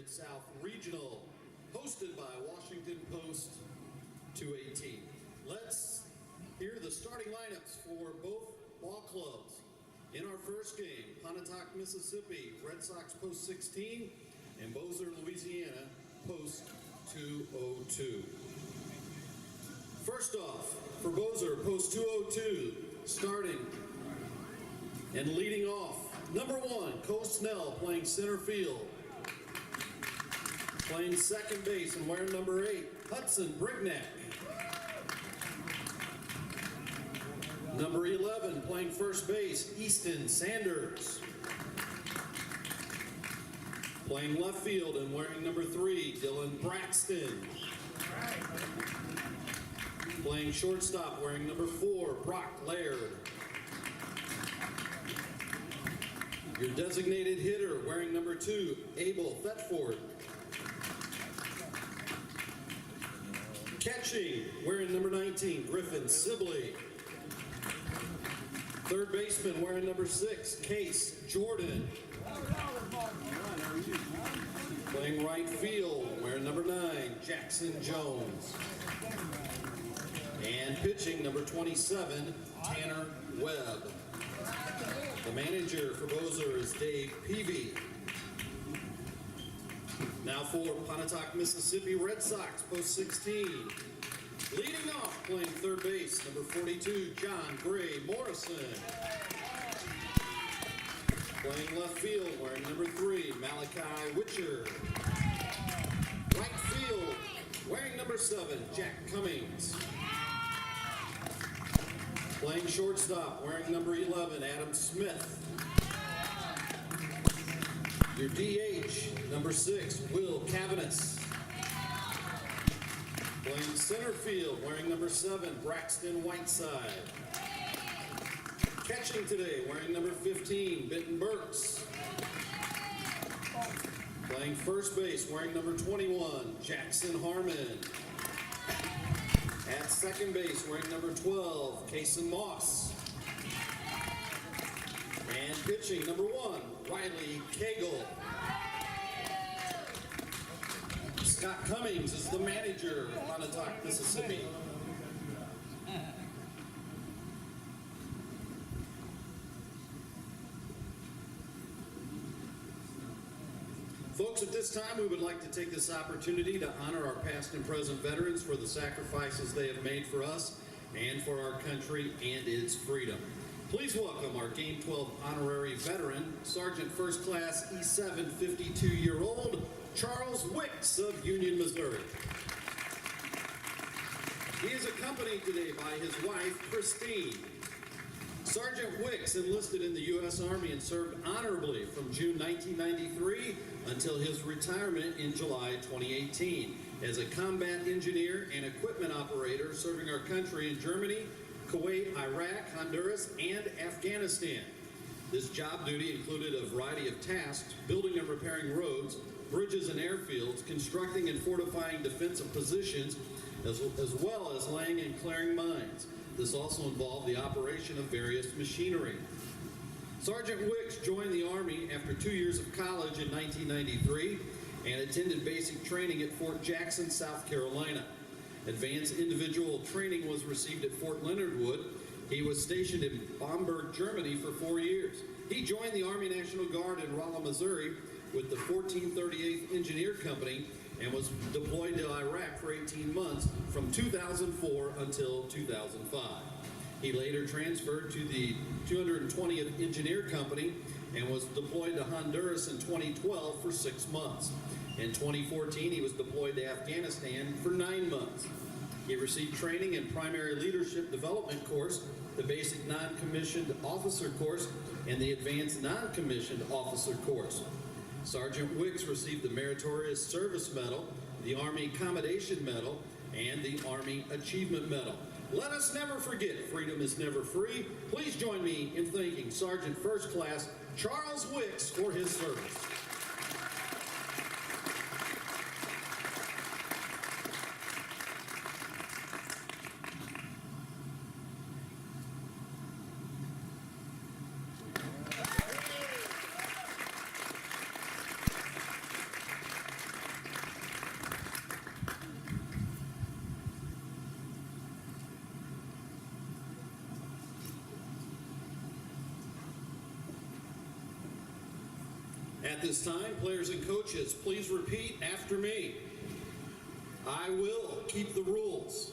Mid-South Regional, hosted by Washington Post 218. Let's hear the starting lineups for both ball clubs. In our first game, Pontotoc, Mississippi, Red Sox post 16, and Bossier, Louisiana, post 202. First off, for Bossier, post 202, starting and leading off, number 1, Cole Snell, playing center field. Playing second base and wearing number 8, Hudson Brignac. Number 11, playing first base, Easton Sanders. Playing left field and wearing number 3, Dylan Braxton. Playing shortstop, wearing number 4, Brock Laird. Your designated hitter, wearing number 2, Abel Thetford. Catching, wearing number 19, Griffin Sibley. Third baseman, wearing number 6, Case Jordan. Playing right field, wearing number 9, Jackson Jones. And pitching, number 27, Tanner Webb. The manager for Bossier is Dave Peavy. Now for Pontotoc, Mississippi Red Sox, post 16. Leading off, playing third base, number 42, John Gray Morrison. Playing left field, wearing number 3, Malachi Witcher. Right field, wearing number 7, Jack Cummings. Playing shortstop, wearing number 11, Adam Smith. Your DH, number 6, Will Cavanis. Playing center field, wearing number 7, Braxton Whiteside. Catching today, wearing number 15, Benton Burks. Playing first base, wearing number 21, Jackson Harmon. At second base, wearing number 12, Kason Moss. And pitching, number 1, Riley Cagle. Scott Cummings is the manager of Pontotoc, Mississippi. Folks, at this time, we would like to take this opportunity to honor our past and present veterans for the sacrifices they have made for us and for our country and its freedom. Please welcome our Game 12 honorary veteran, Sergeant First Class E7 52-year-old, Charles Wicks of Union, Missouri. He is accompanied today by his wife, Christine. Sergeant Wicks enlisted in the U.S. Army and served honorably from June 1993 until his retirement in July 2018 as a combat engineer and equipment operator serving our country in Germany, Kuwait, Iraq, Honduras, and Afghanistan. This job duty included a variety of tasks, building and repairing roads, bridges and airfields, constructing and fortifying defensive positions, as well as laying and clearing mines. This also involved the operation of various machinery. Sergeant Wicks joined the Army after 2 years of college in 1993 and attended basic training at Fort Jackson, South Carolina. Advanced individual training was received at Fort Leonard Wood. He was stationed in Bamberg, Germany for 4 years. He joined the Army National Guard in Rolla, Missouri with the 1438th Engineer Company and was deployed to Iraq for 18 months from 2004 until 2005. He later transferred to the 220th Engineer Company and was deployed to Honduras in 2012 for 6 months. In 2014, he was deployed to Afghanistan for 9 months. He received training in primary leadership development course, the basic non-commissioned officer course, and the advanced non-commissioned officer course. Sergeant Wicks received the Meritorious Service Medal, the Army Commendation Medal, and the Army Achievement Medal. Let us never forget, freedom is never free. Please join me in thanking Sergeant First Class Charles Wicks for his service. At this time, players and coaches, please repeat after me. I will keep the rules.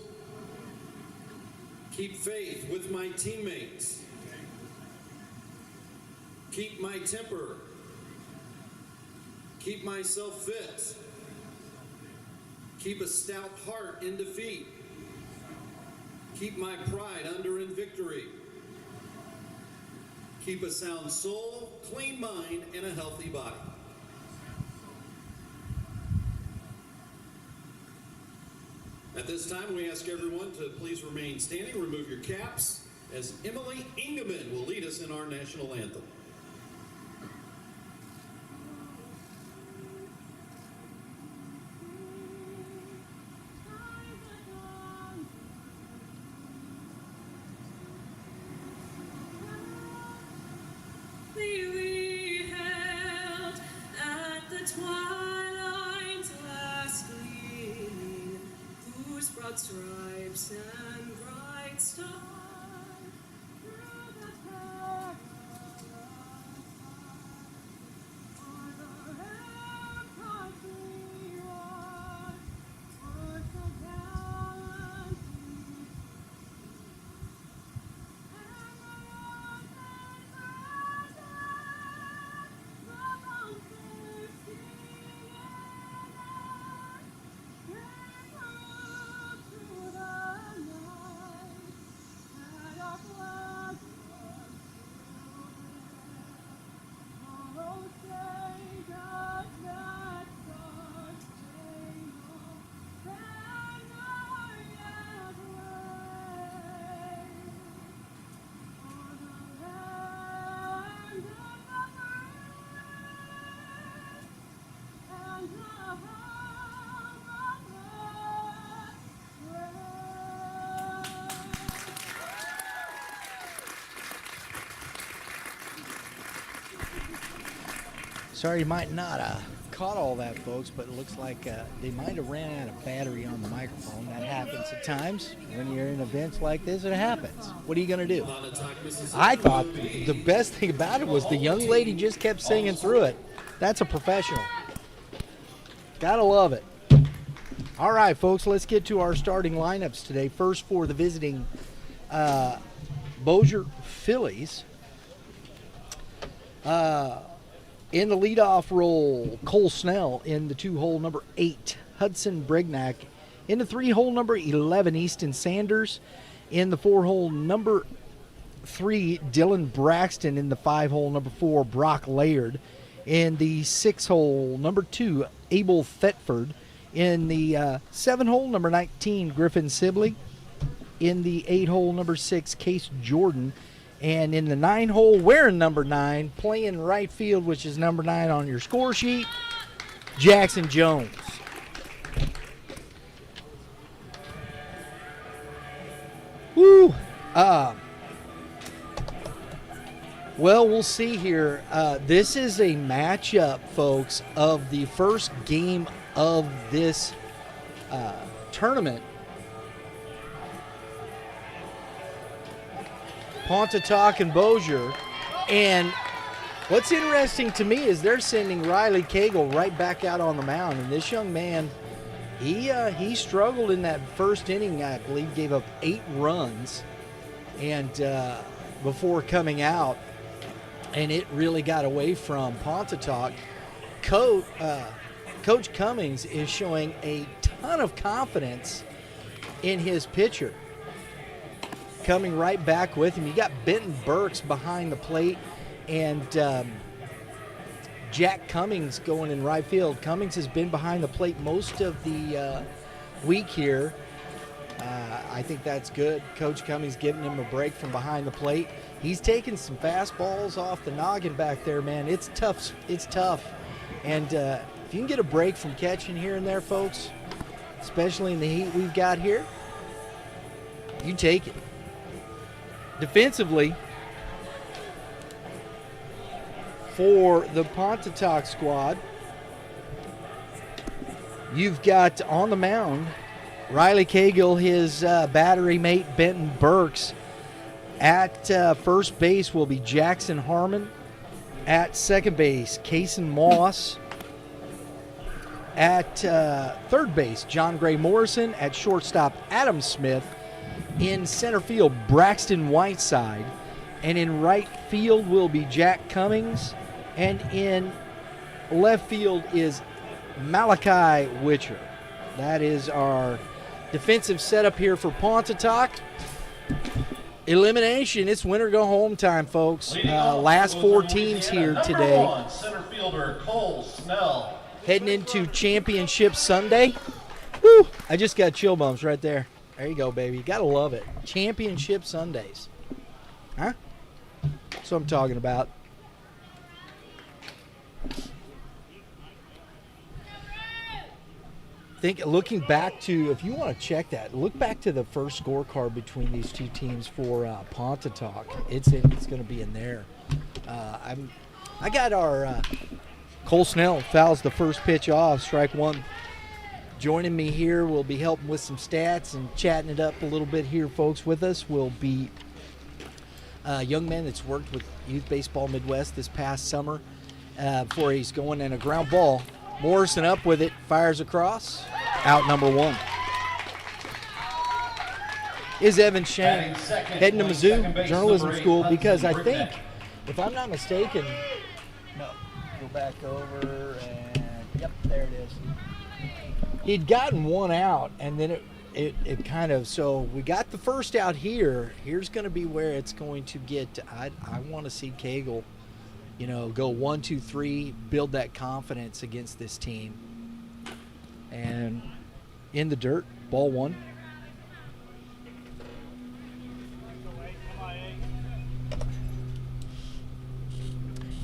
Keep faith with my teammates. Keep my temper. Keep myself fit. Keep a stout heart in defeat. Keep my pride under in victory. Keep a sound soul, clean mind, and a healthy body. At this time, we ask everyone to please remain standing, remove your caps, as Emily Ingeman will lead us in our national anthem. We held at the twilight's last gleaming, whose broad stripes and bright stars through the dark on the ramparts we ride, for so gallantly. Sorry you might not caught all that, folks, but it looks like they might have ran out of battery on the microphone. That happens at times. When you're in events like this, it happens. What are you going to do? I thought the best thing about it was the young lady just kept singing through it. That's a professional. Gotta love it. All right, folks, let's get to our starting lineups today. First for the visiting Bossier Phillies. In the leadoff role, Cole Snell. In the 2-hole, number 8, Hudson Brignac. In the 3-hole, number 11, Easton Sanders. In the 4-hole, number 3, Dylan Braxton. In the 5-hole, number 4, Brock Laird. In the 6-hole, number 2, Abel Thetford. In the 7-hole, number 19, Griffin Sibley. In the 8-hole, number 6, Case Jordan. And in the 9-hole, wearing number 9, playing right field, which is number 9 on your score sheet, Jackson Jones. Woo! Well, we'll see here. This is a matchup, folks, of the first game of this tournament. Pontotoc and Bossier. And what's interesting to me is they're sending Riley Cagle right back out on the mound. And this young man, he struggled in that first inning, I believe, gave up 8 runs and before coming out. And it really got away from Pontotoc. Coach Cummings is showing a ton of confidence in his pitcher. Coming right back with him. You got Benton Burks behind the plate and Jack Cummings going in right field. Cummings has been behind the plate most of the week here. I think that's good. Coach Cummings giving him a break from behind the plate. He's taking some fastballs off the noggin back there, man. It's tough. It's tough. And if you can get a break from catching here and there, folks, especially in the heat we've got here, you take it. Defensively, for the Pontotoc squad, you've got on the mound Riley Cagle, his battery mate Benton Burks. At first base will be Jackson Harmon. At second base, Cason Moss. At third base, John Gray Morrison. At shortstop, Adam Smith. In center field, Braxton Whiteside. And in right field will be Jack Cummings. And in left field is Malachi Witcher. That is our defensive setup here for Pontotoc. Elimination. It's winner go home time, folks. Last four teams here today. Number 1, center fielder Cole Snell. Heading into Championship Sunday. Woo! I just got chill bumps right there. There you go, baby. You gotta love it. Championship Sundays. Huh? That's what I'm talking about. Looking back to, if you want to check that, look back to the first scorecard between these two teams for Pontotoc. It's going to be in there. I got our Cole Snell fouls the first pitch off, strike one. Joining me here will be helping with some stats and chatting it up a little bit here, folks. With us will be a young man that's worked with Youth Baseball Midwest this past summer before he's going in a ground ball. Morrison up with it, fires across, out number one. Is Evan Shane heading to Mizzou Journalism School? Because I think, if I'm not mistaken, no, go back over and, yep, there it is. He'd gotten one out, and then it kind of, so we got the first out here. Here's going to be where it's going to get, I want to see Cagle, go 1, 2, 3, build that confidence against this team. And in the dirt, ball one.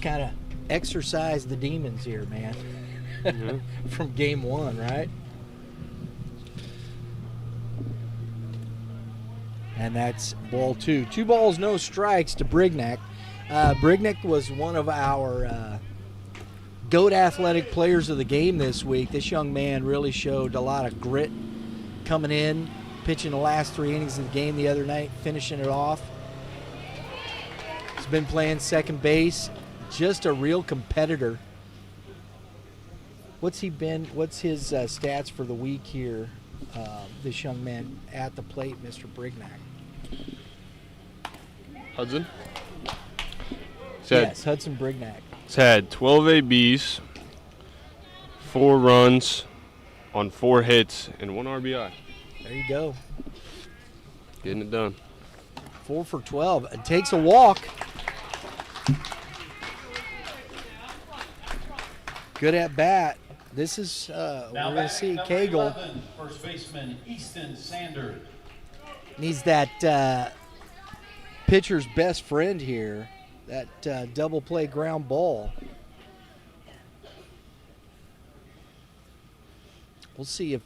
Kind of exercise the demons here, man. Mm-hmm. From game one, right? And that's ball two. 2 balls, no strikes to Brignac. Brignac was one of our GOAT athletic players of the game this week. This young man really showed a lot of grit coming in, pitching the last 3 innings of the game the other night, finishing it off. He's been playing second base, just a real competitor. What's his stats for the week here, this young man at the plate, Mr. Brignac? Hudson? Yes, Hudson Brignac. He's had 12 ABs, 4 runs on 4 hits, and 1 RBI. There you go. Getting it done. 4 for 12. It takes a walk. Good at bat. This is, we're going to see Cagle. 11, first baseman Easton Sanders. Needs that pitcher's best friend here, that double play ground ball. We'll see if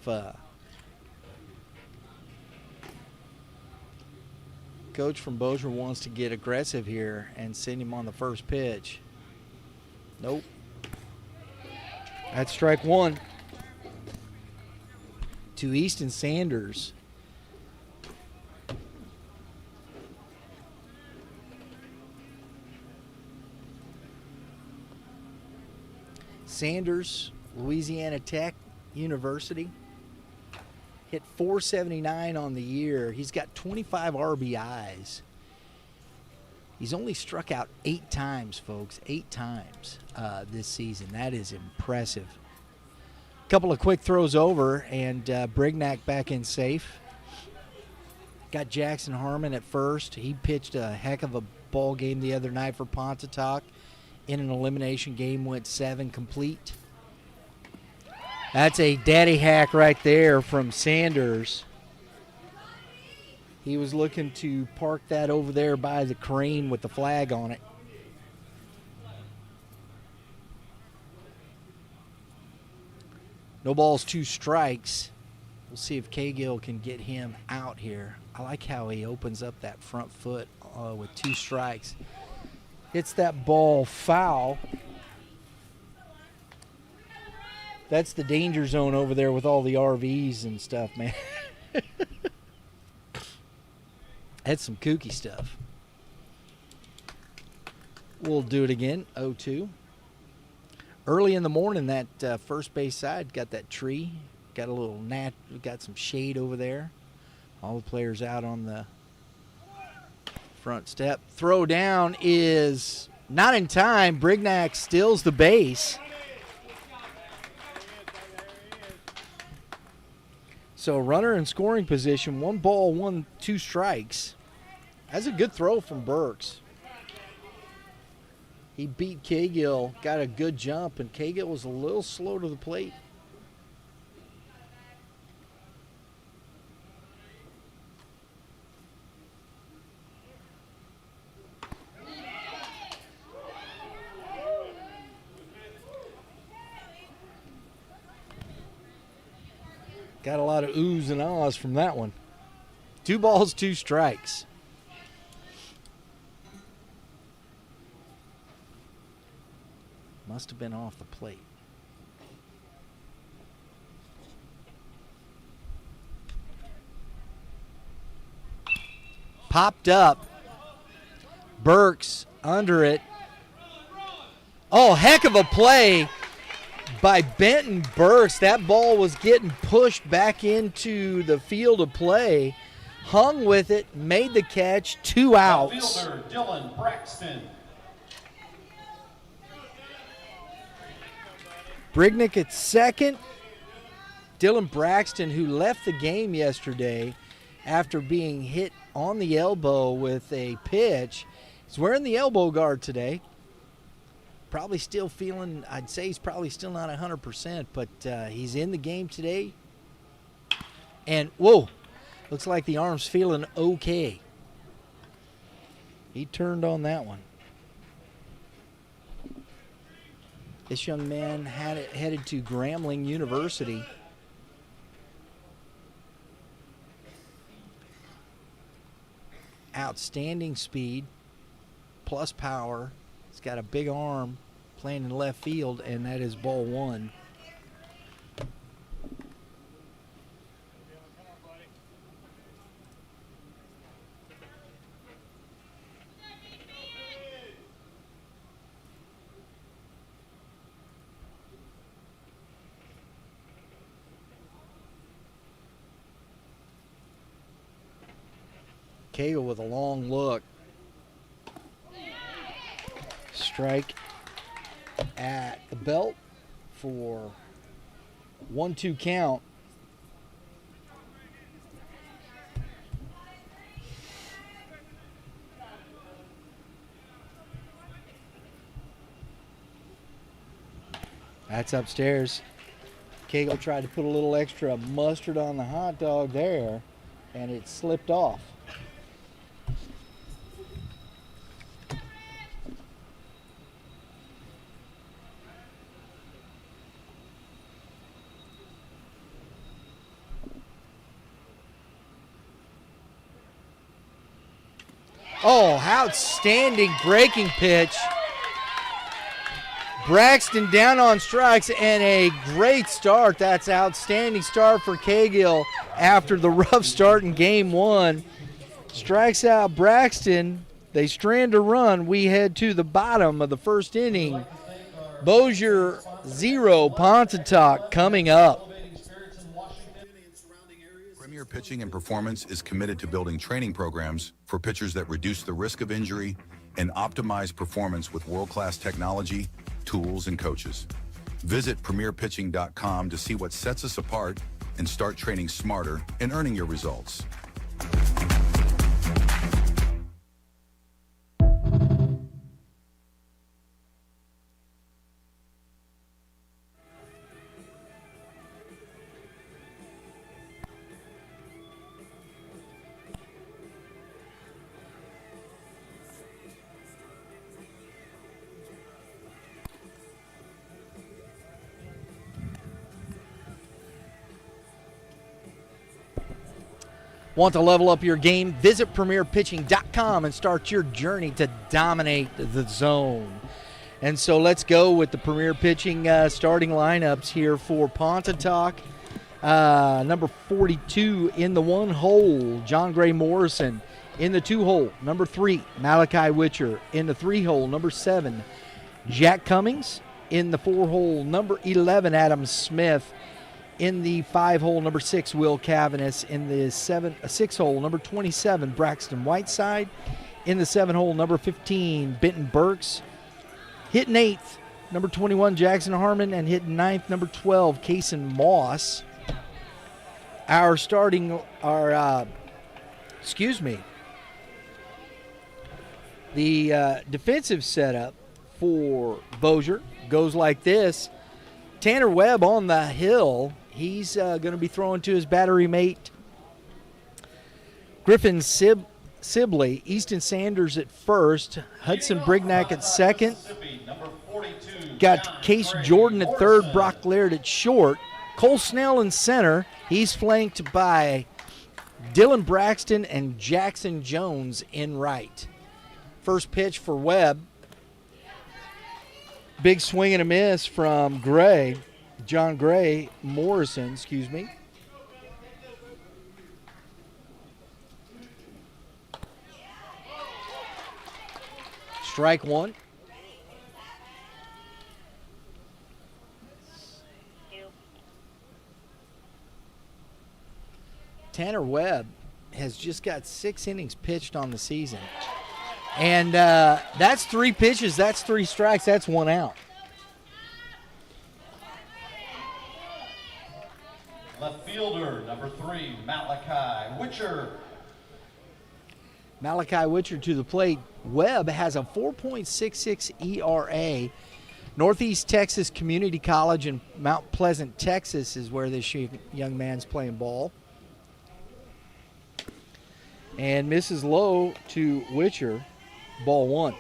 Coach from Bossier wants to get aggressive here and send him on the first pitch. Nope. That's strike one to Easton Sanders. Sanders, Louisiana Tech University, hit .479 on the year. He's got 25 RBIs. He's only struck out 8 times, folks, 8 times this season. That is impressive. A couple of quick throws over, and Brignac back in safe. Got Jackson Harmon at first. He pitched a heck of a ball game the other night for Pontotoc. In an elimination game, went 7 complete. That's a daddy hack right there from Sanders. He was looking to park that over there by the crane with the flag on it. No balls, 2 strikes. We'll see if Cagill can get him out here. I like how he opens up that front foot with 2 strikes. Hits that ball foul. That's the danger zone over there with all the RVs and stuff, man. That's some kooky stuff. We'll do it again, 0-2. Early in the morning, that first base side got that tree, got a little got some shade over there. All the players out on the front step. Throw down is not in time. Brignac steals the base. So runner in scoring position, 1 ball, 2 strikes. That's a good throw from Burks. He beat Cagill, got a good jump, and Cagill was a little slow to the plate. Got a lot of oohs and ahs from that one. 2 balls, 2 strikes. Must have been off the plate. Popped up. Burks under it. Oh, heck of a play by Benton Burks. That ball was getting pushed back into the field of play. Hung with it, made the catch, 2 outs. Fielder Dylan Braxton. Brignac at second. Dylan Braxton, who left the game yesterday after being hit on the elbow with a pitch, is wearing the elbow guard today. Probably still feeling, I'd say he's probably still not 100%, but he's in the game today. And, whoa, looks like the arm's feeling okay. He turned on that one. This young man had it headed to Grambling University. Outstanding speed, plus power. He's got a big arm, playing in left field, and that is ball 1. Cagle with a long look. Strike at the belt for 1-2 count. That's upstairs. Cagle tried to put a little extra mustard on the hot dog there, and it slipped off. Oh, outstanding breaking pitch. Braxton down on strikes and a great start. That's outstanding start for Cagill after the rough start in game 1. Strikes out Braxton. They strand a run. We head to the bottom of the first inning. Bossier 0, Pontotoc coming up. Premier Pitching and Performance is committed to building training programs for pitchers that reduce the risk of injury and optimize performance with world-class technology, tools, and coaches. Visit premierpitching.com to see what sets us apart and start training smarter and earning your results. Want to level up your game? Visit premierpitching.com and start your journey to dominate the zone. And so let's go with the Premier Pitching starting lineups here for Pontotoc. Number 42 in the 1 hole, John Gray Morrison. In the 2-hole, number 3, Malachi Witcher. In the 3-hole, number 7, Jack Cummings. In the 4-hole, number 11, Adam Smith. In the 5-hole, number 6, Will Cavanis. In the 6-hole, number 27, Braxton Whiteside. In the 7-hole, number 15, Benton Burks. Hitting 8th, number 21, Jackson Harmon. And hitting 9th, number 12, Kaysen Moss. The defensive setup for Bossier goes like this. Tanner Webb on the hill. He's going to be throwing to his battery mate, Griffin Sibley. Easton Sanders at first. Hudson Brignac at second. Got Case Jordan at third. Brock Laird at short. Cole Snell in center. He's flanked by Dylan Braxton and Jackson Jones in right. First pitch for Webb. Big swing and a miss from John Morrison. Strike one. Tanner Webb has just got 6 innings pitched on the season. And that's 3 pitches, that's 3 strikes, that's 1 out. Left fielder, number 3, Malachi Witcher. Malachi Witcher to the plate. Webb has a 4.66 ERA. Northeast Texas Community College in Mount Pleasant, Texas is where this young man's playing ball. And misses low to Witcher. Ball 1.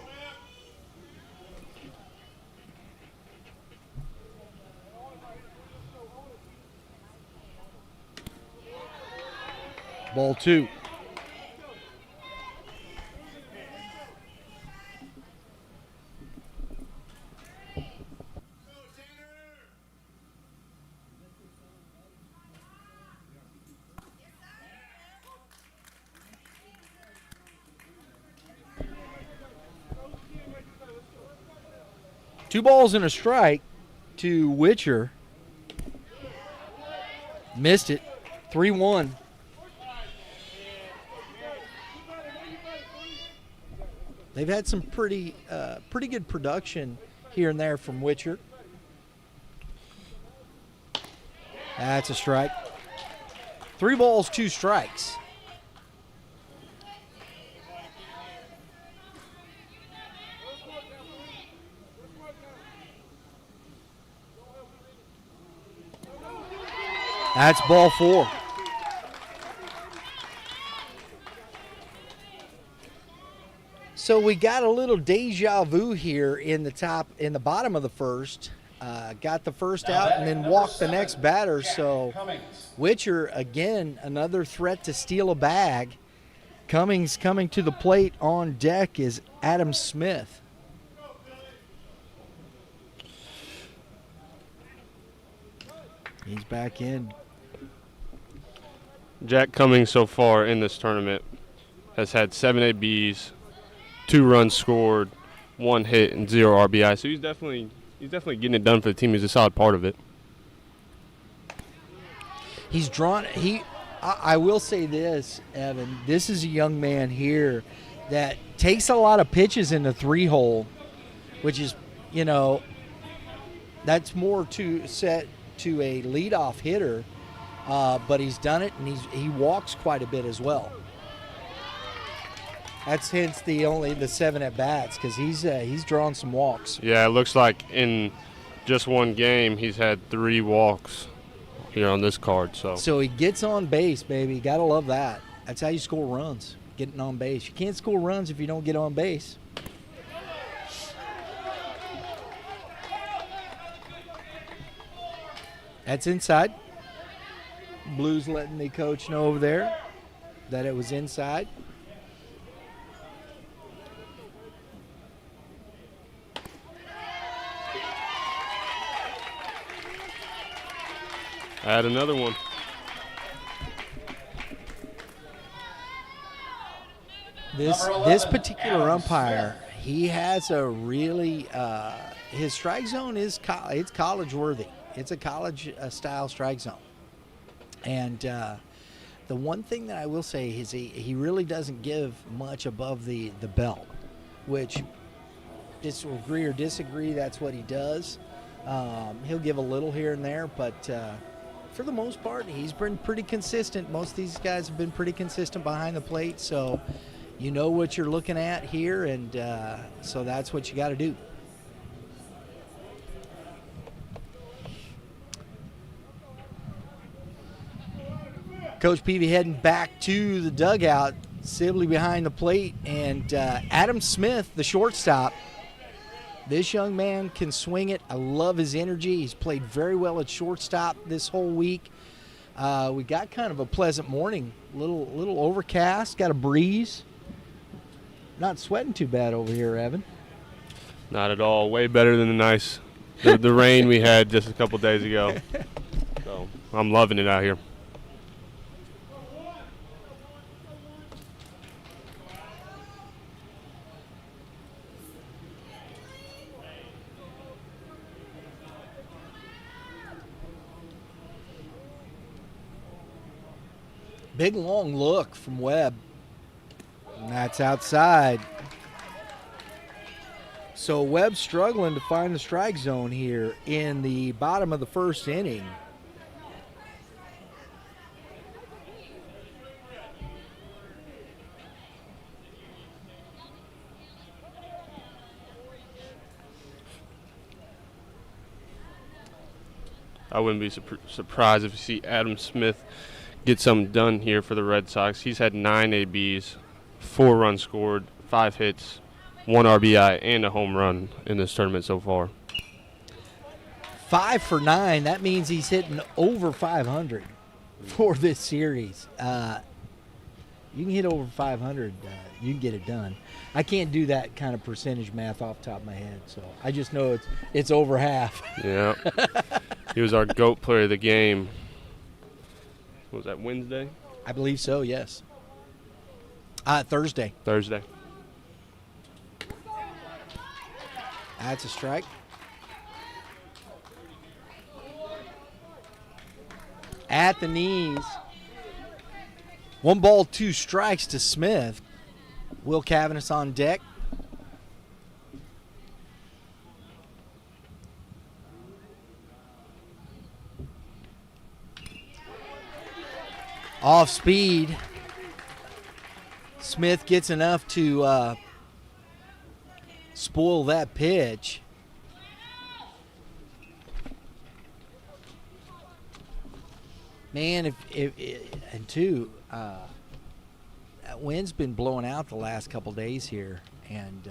Ball 2. Two balls and a strike to Witcher. Missed it. 3-1. They've had some pretty good production here and there from Witcher. That's a strike. 3 balls, 2 strikes. That's ball 4. So we got a little deja vu here in the bottom of the first. Got the first out and then walked the next batter. So Witcher, again, another threat to steal a bag. Cummings coming to the plate on deck is Adam Smith. He's back in. Jack Cummings so far in this tournament has had 7 ABs, 2 runs scored, 1 hit, and 0 RBI. So he's definitely getting it done for the team. He's a solid part of it. He's drawn. I will say this, Evan. This is a young man here that takes a lot of pitches in the 3-hole, which is, that's more to set to a leadoff hitter. But he's done it, and he walks quite a bit as well. That's hence the 7 at bats, because he's drawn some walks. Yeah, it looks like in just one game he's had 3 walks here on this card. So he gets on base, baby. Gotta love that. That's how you score runs, getting on base. You can't score runs if you don't get on base. That's inside. Blues letting the coach know over there that it was inside. Add another one. This particular umpire, he has a really his strike zone is it's college worthy. It's a college style strike zone, and the one thing that I will say is he really doesn't give much above the belt, which agree or disagree, that's what he does. He'll give a little here and there, but for the most part, he's been pretty consistent. Most of these guys have been pretty consistent behind the plate, so you know what you're looking at here, and so that's what you got to do. Coach Peavy heading back to the dugout, Sibley behind the plate, and Adam Smith, the shortstop. This young man can swing it. I love his energy. He's played very well at shortstop this whole week. We got kind of a pleasant morning, little overcast, got a breeze. Not sweating too bad over here, Evan. Not at all. Way better than the rain we had just a couple days ago. So I'm loving it out here. Big long look from Webb. And that's outside. So Webb's struggling to find the strike zone here in the bottom of the first inning. I wouldn't be surprised if you see Adam Smith get something done here for the Red Sox. He's had 9 ABs, 4 runs scored, 5 hits, 1 RBI, and a home run in this tournament so far. 5 for 9. That means he's hitting over 500 for this series. You can hit over 500, you can get it done. I can't do that kind of percentage math off the top of my head, so I just know it's over half. Yeah. He was our GOAT player of the game. Was that Wednesday? I believe so, yes. Thursday. Thursday. That's a strike. At the knees. 1 ball, 2 strikes to Smith. Will Cavanis on deck. Off speed. Smith gets enough to spoil that pitch. Man, that wind's been blowing out the last couple days here, and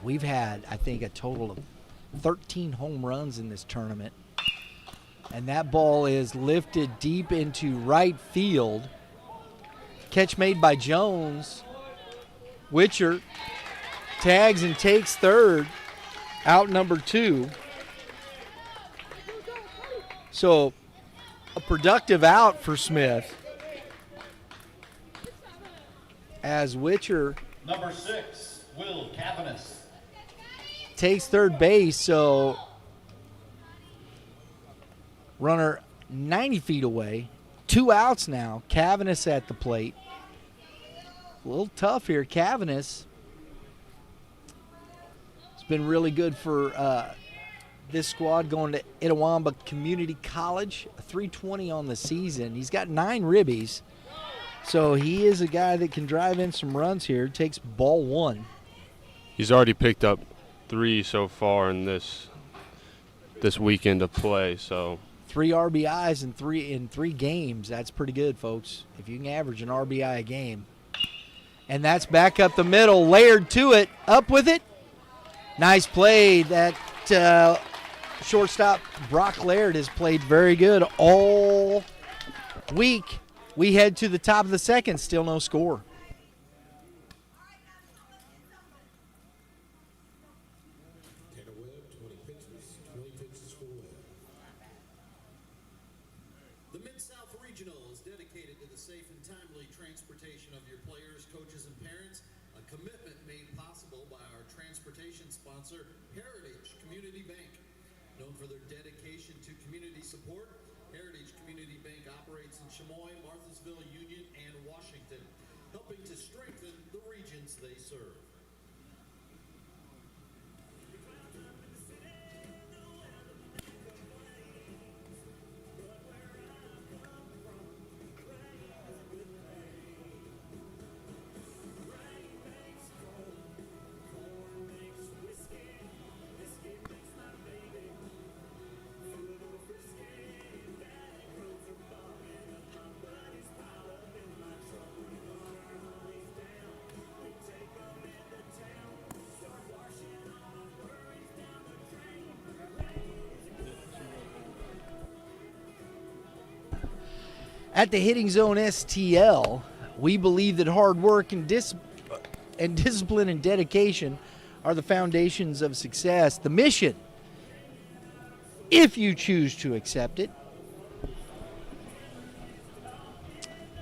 we've had, I think, a total of 13 home runs in this tournament. And that ball is lifted deep into right field. Catch made by Jones. Witcher tags and takes third. Out number 2. So a productive out for Smith. As Witcher Number 6, Will Cavanis. takes third base, so runner 90 feet away. 2 outs now. Cavanis at the plate. A little tough here. Cavanis has been really good for this squad going to Itawamba Community College. A 320 on the season. He's got 9 ribbies. So he is a guy that can drive in some runs here. Takes ball 1. He's already picked up 3 so far in this weekend of play, so 3 RBIs in three games. That's pretty good, folks. If you can average an RBI a game. And that's back up the middle, layered to it, up with it. Nice play. That shortstop Brock Laird has played very good all week. We head to the top of the second, still no score. The Mid-South Regional is dedicated to the safe and timely transportation of your players, coaches, and parents. A commitment made possible by our transportation sponsor, Heritage Community Bank. Known for their dedication to community support, Heritage Community Bank operates in Chamois, Marthasville, Union, and Washington, helping to strengthen the regions they serve. At the Hitting Zone STL, we believe that hard work and discipline and dedication are the foundations of success. The mission, if you choose to accept it,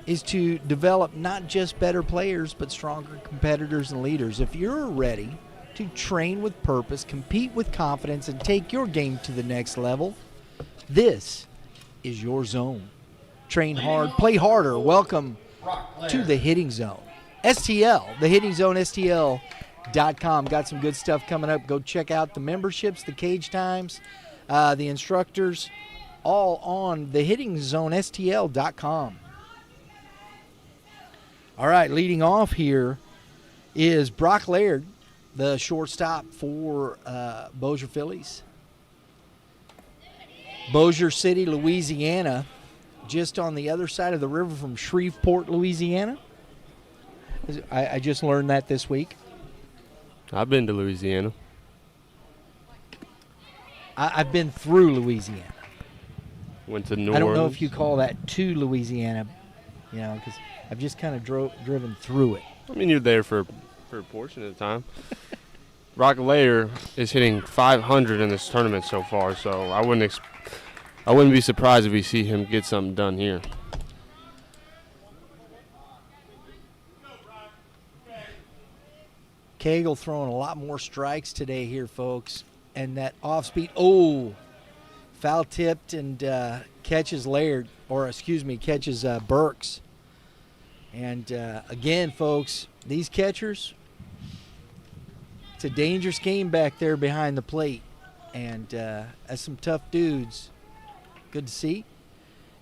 is to develop not just better players, but stronger competitors and leaders. If you're ready to train with purpose, compete with confidence, and take your game to the next level, this is your zone. Train hard, play harder. Welcome to the Hitting Zone. STL, the Hitting Zone STL.com. Got some good stuff coming up. Go check out the memberships, the cage times, the instructors, all on the Hitting Zone STL.com. All right, leading off here is Brock Laird, the shortstop for Bossier Phillies. Bossier City, Louisiana, just on the other side of the river from Shreveport, Louisiana. I just learned that this week. I've been to Louisiana. I've been through Louisiana. Went to New I don't Orleans. know if you call that to Louisiana, because I've just kind of driven through it. I mean, you're there for a portion of the time. Brock Laird is hitting .500 in this tournament so far, so I wouldn't be surprised if we see him get something done here. Cagle throwing a lot more strikes today here, folks. And that off-speed, foul-tipped and catches Laird, catches Burks. And again, folks, these catchers, it's a dangerous game back there behind the plate. And that's some tough dudes. Good to see.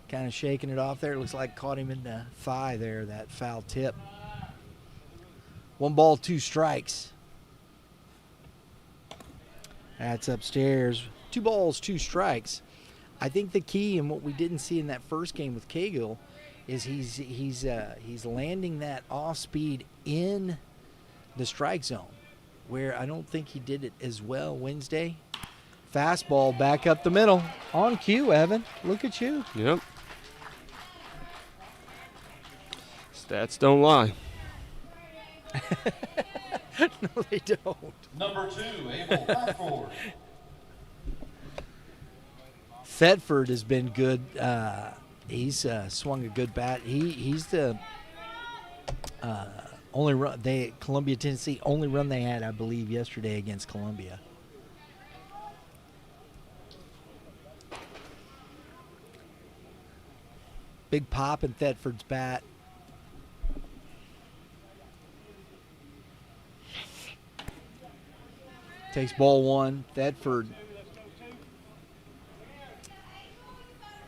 Kind of shaking it off there. It looks like caught him in the thigh there, that foul tip. 1 ball, 2 strikes. That's upstairs. 2 balls, 2 strikes. I think the key and what we didn't see in that first game with Cagle is he's landing that off speed in the strike zone, where I don't think he did it as well Wednesday. Fastball back up the middle. On cue, Evan. Look at you. Yep. Stats don't lie. No, they don't. Number 2, Abel Thetford. Thetford has been good. He's swung a good bat. He's the only run Columbia, Tennessee, only run they had, I believe, yesterday against Columbia. Big pop in Thetford's bat. Takes ball 1. Thetford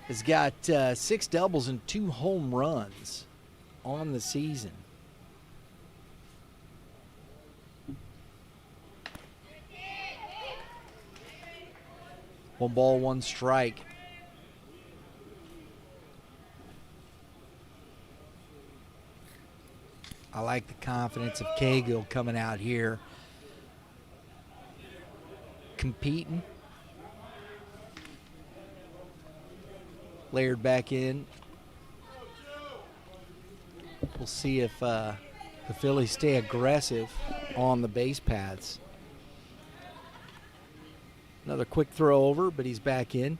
has got 6 doubles and 2 home runs on the season. One ball, 1 strike. I like the confidence of Cagle coming out here, competing. Laird back in. We'll see if the Phillies stay aggressive on the base paths. Another quick throw over, but he's back in.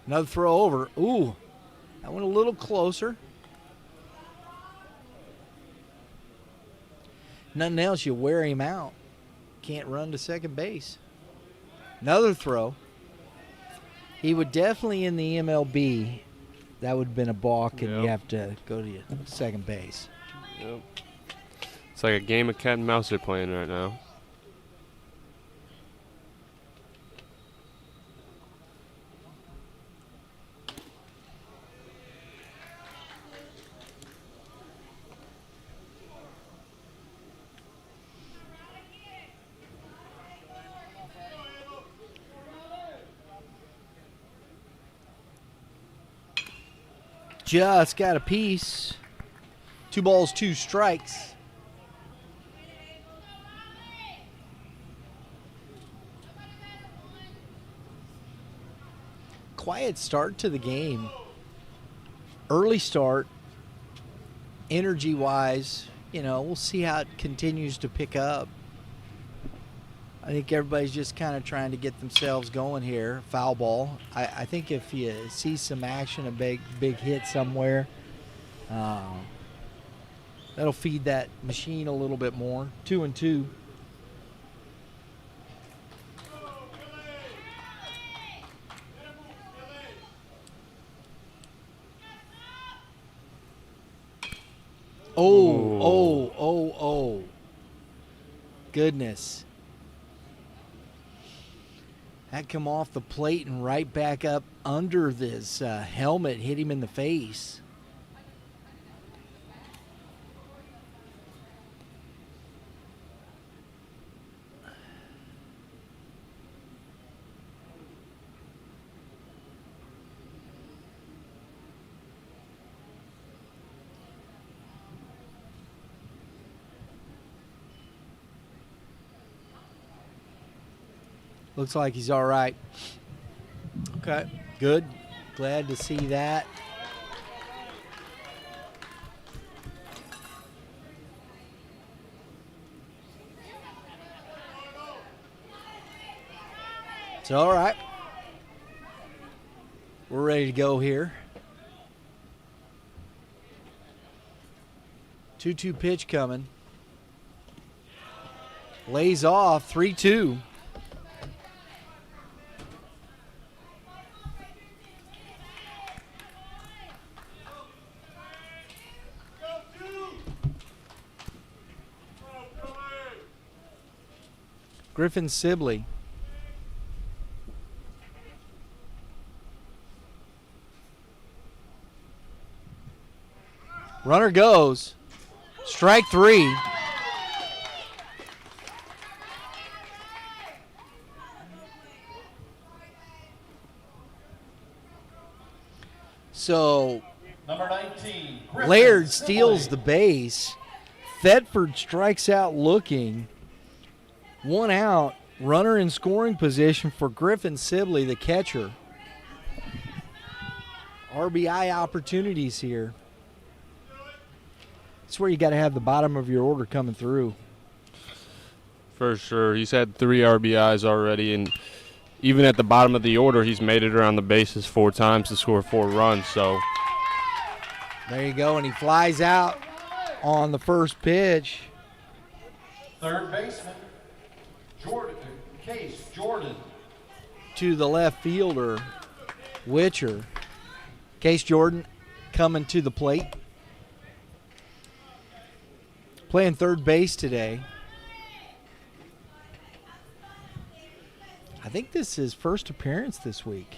Another throw over. Ooh, that went a little closer. Nothing else, you wear him out. Can't run to second base. Another throw. He would definitely in the MLB, that would have been a balk, and you have to go to your second base. Yep. It's like a game of cat and mouse they're playing right now. Just got a piece. 2 balls, 2 strikes. Quiet start to the game. Early start, energy-wise, we'll see how it continues to pick up. I think everybody's just kind of trying to get themselves going here. Foul ball. I think if you see some action, a big hit somewhere, that'll feed that machine a little bit more. 2-2. Oh. Goodness. That come off the plate and right back up under this helmet, hit him in the face. Looks like he's all right. Okay, good. Glad to see that. It's all right. We're ready to go here. 2-2 pitch coming. Lays off, 3-2. Griffin Sibley. Runner goes. Strike 3. So Number 19, Griffin Laird Sibley. steals the base. Thetford strikes out looking. 1 out. Runner in scoring position for Griffin Sibley, the catcher. RBI opportunities here. That's where you got to have the bottom of your order coming through. For sure. He's had 3 RBIs already, and even at the bottom of the order, he's made it around the bases 4 times to score 4 runs. So There you go, and he flies out on the first pitch. Third baseman, Case Jordan. To the left fielder, Witcher. Case Jordan coming to the plate. Playing third base today. I think this is his first appearance this week.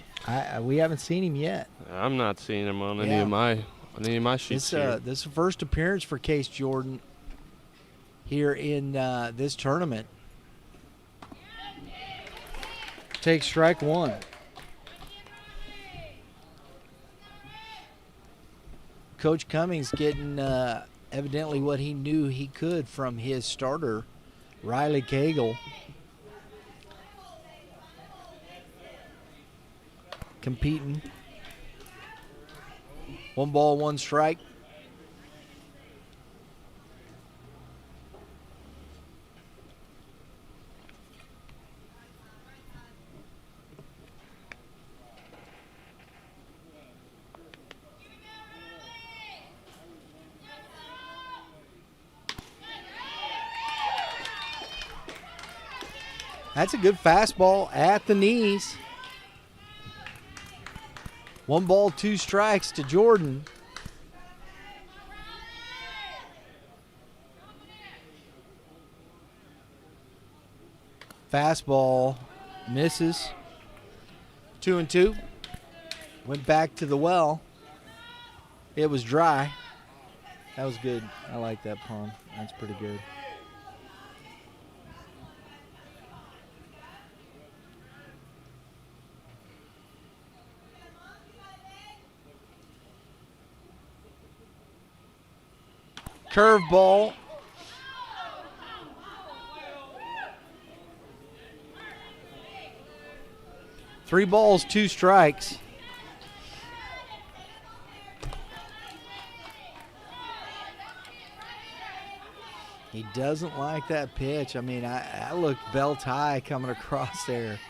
We haven't seen him yet. I'm not seeing him on any of my sheets here. This is the first appearance for Case Jordan here in this tournament. Takes strike 1. Coach Cummings getting evidently what he knew he could from his starter, Riley Cagle. Competing. 1 ball, 1 strike. That's a good fastball at the knees. 1 ball, 2 strikes to Jordan. Fastball misses. 2-2. Went back to the well. It was dry. That was good. I like that pun. That's pretty good. Curveball. Three balls, 2 strikes. He doesn't like that pitch. I mean, I looked belt high coming across there.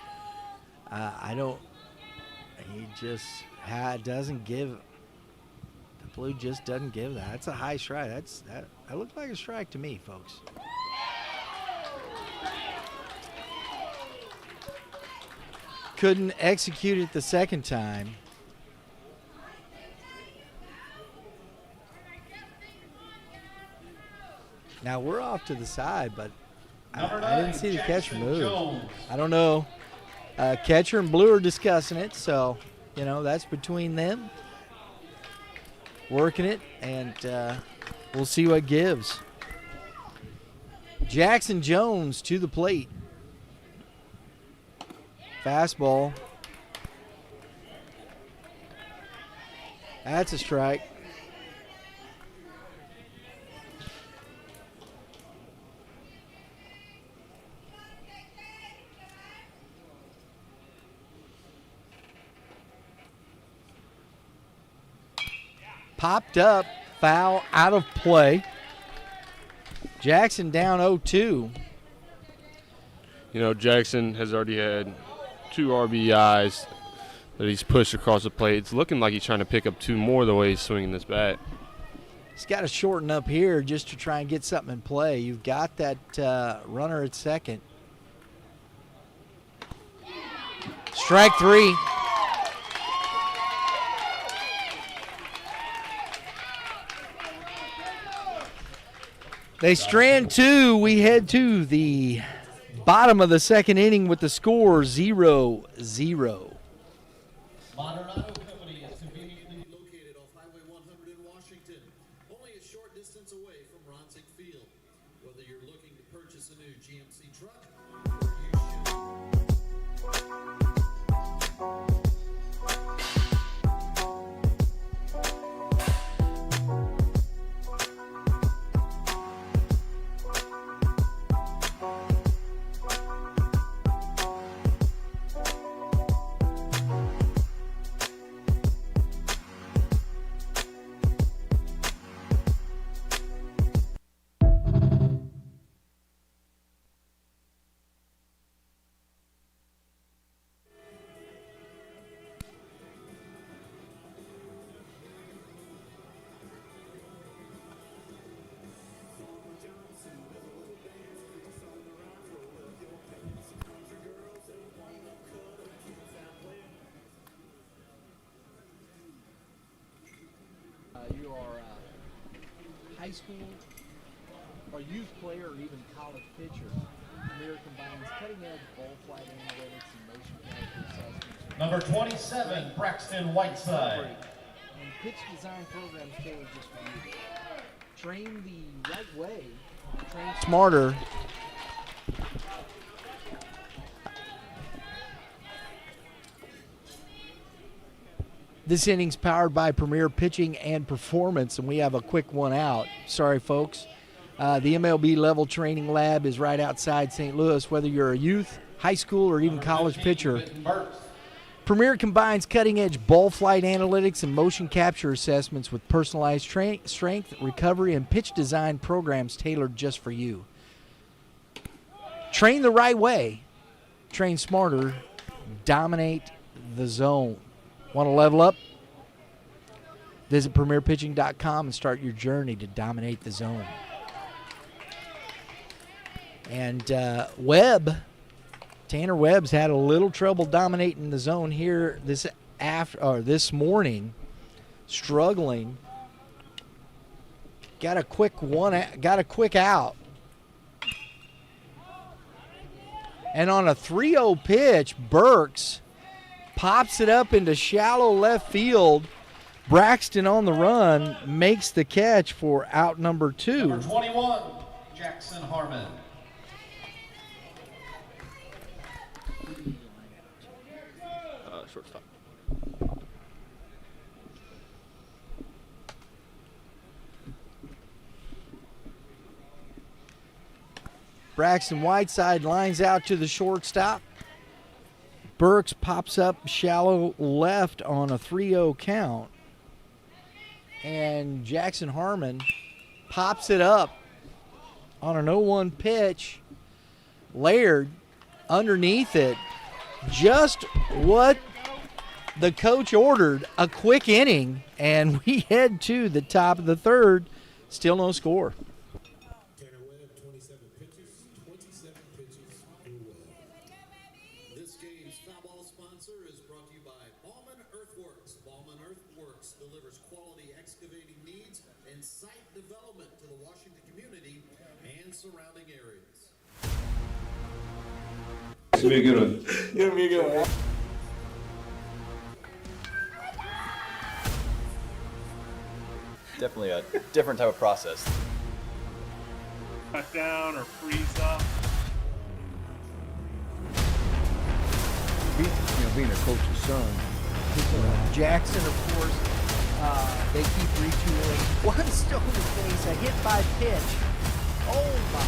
He just doesn't give. The blue just doesn't give that. That's a high strike. That looked like a strike to me, folks. Couldn't execute it the second time. Now we're off to the side, but I didn't see the catcher move. I don't know. Catcher and blue are discussing it, so, that's between them. Working it, and we'll see what gives. Jackson Jones to the plate. Fastball. That's a strike. Popped up, foul, out of play. Jackson down 0-2. Jackson has already had 2 RBIs that he's pushed across the plate. It's looking like he's trying to pick up 2 more the way he's swinging this bat. He's got to shorten up here just to try and get something in play. You've got that runner at second. Strike 3. They strand 2. We head to the bottom of the second inning with the score 0-0. Modern Auto Company is conveniently located off Highway 100 in Washington, only a short distance away from Ronsick Field. Whether you're looking to purchase a new GMC truck, You are a high school or youth player or even college pitcher. Premier combines cutting-edge ball flight analytics and motion capture assessments. number 27, Braxton Whiteside. And pitch design programs tailored just for you. Train the right way. Train smarter. This inning's powered by Premier Pitching and Performance, and we have a quick one out. Sorry, folks. The MLB level training lab is right outside St. Louis. Whether you're a youth, high school, or even college pitcher, Premier combines cutting-edge ball flight analytics and motion capture assessments with personalized strength, recovery, and pitch design programs tailored just for you. Train the right way. Train smarter. Dominate the zone. Want to level up? Visit premierpitching.com and start your journey to dominate the zone. And Webb Tanner Webb's had a little trouble dominating the zone here this morning, struggling. Got a quick out. And on a 3-0 pitch, Burks pops it up into shallow left field. Braxton on the run makes the catch for out number 2. Number 21, Jackson Harmon. Shortstop. Braxton Whiteside lines out to the shortstop. Burks pops up shallow left on a 3-0 count. And Jackson Harmon pops it up on an 0-1 pitch. Laird underneath it. Just what the coach ordered, a quick inning, and we head to the top of the third. Still no score. Tanner Webb, 27 pitches, 27 pitches for Webb. This game's foul ball sponsor is brought to you by Ballman Earthworks. Ballman Earthworks delivers quality excavating needs and site development to the Washington community and surrounding areas. It's gonna be a good one. Gonna be a good one. Definitely a different type of process. Cut down or freeze up. Being a coach's son. Jackson, of course, they keep retooling. One stone base, a hit by pitch. Oh my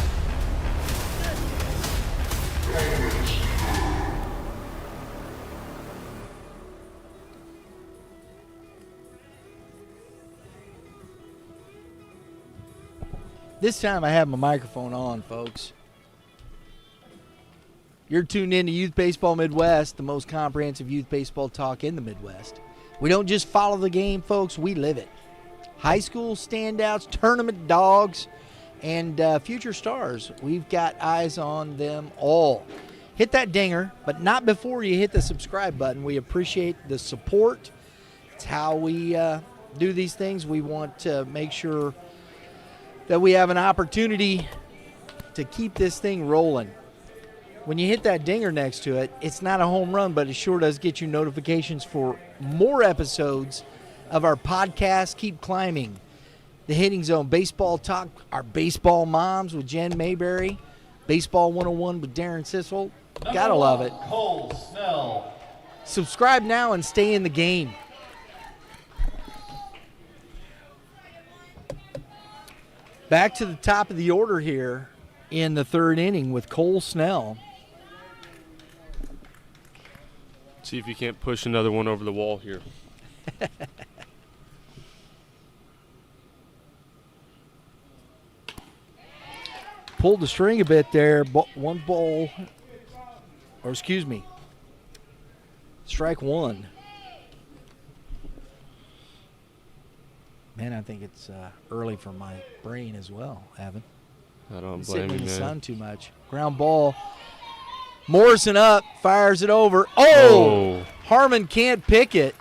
goodness. This time I have my microphone on, folks. You're tuned in to Youth Baseball Midwest, the most comprehensive youth baseball talk in the Midwest. We don't just follow the game, folks. We live it. High school standouts, tournament dogs, and future stars. We've got eyes on them all. Hit that dinger, but not before you hit the subscribe button. We appreciate the support. It's how we do these things. We want to make sure that we have an opportunity to keep this thing rolling. When you hit that dinger next to it, it's not a home run, but it sure does get you notifications for more episodes of our podcast. Keep climbing. The Hitting Zone Baseball Talk, our baseball moms with Jen Mayberry, Baseball 101 with Darren Sissel. Gotta love it. Cole Snell. Subscribe now and stay in the game. Back to the top of the order here in the third inning with Cole Snell. See if you can't push another one over the wall here. Pulled the string a bit there. One ball, or excuse me, strike one. Man, I think it's early for my brain as well, Evan. I don't Sitting blame in you, the man. sun too much. Ground ball. Morrison up, fires it over. Oh! Harmon can't pick it.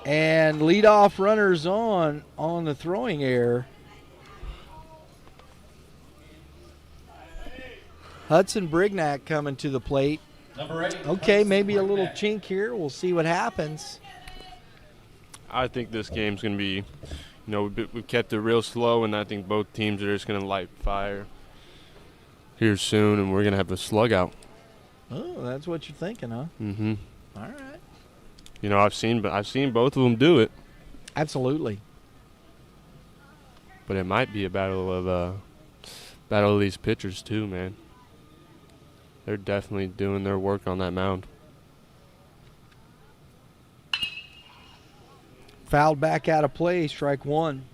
And leadoff runners on the throwing error. Hudson Brignac coming to the plate. Number 8. Okay, maybe a little chink here. We'll see what happens. I think this game's going to be, we've kept it real slow, and I think both teams are just going to light fire here soon, and we're going to have a slug out. Oh, that's what you're thinking, huh? Mm-hmm. All right. I've seen both of them do it, Absolutely. but it might be a battle of these pitchers too, man. They're definitely doing their work on that mound. Fouled back out of play, strike one.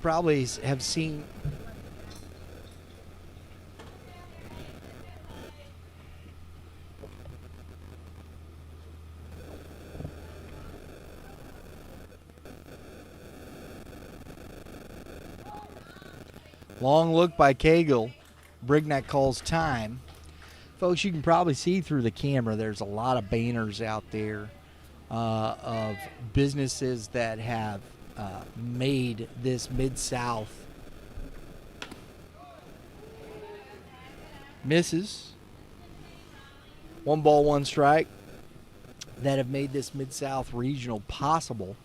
probably have seen long look by Cagle. Brignac calls time. Folks, you can probably see through the camera there's a lot of banners out there of businesses that have made this Mid-South. Misses. 1 ball, 1 strike. That have made this Mid-South regional possible.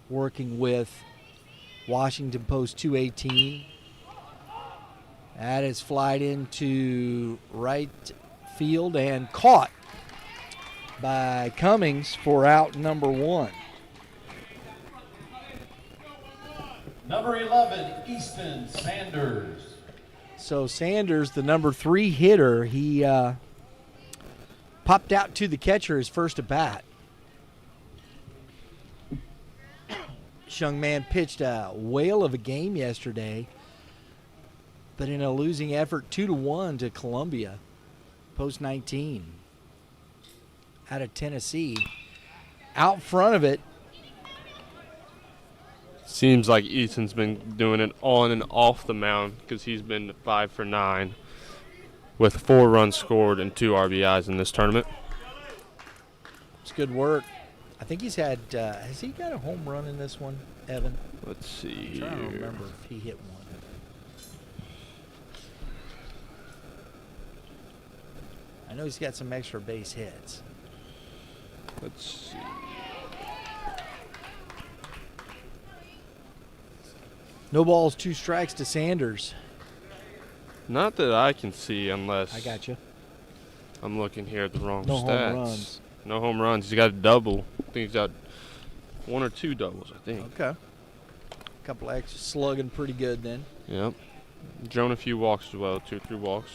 Working with Washington Post 218. That is flied into right field and caught by Cummings for out number 1. Number 11, Easton Sanders. So Sanders, the number 3 hitter, he popped out to the catcher his first at bat. This young man pitched a whale of a game yesterday, but in a losing effort, 2-1 to Columbia, Post 19, out of Tennessee. Out front of it, Seems like Easton's been doing it on and off the mound because he's been 5 for 9 with 4 runs scored and 2 RBIs in this tournament. it's good work. I think he's had, has he got a home run in this one, Evan? Let's see I'm trying to here. remember if he hit one. I know he's got some extra base hits. Let's see. No balls, 2 strikes to Sanders. Not that I can see unless I got you. I'm looking here at the wrong No stats. home runs. No home runs. He's got a double. I think he's got 1 or 2 doubles, I think. Okay. A couple extra slugging pretty good then. Yep. Drawn a few walks as well, 2 or 3 walks.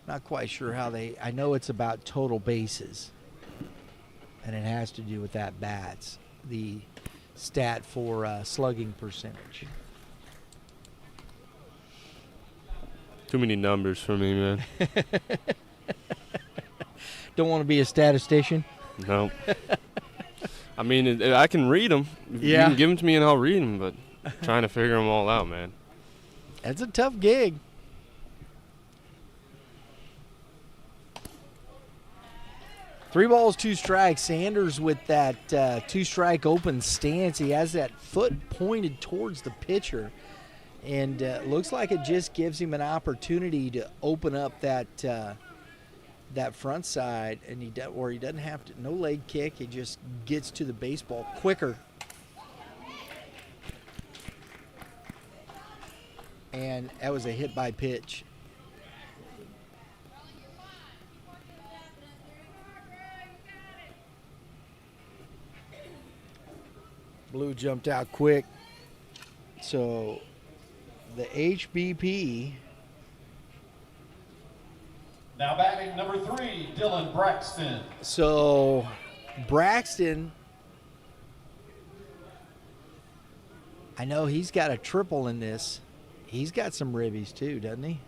Not quite sure how they, I know it's about total bases. And it has to do with that bats, the stat for slugging percentage. Too many numbers for me, man. Don't want to be a statistician. No. I mean, I can read them. Yeah. You can give them to me and I'll read them, but trying to figure them all out, man. That's a tough gig. Three balls, 2 strikes. Sanders with that 2-strike open stance. He has that foot pointed towards the pitcher. And looks like it just gives him an opportunity to open up that that front side, and he doesn't have to, no leg kick. He just gets to the baseball quicker. And that was a hit by pitch. Blue jumped out quick. So the HBP. Now batting number 3, Dylan Braxton. So Braxton, I know he's got a triple in this. He's got some ribbies too, doesn't he?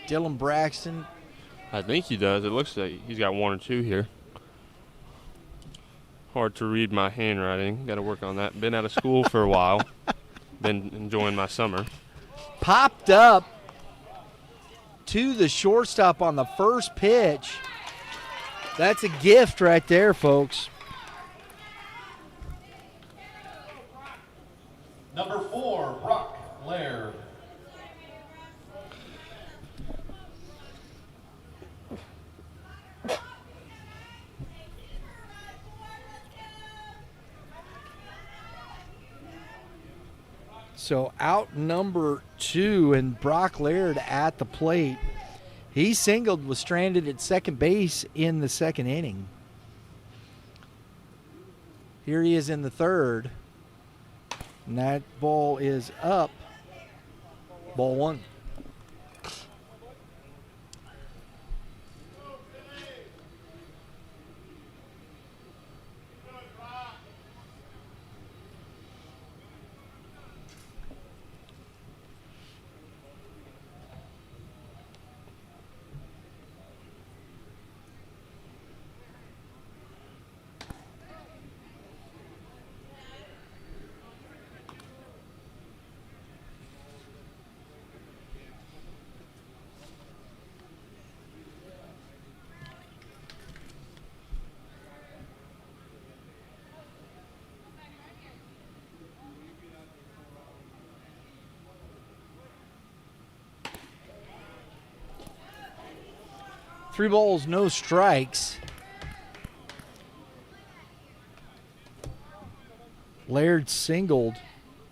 Dylan Braxton. I think he does. It looks like he's got 1 or 2 here. Hard to read my handwriting. Got to work on that. Been out of school for a while. Been enjoying my summer. Popped up to the shortstop on the first pitch. That's a gift right there, folks. Number 4, Brock Laird. So out number 2, and Brock Laird at the plate. He singled, was stranded at second base in the second inning. Here he is in the third. And that ball is up. Ball one. Three balls, no strikes. Laird singled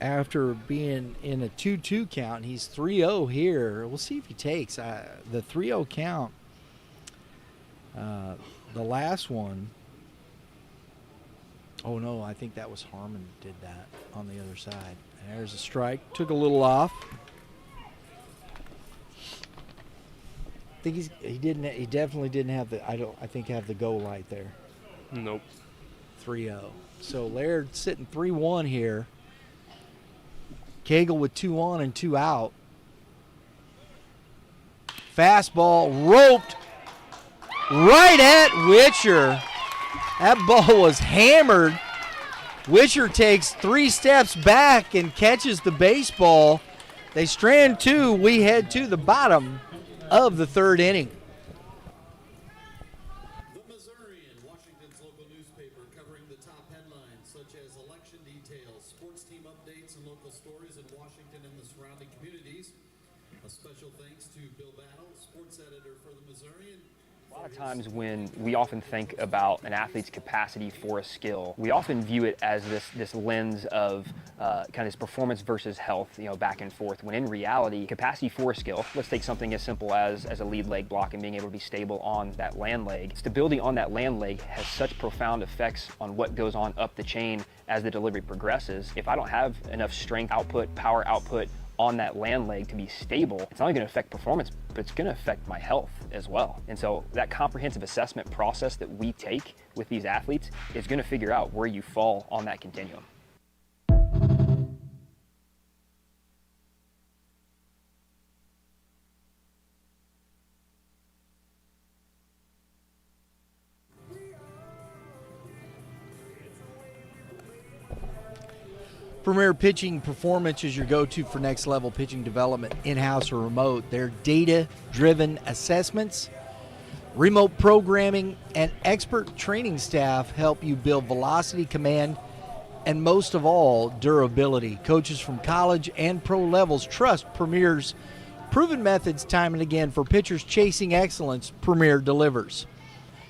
after being in a 2-2 count. He's 3-0 here. We'll see if he takes. The 3-0 count, the last one. Oh, no, I think that was Harmon did that on the other side. There's a strike. Took a little off. I think he definitely didn't have have the go light there. Nope. 3-0. So Laird sitting 3-1 here. Cagle with 2 on and 2 out. Fastball roped right at Witcher. That ball was hammered. Witcher takes 3 steps back and catches the baseball. They strand 2. We head to the bottom of the third inning. The Missourian, Washington's local newspaper, covering the top headlines such as election details, sports team updates, and local stories in Washington and the surrounding communities. A special thanks to Bill Battle, sports editor for the Missourian. A lot of times when we often think about an athlete's capacity for a skill, we often view it as this lens of kind of this performance versus health, back and forth, when in reality, capacity for a skill, let's take something as simple as a lead leg block and being able to be stable on that land leg. Stability on that land leg has such profound effects on what goes on up the chain as the delivery progresses. If I don't have enough strength output, power output on that land leg to be stable, it's not only going to affect performance, but it's going to affect my health as well. And so that comprehensive assessment process that we take with these athletes is going to figure out where you fall on that continuum. Premier Pitching Performance is your go-to for next level pitching development, in-house or remote. Their data-driven assessments, remote programming, and expert training staff help you build velocity, command, and most of all, durability. Coaches from college and pro levels trust Premier's proven methods time and again. For pitchers chasing excellence, Premier delivers.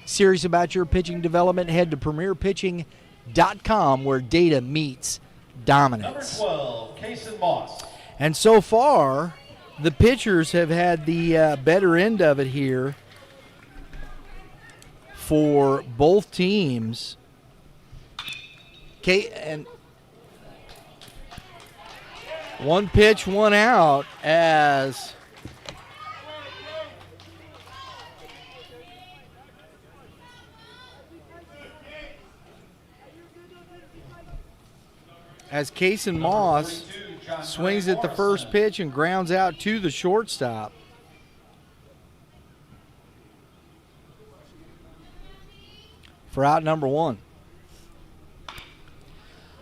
Serious about your pitching development? Head to premierpitching.com, where data meets dominance. Number 12, Kason Moss. And so far, the pitchers have had the better end of it here for both teams. And one pitch, one out as Kason Moss swings at the first pitch and grounds out to the shortstop. For out number 1.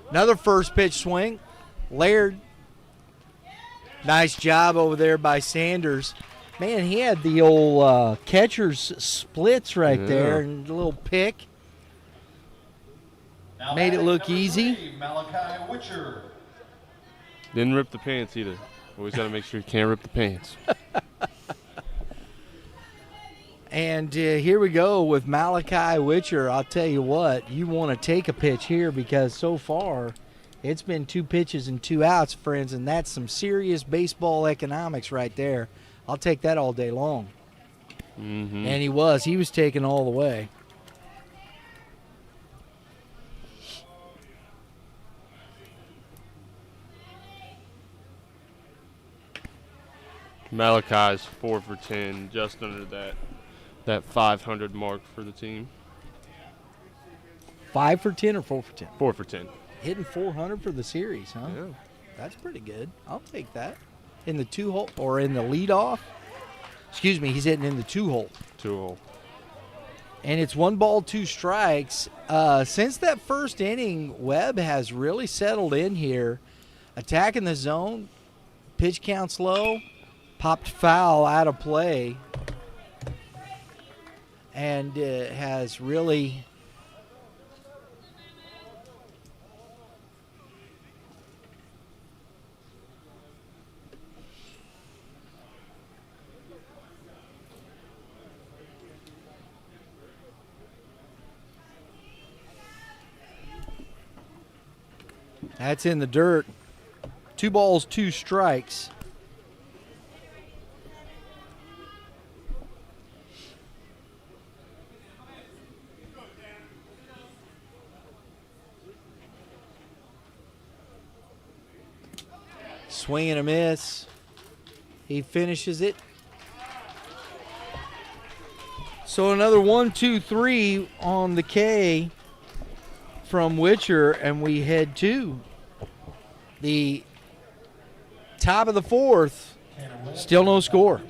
Another first pitch swing. Laird. Nice job over there by Sanders. Man, he had the old catcher's splits right there and a little pick. Now made it look number easy. 3, Malachi Witcher. Didn't rip the pants either. Always got to make sure you can't rip the pants. And here we go with Malachi Witcher. I'll tell you what, you want to take a pitch here because so far it's been 2 pitches and 2 outs, friends, and that's some serious baseball economics right there. I'll take that all day long. Mm-hmm. And he was taking all the way. Malachi's 4 for 10, just under that 500 mark for the team. 5 for 10 or 4 for 10? 4 for 10. Hitting 400 for the series, huh? Yeah. That's pretty good. I'll take that. In the 2-hole or in the leadoff? Excuse me, he's hitting in the 2-hole. 2-hole. And it's 1 ball, 2 strikes. Since that first inning, Webb has really settled in here, attacking the zone. Pitch count's low, popped foul out of play, and has really that's in the dirt. 2 balls, 2 strikes. Swing and a miss. He finishes it. So another 1, 2, 3 on the K from Witcher, and we head to the top of the 4th. Still no score.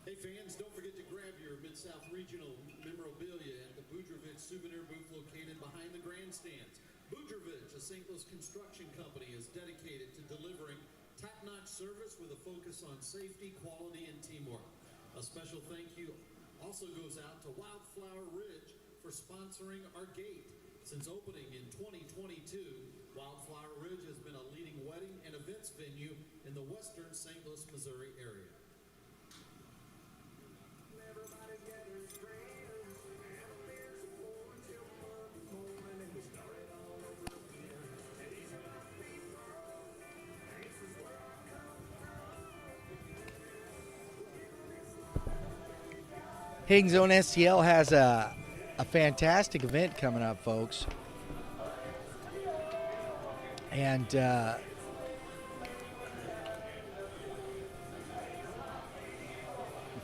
Hey fans, don't forget to grab your Mid-South Regional memorabilia at the Boudrovich Souvenir booth located behind the grandstands. Boudrovich, a St. Louis construction company, is dedicated to delivering top-notch service with a focus on safety, quality, and teamwork. A special thank you also goes out to Wildflower Ridge for sponsoring our gate. Since opening in 2022, Wildflower Ridge has been a leading wedding and events venue in the western St. Louis, Missouri area. Hitting Zone STL has a fantastic event coming up, folks. And I'm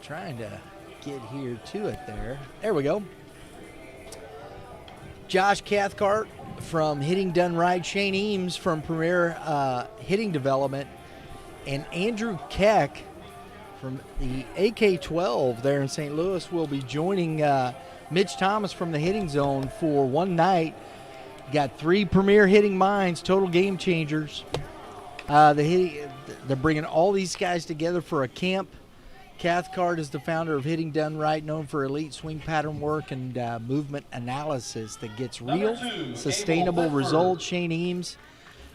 trying to get here to it there. There we go. Josh Cathcart from Hitting Done Right, Shane Eames from Premier Hitting Development, and Andrew Keck from the AK-12 there in St. Louis will be joining Mitch Thomas from the Hitting Zone for one night. Got 3 premier hitting minds, total game changers. They're bringing all these guys together for a camp. Cathcart is the founder of Hitting Done Right, known for elite swing pattern work and movement analysis that gets real, sustainable results. Shane Eames,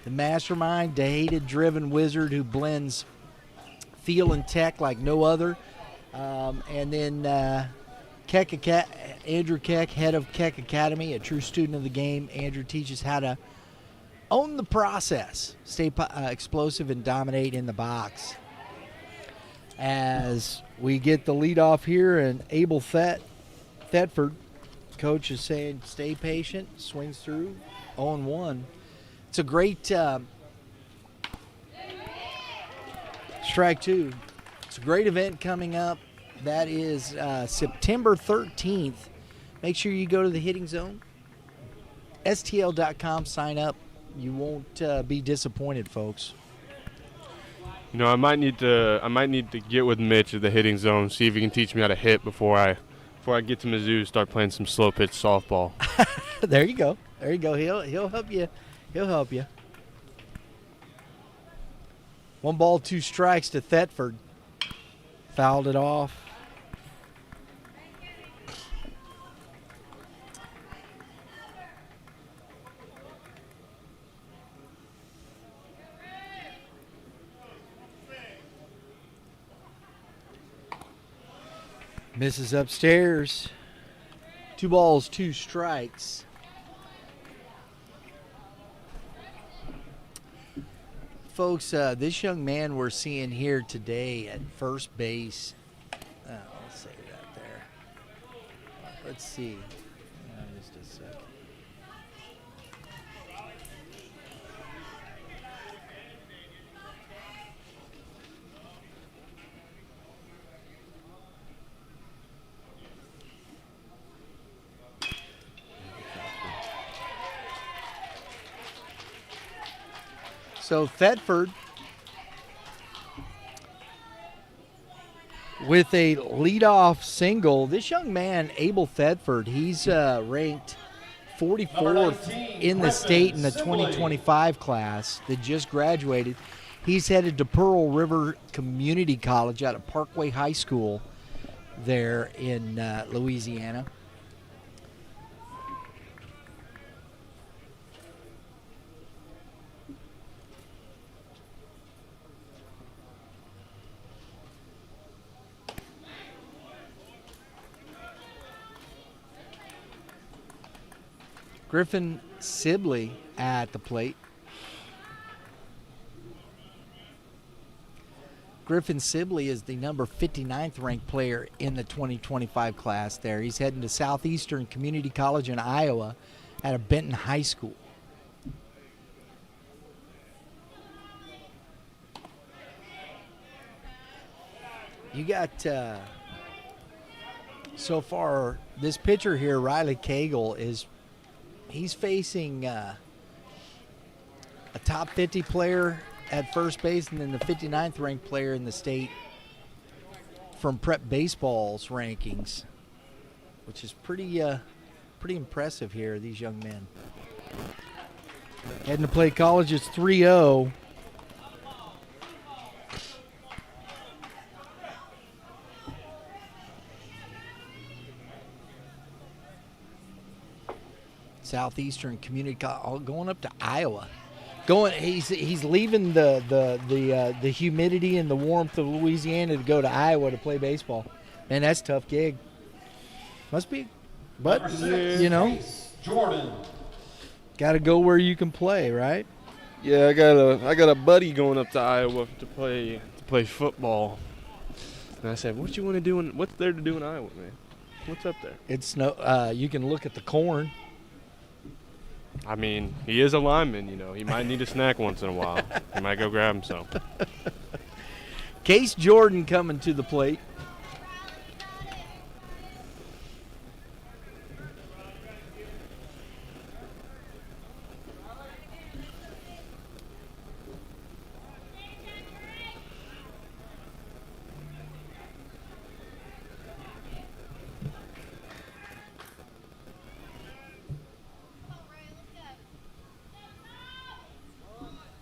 the mastermind, data-driven wizard who blends feel and tech like no other. And then Andrew Keck, head of Keck Academy, a true student of the game. Andrew teaches how to own the process, stay explosive, and dominate in the box. As we get the lead off here, and Abel Thetford, coach is saying stay patient, swings through, 0-1. It's a great strike 2. It's a great event coming up. That is September 13th. Make sure you go to the Hitting Zone. STL.com, sign up. You won't be disappointed, folks. You know, I might need to get with Mitch at the Hitting Zone, see if he can teach me how to hit before I get to Mizzou, start playing some slow pitch softball. There you go. There you go. He'll help you. He'll help you. 1 ball, 2 strikes to Thetford. Fouled it off. Misses upstairs. 2 balls, 2 strikes. Folks, this young man we're seeing here today at first base, let's say that there. Let's see. Just a second. So Thetford with a leadoff single. This young man, Abel Thetford, he's ranked 44th in the state in the 2025 class that just graduated. He's headed to Pearl River Community College out of Parkway High School there in Louisiana. Griffin Sibley at the plate. Griffin Sibley is the number 59th ranked player in the 2025 class there. He's heading to Southeastern Community College in Iowa at a Benton High School. You got, so far, this pitcher here, Riley Cagle, he's facing a top 50 player at first base and then the 59th ranked player in the state from Prep Baseball's rankings, which is pretty impressive here, these young men. Heading to play college, it's 3-0. Southeastern Community College, going up to Iowa. He's leaving the humidity and the warmth of Louisiana to go to Iowa to play baseball. Man, that's a tough gig. Must be, but you know, Jordan. got to go where you can play, right? Yeah, I got a buddy going up to Iowa to play football. And I said, "What you want to do? What's there to do in Iowa, man? What's up there?" It's no. You can look at the corn. I mean, he is a lineman, you know. He might need a snack once in a while. He might go grab him some. Case Jordan coming to the plate.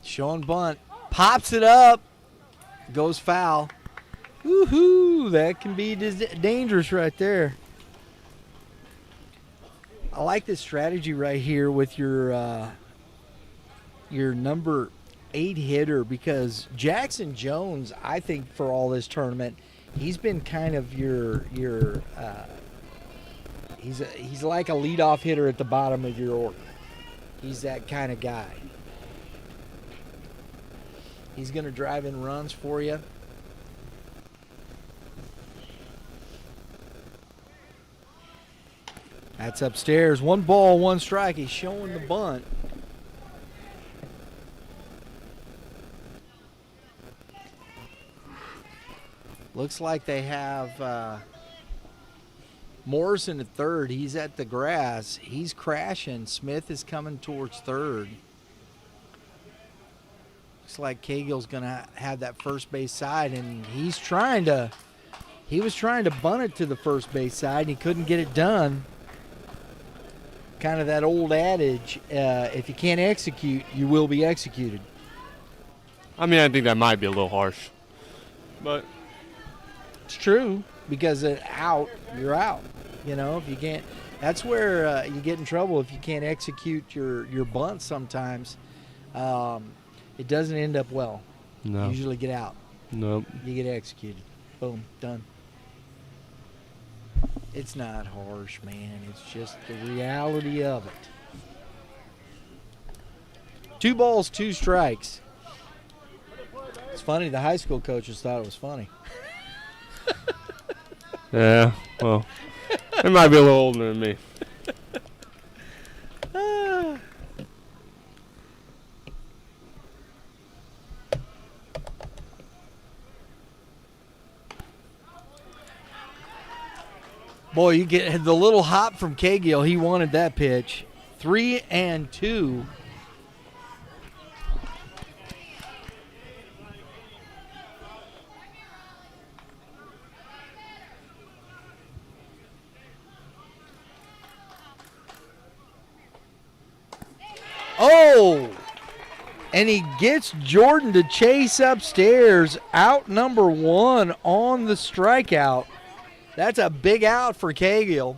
Showing bunt, pops it up, goes foul. Woohoo! That can be dangerous right there. I like this strategy right here with your number 8 hitter, because Jackson Jones, I think for all this tournament, he's been kind of he's like a leadoff hitter at the bottom of your order. He's that kind of guy. He's going to drive in runs for you. That's upstairs. 1 ball, 1 strike. He's showing the bunt. Looks like they have Morrison at third. He's at the grass. He's crashing. Smith is coming towards third. Looks like Cagle's going to have that first base side, and he was trying to bunt it to the first base side, and he couldn't get it done. Kind of that old adage, if you can't execute, you will be executed. I mean, I think that might be a little harsh, but it's true, because out, you're out. You know, if you can't, that's where you get in trouble if you can't execute your bunt sometimes. It doesn't end up well. No. You usually get out. Nope. You get executed. Boom, done. It's not harsh, man. It's just the reality of it. 2 balls, 2 strikes. It's funny, the high school coaches thought it was funny. Yeah, well, They might be a little older than me. Boy, you get the little hop from Cagill. He wanted that pitch. 3-2. Oh! And he gets Jordan to chase upstairs. Out number 1 on the strikeout. That's a big out for Cagill.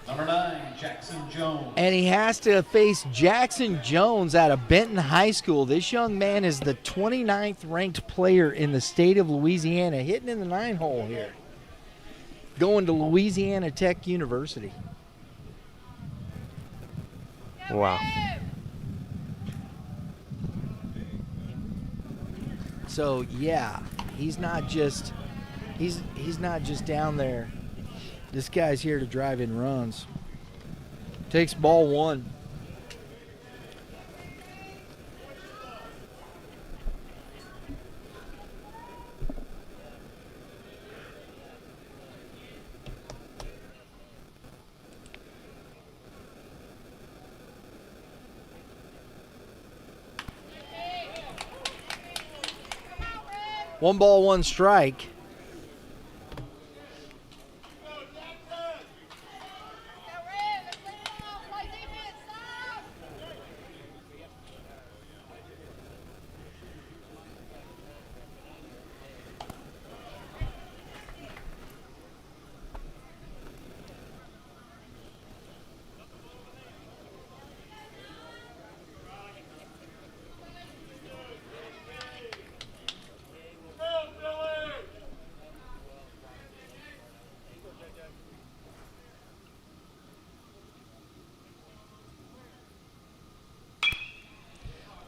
Number 9, Jackson Jones. And he has to face Jackson Jones out of Benton High School. This young man is the 29th ranked player in the state of Louisiana, hitting in the 9-hole here. Going to Louisiana Tech University. Wow. So yeah, he's not just down there. This guy's here to drive in runs. Takes ball 1. One ball, one strike.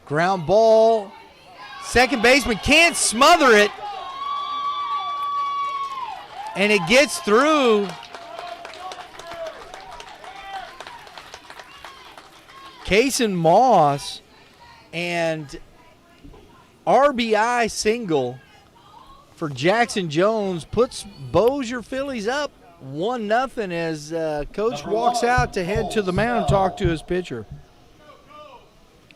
Ground ball. Second baseman can't smother it. And it gets through. Kason Moss, and RBI single for Jackson Jones puts Bossier Phillies up 1-0 as coach walks out to head to the mound and talk to his pitcher.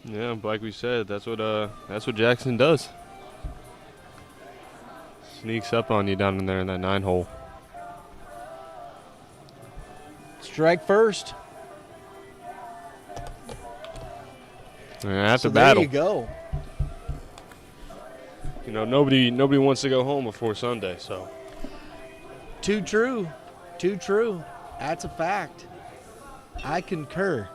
Yeah, like we said, that's what Jackson does. Sneaks up on you down in there in that 9-hole. Strike first. Yeah, that's So a battle. there you go. You know, nobody wants to go home before Sunday, so. Too true. Too true. That's a fact. I concur.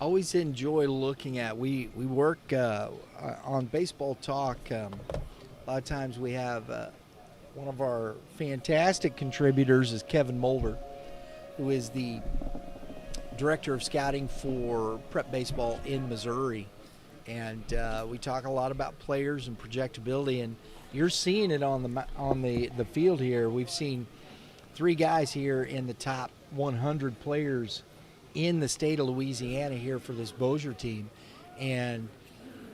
Always enjoy looking at. We work on Baseball Talk. A lot of times we have one of our fantastic contributors is Kevin Mulder, who is the director of scouting for prep baseball in Missouri, and we talk a lot about players and projectability. And you're seeing it on the field here. We've seen 3 guys here in the top 100 players in the state of Louisiana here for this Bossier team, and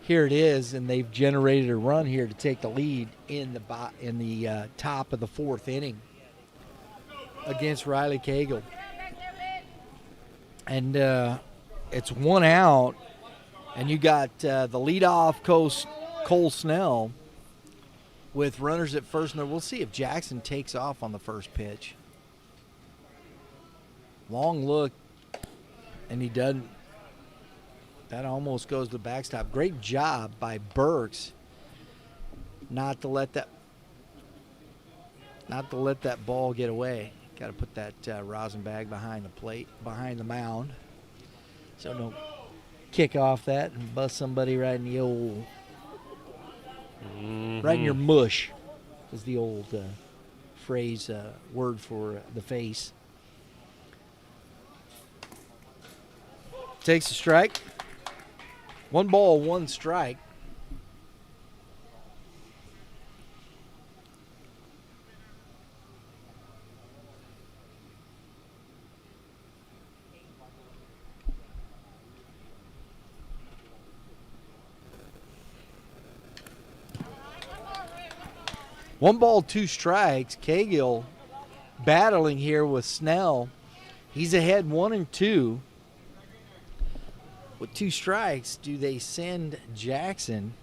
here it is, and they've generated a run here to take the lead in the top of the 4th inning against Riley Cagill. And it's 1 out, and you got the leadoff Cole Snell with runners at first. And we'll see if Jackson takes off on the first pitch. Long look. And he doesn't. That almost goes to the backstop. Great job by Burks not to let that ball get away. Got to put that rosin bag behind the plate, behind the mound. So kick off that and bust somebody right in the old, right in your mush, is the old phrase, word for the face. Takes a strike. 1 ball, 1 strike. One ball, 2 strikes. Cagill battling here with Snell. He's ahead 1-2. With 2 strikes, do they send Jackson?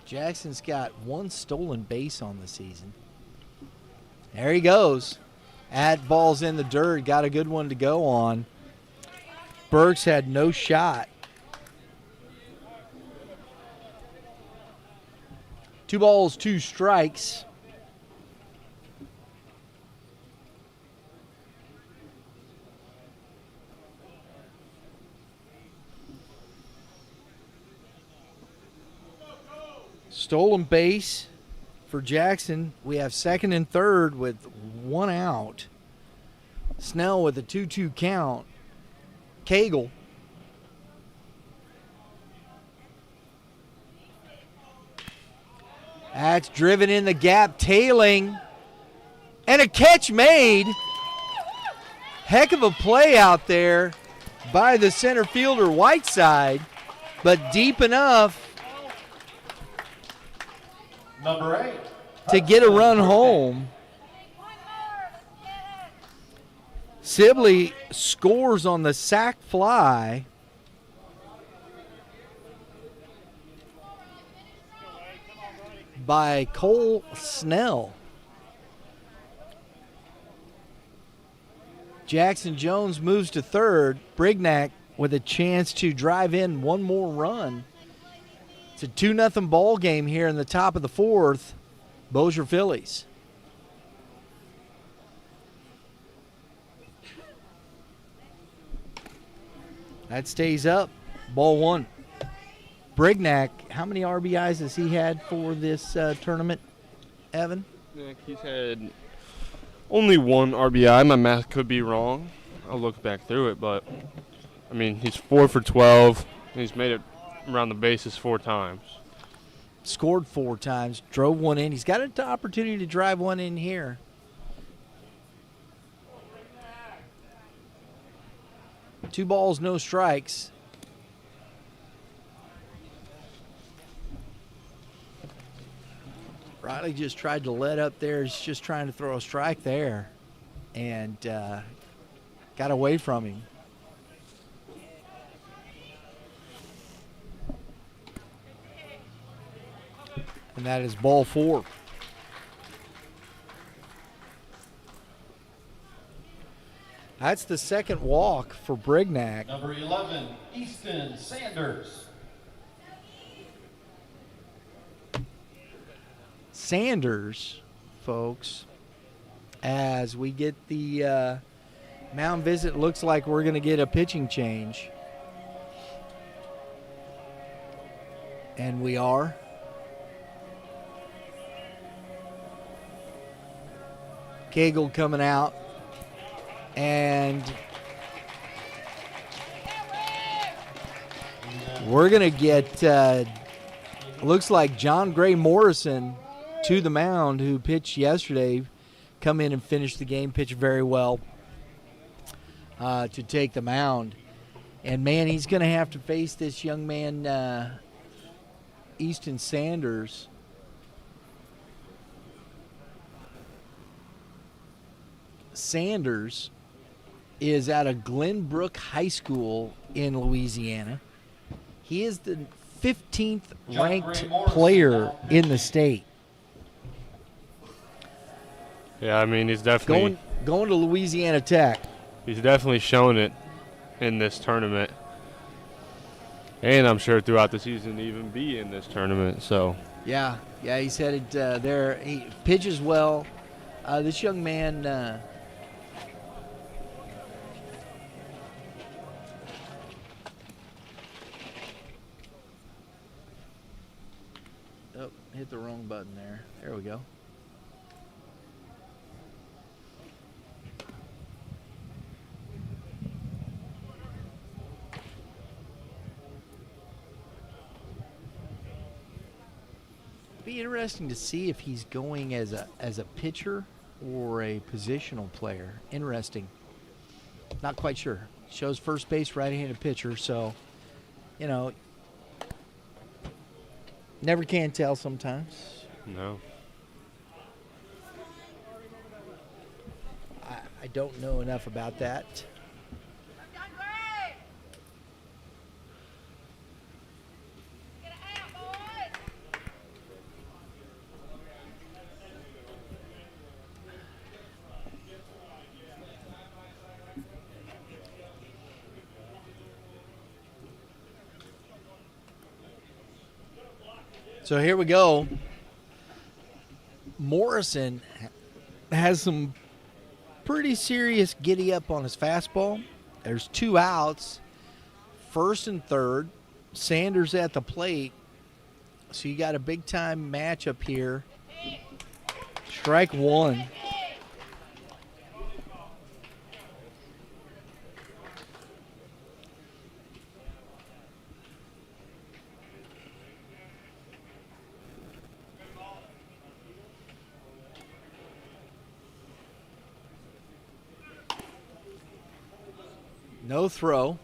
Jackson's got 1 stolen base on the season. There he goes. Ball's in the dirt. Got a good one to go on. Burks had no shot. 2 balls, 2 strikes. Stolen base for Jackson. We have 2nd and 3rd with 1 out. Snell with a 2-2 count. Cagill. That's driven in the gap, tailing. And a catch made. Heck of a play out there by the center fielder, Whiteside. But deep enough Number 8. to get a run home. Sibley scores on the sac fly. By Cole Snell. Jackson Jones moves to 3rd. Brignac with a chance to drive in 1 more run. It's a 2-0 ball game here in the top of the 4th. Bossier Phillies. That stays up. Ball 1. Brignac, how many RBIs has he had for this tournament, Evan? Yeah, he's had only 1 RBI. My math could be wrong. I'll look back through it, but I mean, he's 4 for 12. And he's made it around the bases 4 times. Scored 4 times, drove 1 in. He's got an opportunity to drive 1 in here. Two balls, no strikes. Riley just tried to let up there. He's just trying to throw a strike there. And got away from him. And that is ball 4. That's the 2nd walk for Brignac. Number 11, Easton Sanders. Sanders, folks, as we get the mound visit, looks like we're going to get a pitching change. And we are. Cagill coming out, and we're going to get, looks like John Gray Morrison to the mound, who pitched yesterday, come in and finish the game, pitched very well to take the mound. And, man, he's going to have to face this young man, Easton Sanders. Sanders is out of Glenbrook High School in Louisiana. He is the 15th ranked player in the state. Yeah, I mean, he's definitely going to Louisiana Tech. He's definitely shown it in this tournament. And I'm sure throughout the season to even be in this tournament. So Yeah, he's headed there. He pitches well. This young man, Hit the wrong button there. There we go. Be interesting to see if he's going as a pitcher or a positional player. Interesting. Not quite sure. Shows first base, right-handed pitcher, so, you know, never can tell sometimes. No. I don't know enough about that. So here we go. Morrison has some pretty serious giddy up on his fastball. There's 2 outs, first and third. Sanders at the plate. So you got a big time matchup here. Strike 1. No throw.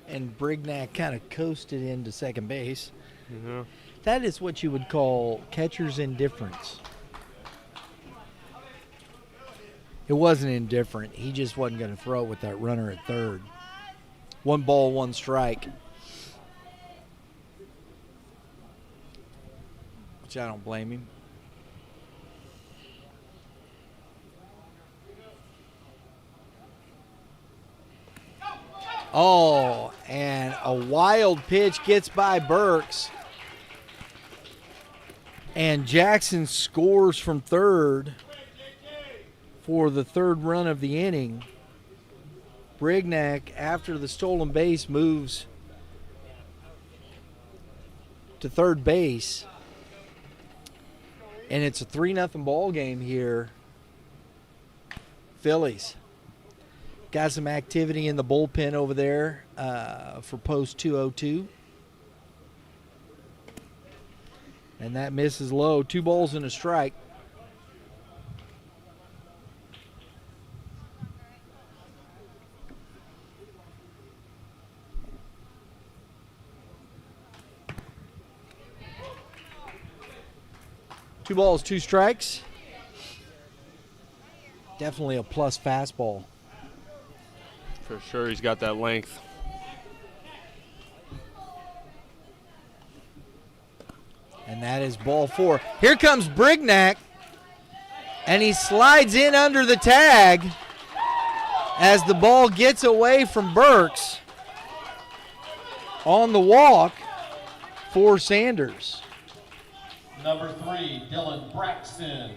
And Brignac kind of coasted into second base. Yeah. That is what you would call catcher's indifference. It wasn't indifferent. He just wasn't going to throw with that runner at third. 1 ball, 1 strike. Which I don't blame him. Oh, and a wild pitch gets by Burks. And Jackson scores from third for the 3rd run of the inning. Brignac, after the stolen base, moves to third base. And it's a 3-0 ball game here. Phillies. Got some activity in the bullpen over there for post 202. And that misses low. 2 balls and a strike. Two balls, 2 strikes. Definitely a plus fastball. For sure, he's got that length. And that is ball 4. Here comes Brignac. And he slides in under the tag as the ball gets away from Burks on the walk for Sanders. Number 3, Dylan Braxton.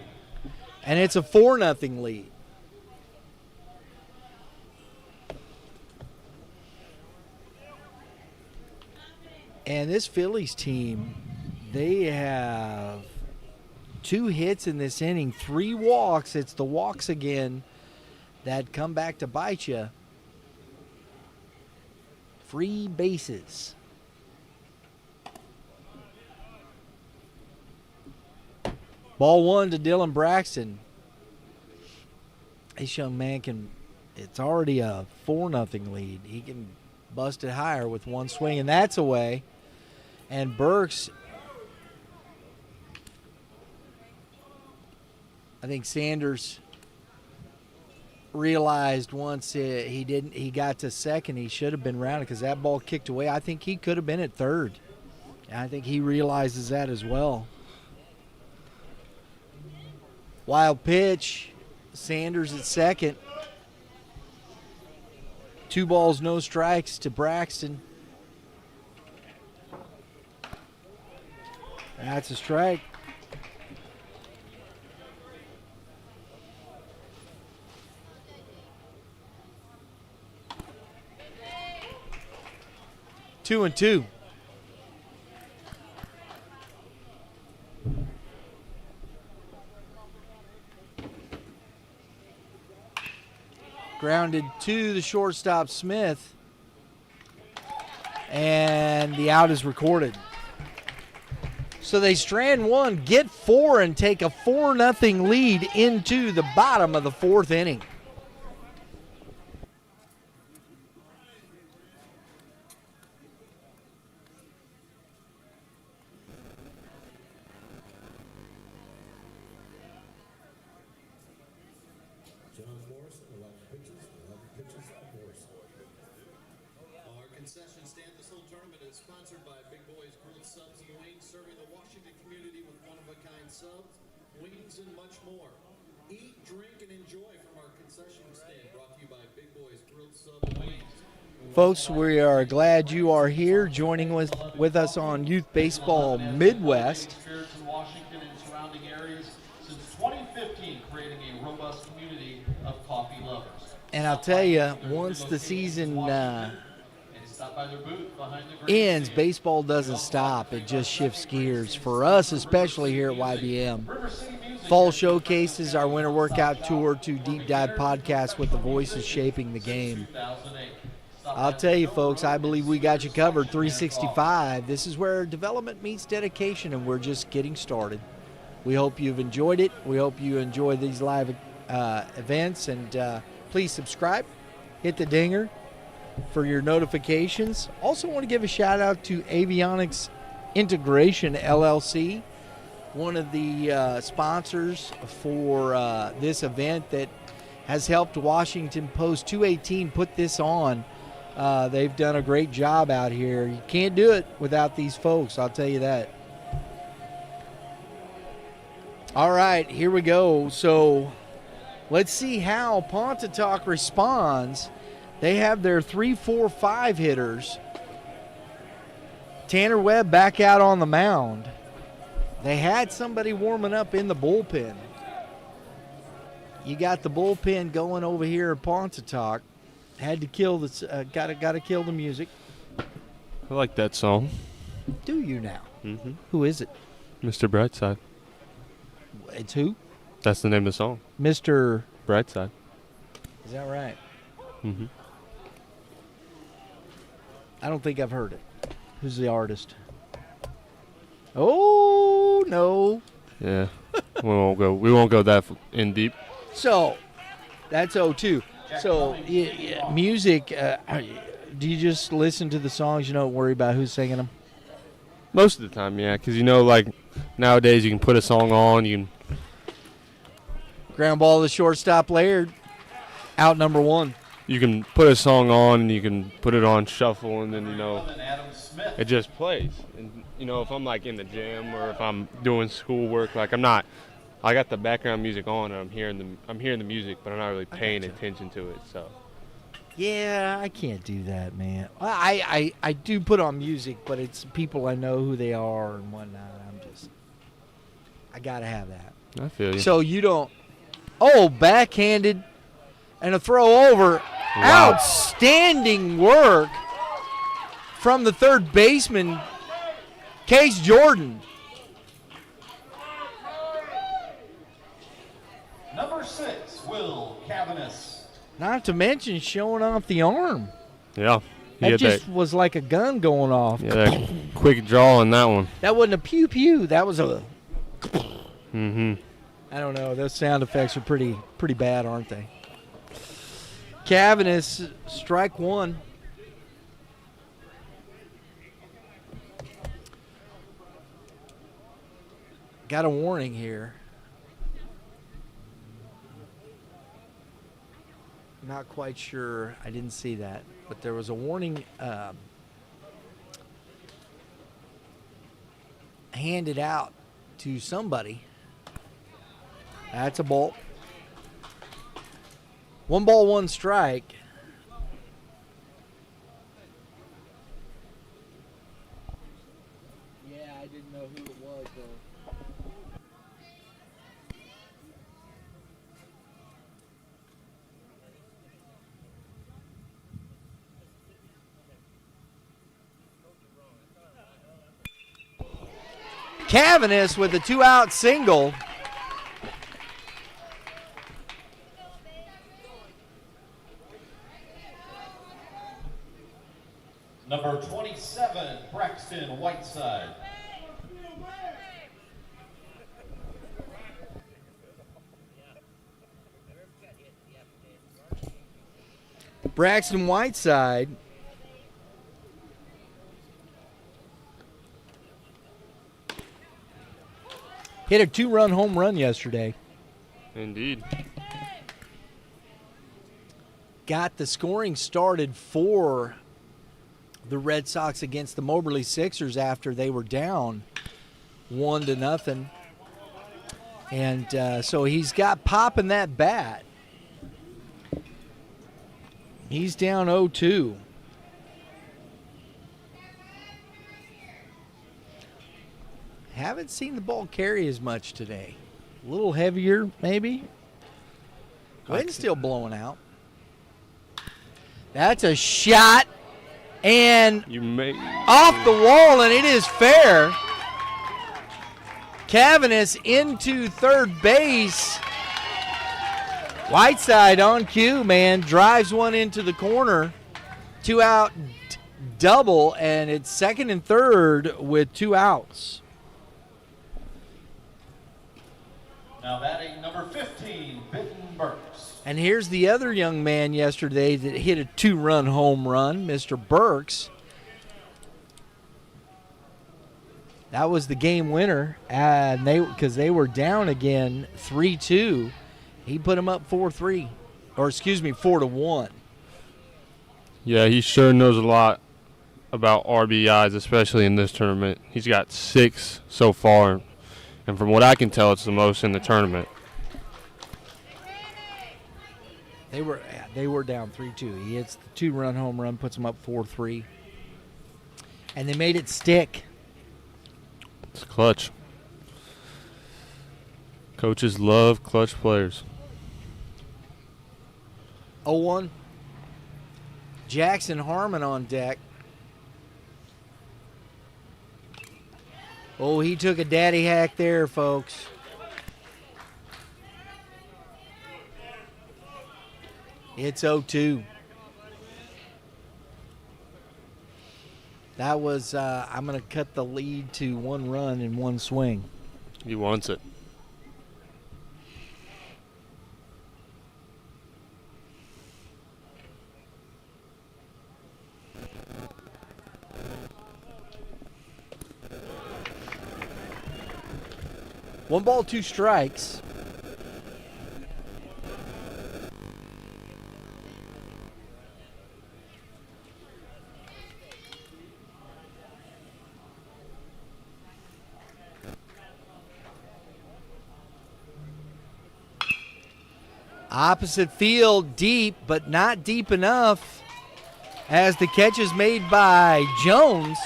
And it's a 4-0 lead. And this Phillies team, they have 2 hits in this inning, 3 walks. It's the walks again that come back to bite you. Free bases. Ball 1 to Dylan Braxton. This young man it's already a 4-0 lead. He can bust it higher with 1 swing, and that's away. And Burks, I think Sanders realized once he got to second, he should have been rounded because that ball kicked away. I think he could have been at third. And I think he realizes that as well. Wild pitch. Sanders at second. 2 balls, no strikes to Braxton. That's a strike. Two and 2. Grounded to the shortstop, Smith. And the out is recorded. So they strand one, get 4, and take a 4-0 lead into the bottom of the 4th inning. Our concession stand this whole tournament is sponsored by Big Boys Grilled Subs and Wings, serving the Washington community with one-of-a-kind subs, wings, and much more. Eat, drink, and enjoy from our concession stand, brought to you by Big Boys Grilled Subs and Wings. Folks, we are glad you are here joining with us on Youth Baseball Midwest. Spirits in Washington and surrounding areas since 2015, creating a robust community of coffee lovers. And I'll tell you, once the season Stop by their booth behind the green ends, baseball doesn't stop. It just shifts gears. For us, especially here at YBM. Fall showcases, our winter workout tour, to deep dive podcasts with the voices shaping the game. I'll tell you, folks, I believe we got you covered 365. This is where development meets dedication, and we're just getting started. We hope you've enjoyed it. We hope you enjoy these live events, and please subscribe, hit the dinger for your notifications. Also want to give a shout out to Avionics Integration LLC, one of the sponsors for this event that has helped Washington Post 218 put this on. They've done a great job out here. You can't do it without these folks, I'll tell you that. All right, here we go. So let's see how Pontotoc responds. They have their 3-4-5 hitters. Tanner Webb back out on the mound. They had somebody warming up in the bullpen. You got the bullpen going over here at Pontotoc. Had to kill the gotta kill the music. I like that song. Do you now? Mm-hmm. Who is it? Mr. Brightside. It's who? That's the name of the song. Mr. Brightside. Is that right? Mm-hmm. I don't think I've heard it. Who's the artist? Oh no. Yeah. We won't go that in deep. So that's 02. So music. Do you just listen to the songs? You don't worry about who's singing them. Most of the time, yeah, because like nowadays you can put a song on, you can. Ground ball to shortstop Laird. Out number 1. You can put a song on and you can put it on shuffle, and then it just plays. And if I'm like in the gym or if I'm doing schoolwork, like I got the background music on and I'm hearing the music, but I'm not really paying attention to it. So yeah, I can't do that, man. I do put on music, but it's people I know who they are and whatnot. I gotta have that. I feel you. So you don't. Oh, backhanded. And a throw over. Wow. Outstanding work from the third baseman, Case Jordan. Number 6, Will Cavanis. Not to mention showing off the arm. Yeah. That just was like a gun going off. Yeah, that quick draw on that one. That wasn't a pew-pew. That was a... Mm-hmm. I don't know. Those sound effects are pretty bad, aren't they? Cavanis, strike 1. Got a warning here. Not quite sure. I didn't see that. But there was a warning handed out to somebody. That's a ball. 1 ball, 1 strike. Yeah, I didn't know who it was, though. Cavanis with a 2-out single. Number 27, Braxton Whiteside. Braxton Whiteside hit a 2-run home run yesterday. Indeed. Got the scoring started for the Red Sox against the Moberly Sixers after they were down 1-0. And so he's got pop in that bat. He's down 0-2. Haven't seen the ball carry as much today. A little heavier, maybe. Wind's still blowing out. That's a shot, and off the wall, and it is fair. Cavanis into third base. Whiteside on cue, man, drives one into the corner. 2-out double, and it's second and third with 2 outs. Now batting number 15, Benton Burks. And here's the other young man yesterday that hit a 2-run home run, Mr. Burks. That was the game winner, and because they were down again 3-2. He put them up 4-3, or excuse me, 4-1. Yeah, he sure knows a lot about RBIs, especially in this tournament. He's got 6 so far, and from what I can tell, it's the most in the tournament. They were down 3-2. He hits the 2-run home run, puts them up 4-3. And they made it stick. It's clutch. Coaches love clutch players. 0-1. Jackson Harmon on deck. Oh, he took a daddy hack there, folks. It's 0-2. That was, I'm going to cut the lead to 1 run in 1 swing. He wants it. One ball, 2 strikes. Opposite field, deep, but not deep enough, as the catch is made by Jones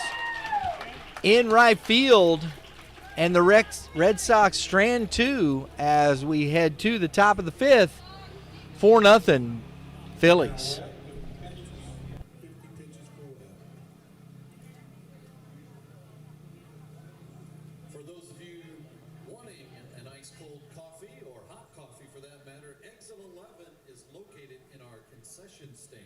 in right field, and the Red Sox strand 2 as we head to the top of the 5th. 4-0 Phillies. For those of you wanting an ice cold coffee or hot coffee for that matter, Exit 11 is located in our concession stand.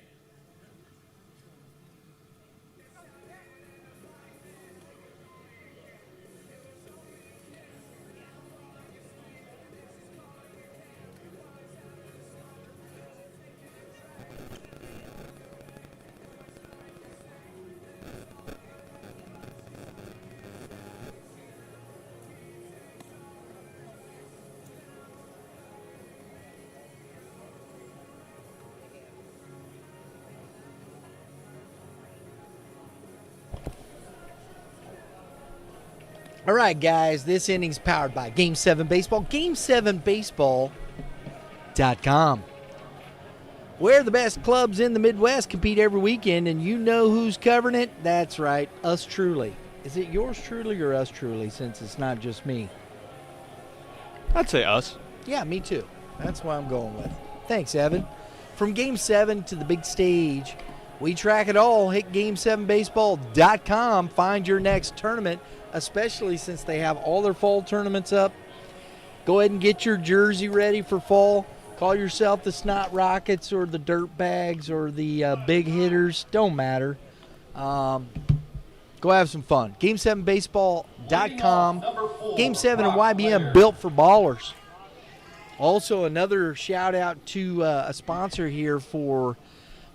All right, guys, this inning's powered by Game 7 Baseball, game7baseball.com. Where the best clubs in the Midwest compete every weekend, and you know who's covering it? That's right, us truly. Is it yours truly or us truly, since it's not just me? I'd say us. Yeah, me too. That's what I'm going with. Thanks, Evan. From Game 7 to the big stage, we track it all. Hit game7baseball.com. Find your next tournament, especially since they have all their fall tournaments up. Go ahead and get your jersey ready for fall. Call yourself the Snot Rockets or the Dirt Bags or the Big Hitters. Don't matter. Go have some fun. Game7baseball.com. Game 7 and YBM, built for ballers. Also, another shout out to a sponsor here for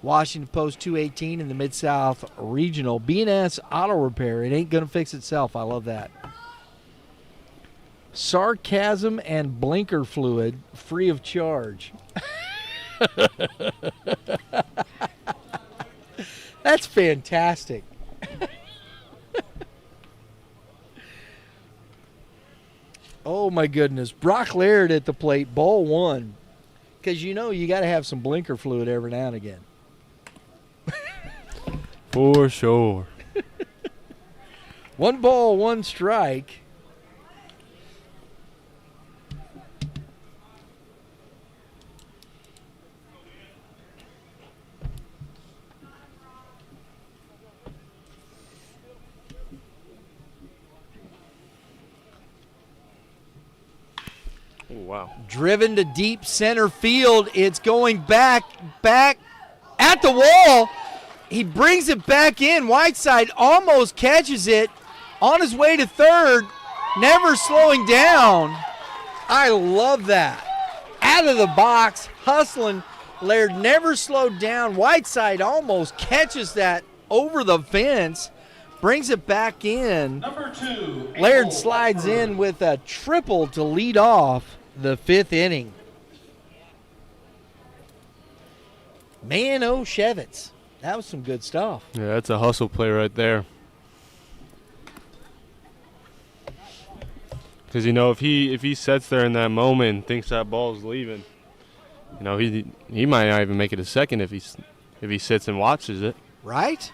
Washington Post 218 in the Mid-South Regional. B&S Auto Repair. It ain't going to fix itself. I love that. Sarcasm and blinker fluid free of charge. That's fantastic. Oh, my goodness. Brock Laird at the plate, ball one. Because you got to have some blinker fluid every now and again. For sure. 1 ball, 1 strike. Oh, wow. Driven to deep center field. It's going back at the wall. He brings it back in. Whiteside almost catches it on his way to third, never slowing down. I love that. Out of the box, hustling. Laird never slowed down. Whiteside almost catches that over the fence, brings it back in. Number 2. Laird slides in with a triple to lead off the 5th inning. Man, oh, Shevitz. That was some good stuff. Yeah, that's a hustle play right there. Because, if he sits there in that moment and thinks that ball's leaving, he might not even make it a second if he sits and watches it. Right?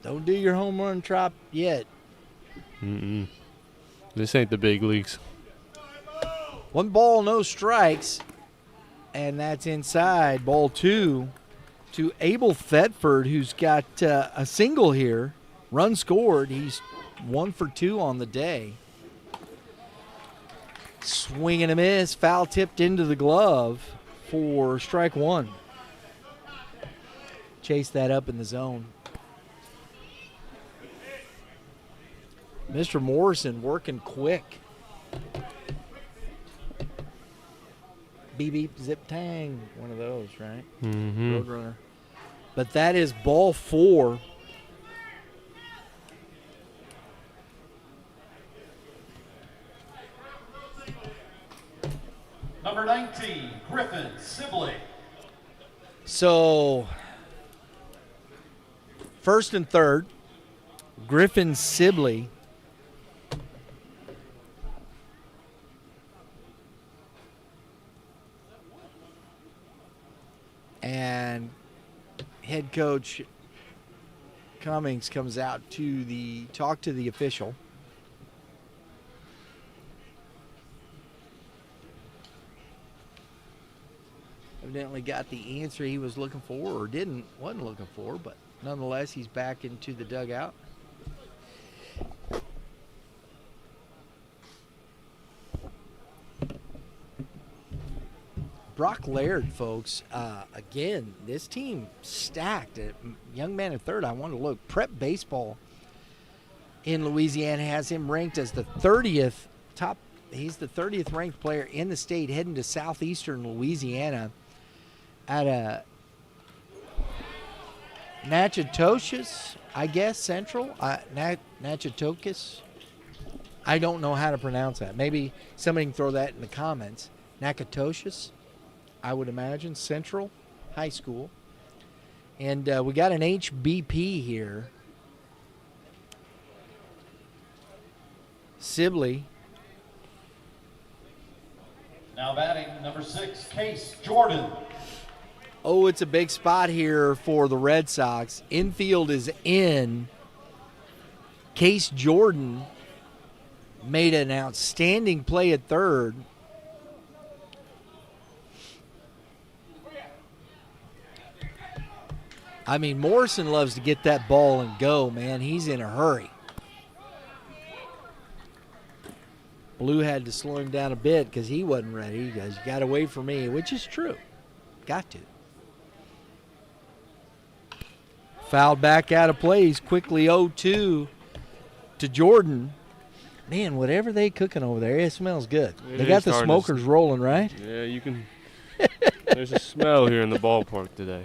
Don't do your home run trap yet. Mm-mm. This ain't the big leagues. 1 ball, no strikes. And that's inside. Ball 2 to Abel Thetford, who's got a single here. Run scored. He's 1 for 2 on the day. Swing and a miss. Foul tipped into the glove for strike 1. Chase that up in the zone. Mr. Morrison working quick. Beep, beep, zip, tang. One of those, right? Mm-hmm. Roadrunner. But that is ball 4. Number 19, Griffin Sibley. So, first and third, Griffin Sibley. And head coach Cummings comes out to talk to the official. Evidently got the answer he was looking for, or wasn't looking for, but nonetheless, he's back into the dugout. Brock Laird, folks, again, this team stacked. Young man at third, I want to look. Prep Baseball in Louisiana has him ranked as the 30th top. He's the 30th ranked player in the state, heading to southeastern Louisiana at a Natchitoches, I guess, Central. Natchitoches. I don't know how to pronounce that. Maybe somebody can throw that in the comments. Natchitoches, I would imagine, Central High School. And we got an HBP here. Sibley. Now batting number 6, Case Jordan. Oh, it's a big spot here for the Red Sox. Infield is in. Case Jordan made an outstanding play at third. I mean, Morrison loves to get that ball and go, man. He's in a hurry. Blue had to slow him down a bit because he wasn't ready. He goes, you got to wait for me, which is true. Got to. Fouled back out of play. He's quickly 0-2 to Jordan. Man, whatever they cooking over there, it smells good. They got the smokers rolling, right? Yeah, you can. There's a smell here in the ballpark today.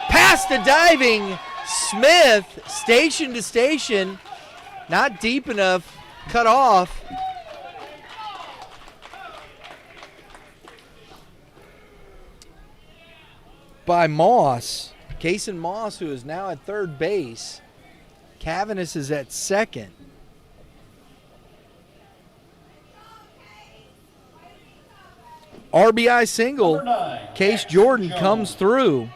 Past the diving Smith, station to station, not deep enough, cut off. By Moss, Kason Moss, who is now at third base. Cavanis is at second. RBI single. Case Jordan comes through.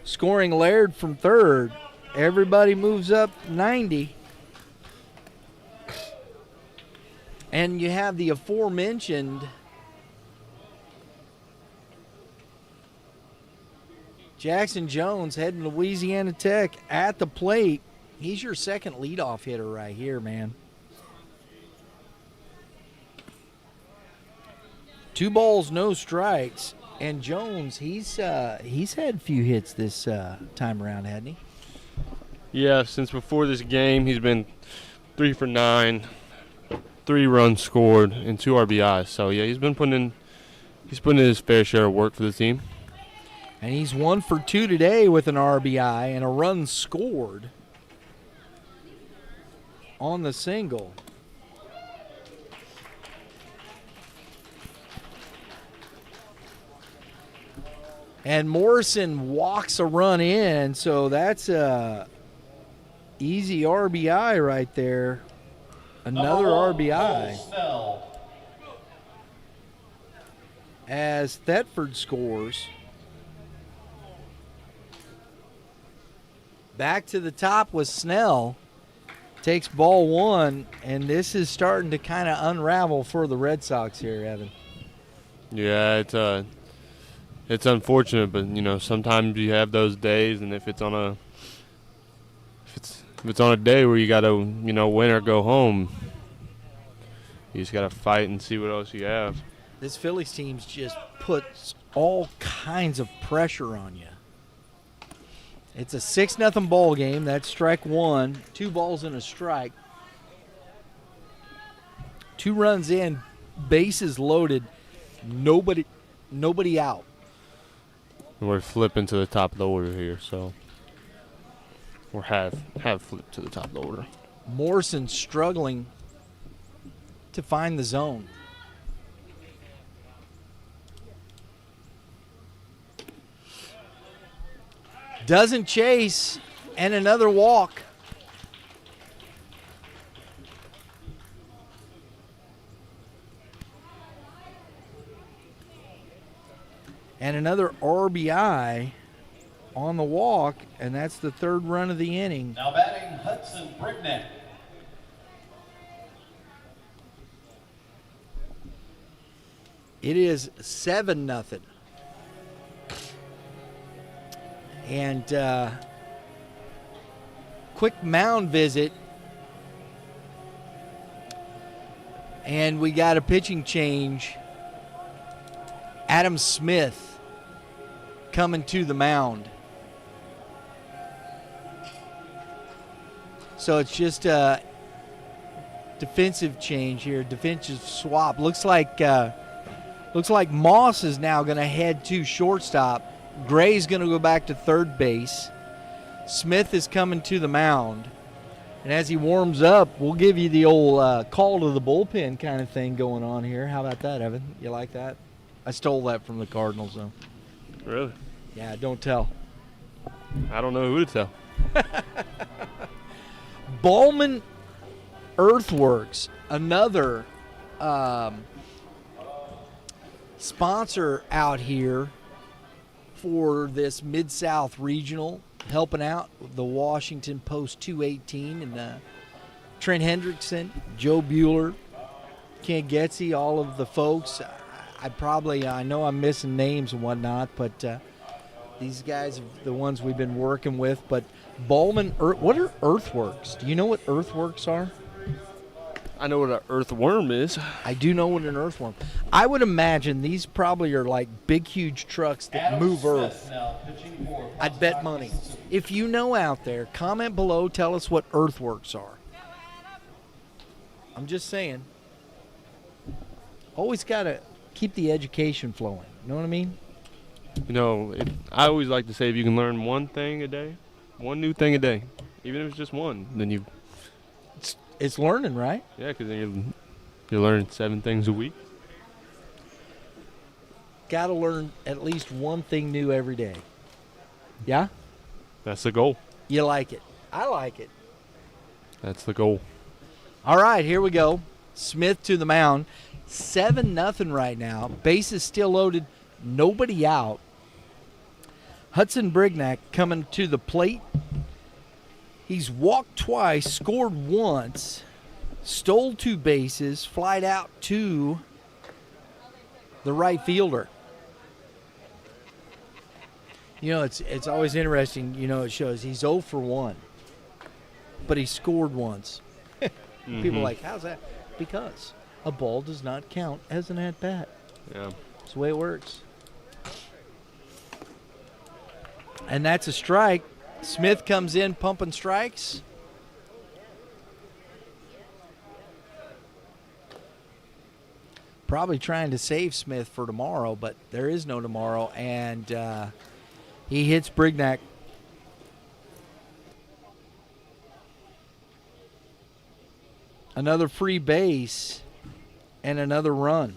Scoring Laird from third. Everybody moves up 90. And you have the aforementioned Jackson Jones heading to Louisiana Tech at the plate. He's your second leadoff hitter right here, man. 2 balls, no strikes. And Jones, he's had a few hits this time around, hasn't he? Yeah, since before this game, he's been 3 for 9, 3 runs scored, and 2 RBIs. So yeah, he's putting in his fair share of work for the team. And he's 1 for 2 today with an RBI and a run scored on the single. And Morrison walks a run in, so that's a easy RBI right there. Another RBI. As Thetford scores. Back to the top with Snell. Takes ball 1, and this is starting to kind of unravel for the Red Sox here, Evan. Yeah, it's unfortunate, but sometimes you have those days, and if it's on a day where you got to win or go home, you just got to fight and see what else you have. This Phillies team just puts all kinds of pressure on you. It's a 6-0 ball game. That's strike 1. 2 balls and a strike. 2 runs in, bases loaded, nobody out. We're flipping to the top of the order here, so we're have flipped to the top of the order. Morrison struggling to find the zone. Doesn't chase, and another walk. And another RBI on the walk, and that's the 3rd run of the inning. Now batting Hudson Brignac. It is 7-0. And quick mound visit. And we got a pitching change. Adam Smith coming to the mound. So it's just a defensive change here, defensive swap. Looks like Moss is now going to head to shortstop. Gray's going to go back to third base. Smith is coming to the mound. And as he warms up, we'll give you the old call to the bullpen kind of thing going on here. How about that, Evan? You like that? I stole that from the Cardinals, though. Really? Yeah, don't tell. I don't know who to tell. Ballman Earthworks, another sponsor out here for this Mid-South Regional, helping out the Washington Post 218 and Trent Hendrickson, Joe Bueller, Ken Getzey, all of the folks. I know I'm missing names and whatnot, but these guys are the ones we've been working with. But Ballman, what are Earthworks? Do you know what Earthworks are? I know what an earthworm is. I do know what an earthworm. I would imagine these probably are like big, huge trucks that move earth. I'd bet money. If you know out there, comment below. Tell us what earthworks are. I'm just saying. Always got to keep the education flowing. You know what I mean? You know, I always like to say if you can learn one thing a day, one new thing a day, even if it's just one, then you, It's learning, right? yeah, because then you learn 7 things a week. Got to learn at least one thing new every day. Yeah? That's the goal. You like it. I like it. That's the goal. All right, here we go. Smith to the mound. 7-0 right now. Bases still loaded. Nobody out. Hudson Brignac coming to the plate. He's walked twice, scored once, stole 2 bases, flied out to the right fielder. You know, it's always interesting. You know, it shows he's 0 for 1, but he scored once. People are like, how's that? Because a ball does not count as an at-bat. Yeah. That's the way it works. And that's a strike. Smith comes in pumping strikes. Probably trying to save Smith for tomorrow, but there is no tomorrow. And he hits Brignac. Another free base and another run.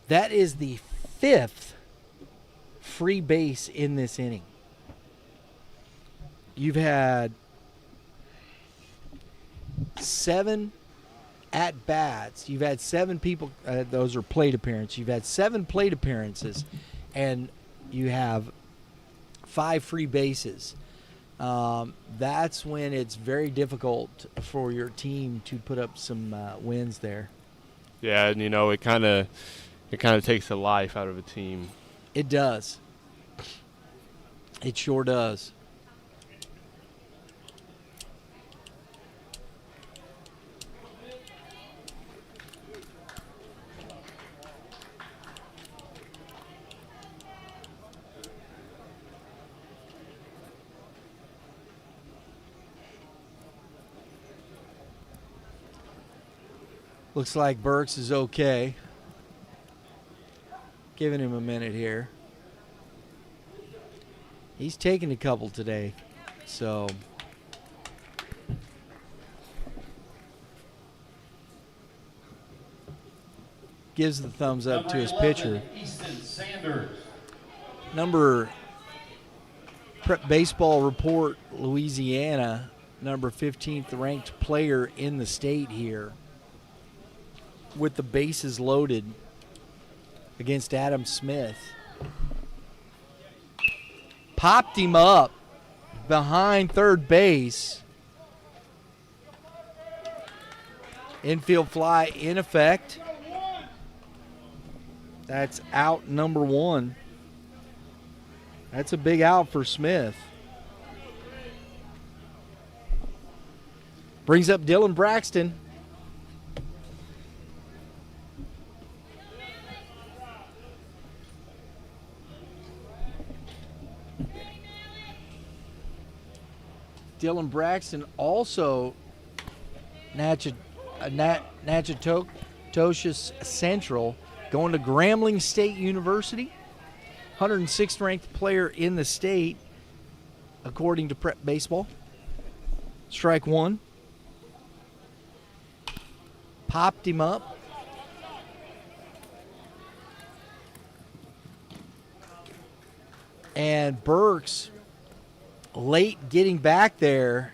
That is the 5th free base in this inning. You've had 7 at-bats. You've had 7 people, those are plate appearances. You've had 7 plate appearances, and you have 5 free bases. That's when it's very difficult for your team to put up some wins there. Yeah, and you know, it kind of takes the life out of a team. It does. It sure does. Looks like Burks is okay. Giving him a minute here. He's taken a couple today, so gives the thumbs up to his pitcher. Number Prep Baseball Report, Louisiana, number 15th ranked player in the state here, with the bases loaded against Adam Smith. Popped him up behind third base. Infield fly in effect. That's out number 1. That's a big out for Smith. Brings up Dylan Braxton. Dylan Braxton also Natchitoches Central, going to Grambling State University. 106th ranked player in the state, according to Prep Baseball. Strike 1. Popped him up. And Burks, late getting back there,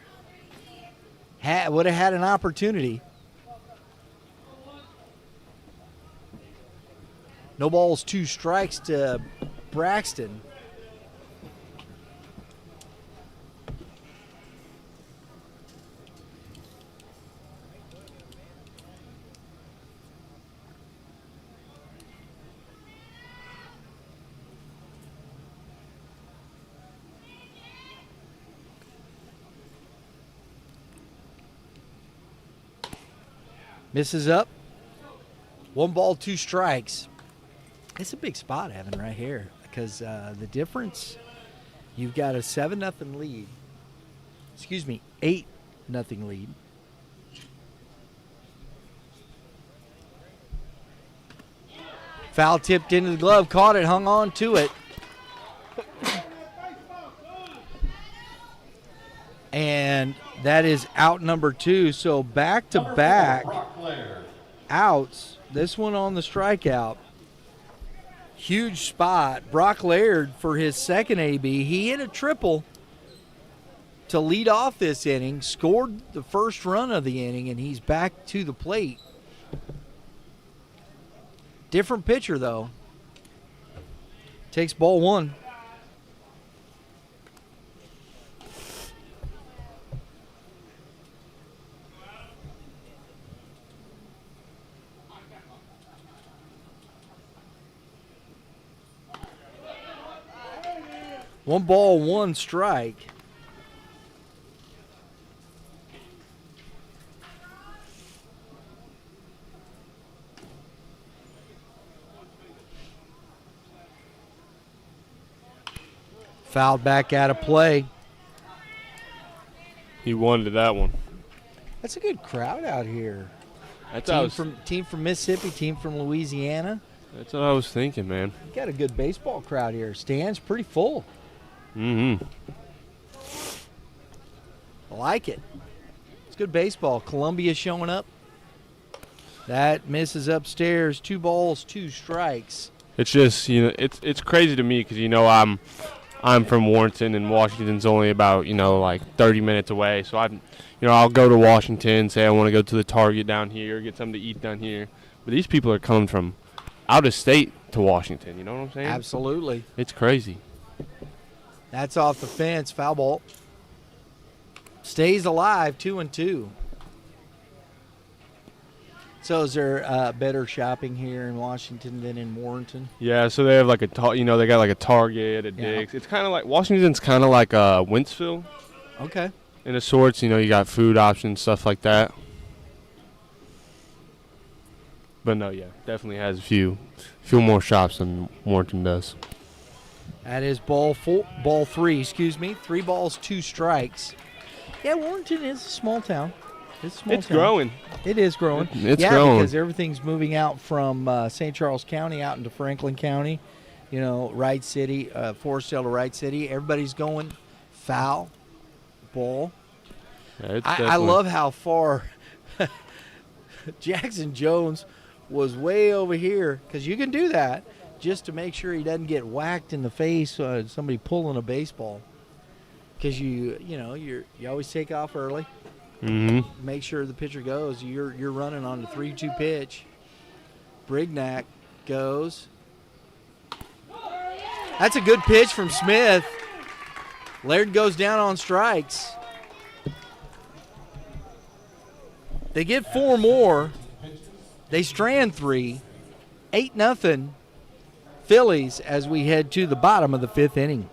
would have had an opportunity. No balls, 2 strikes to Braxton. Misses up. 1 ball, 2 strikes. It's a big spot, Evan, right here, because the difference, you've got a 7-0 lead. Excuse me, 8-0 lead. Foul tipped into the glove, caught it, hung on to it. And that is out number 2. So back-to-back outs. This one on the strikeout. Huge spot. Brock Laird for his second AB. He hit a triple to lead off this inning, scored the first run of the inning, and he's back to the plate. Different pitcher, though. Takes ball 1. One ball, 1 strike. Fouled back out of play. He wanted that one. That's a good crowd out here. That's what I was, Team from Mississippi, team from Louisiana. that's what I was thinking, man. You got a good baseball crowd here. Stands pretty full. Mm-hmm. I like it. It's good baseball. Columbia showing up. That misses upstairs. 2 balls, 2 strikes. It's just, you know, it's crazy to me because, you know, I'm from Warrenton and Washington's only about, you know, like 30 minutes away. So I'll go to Washington, say I want to go to the Target down here, get something to eat down here. But these people are coming from out of state to Washington. You know what I'm saying? Absolutely. It's crazy. That's off the fence. Foul ball. Stays alive, 2-2. So is there better shopping here in Washington than in Warrenton? Yeah, so they have like they got like a Target, a Dick's. It's kind of like, Washington's kind of like Wentzville Okay. in a sorts. You know, you got food options, stuff like that. But no, yeah, definitely has a few more shops than Warrenton does. That is ball 3, 3 balls, 2 strikes. Yeah, Warrenton is a small town. It's growing. It is growing. It's growing. Because everything's moving out from St. Charles County out into Franklin County. You know, Wright City, Forestdale to Wright City. Everybody's going foul ball. Yeah, I love how far Jackson Jones was way over here, because you can do that just to make sure he doesn't get whacked in the face somebody pulling a baseball. Because you always take off early. Mm-hmm. Make sure the pitcher goes. You're running on the 3-2 pitch. Brignac goes. That's a good pitch from Smith. Laird goes down on strikes. They get 4 more. They strand 3. 8-0 Phillies as we head to the bottom of the 5th inning.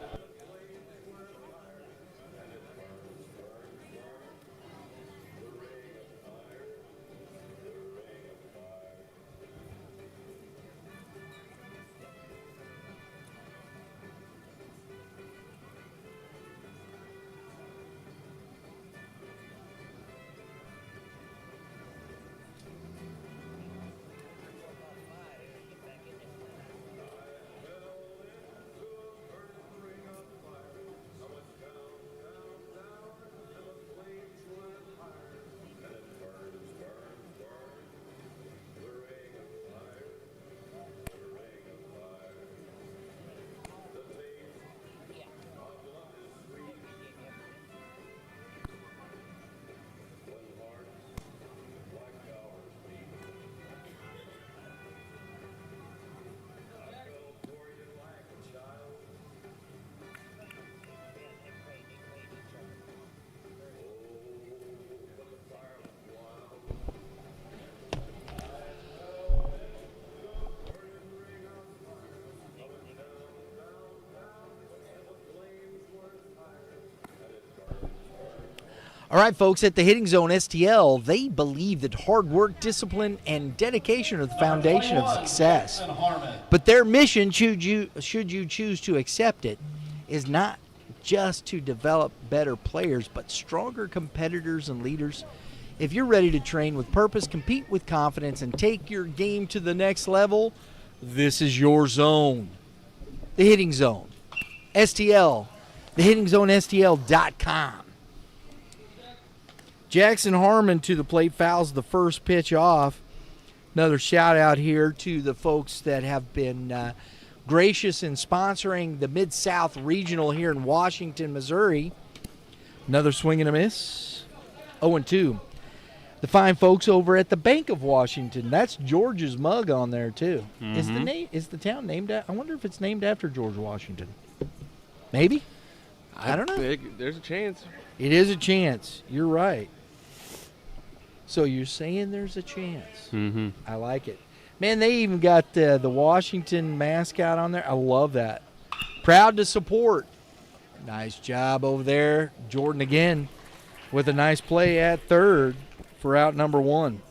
All right, folks, at the Hitting Zone STL, they believe that hard work, discipline, and dedication are the foundation of success. But their mission, should you choose to accept it, is not just to develop better players, but stronger competitors and leaders. If you're ready to train with purpose, compete with confidence, and take your game to the next level, this is your zone. The Hitting Zone. STL. TheHittingZoneSTL.com. Jackson Harmon to the plate, fouls the first pitch off. Another shout out here to the folks that have been gracious in sponsoring the Mid-South Regional here in Washington, Missouri. Another swing and a miss. 0-2. The fine folks over at the Bank of Washington. That's George's mug on there too. Is the town named I wonder if it's named after George Washington. Maybe? I don't know. There's a chance. It is a chance. You're right. So you're saying there's a chance. Mm-hmm. I like it. Man, they even got the Washington mascot on there. I love that. Proud to support. Nice job over there. Jordan again with a nice play at third for out number one.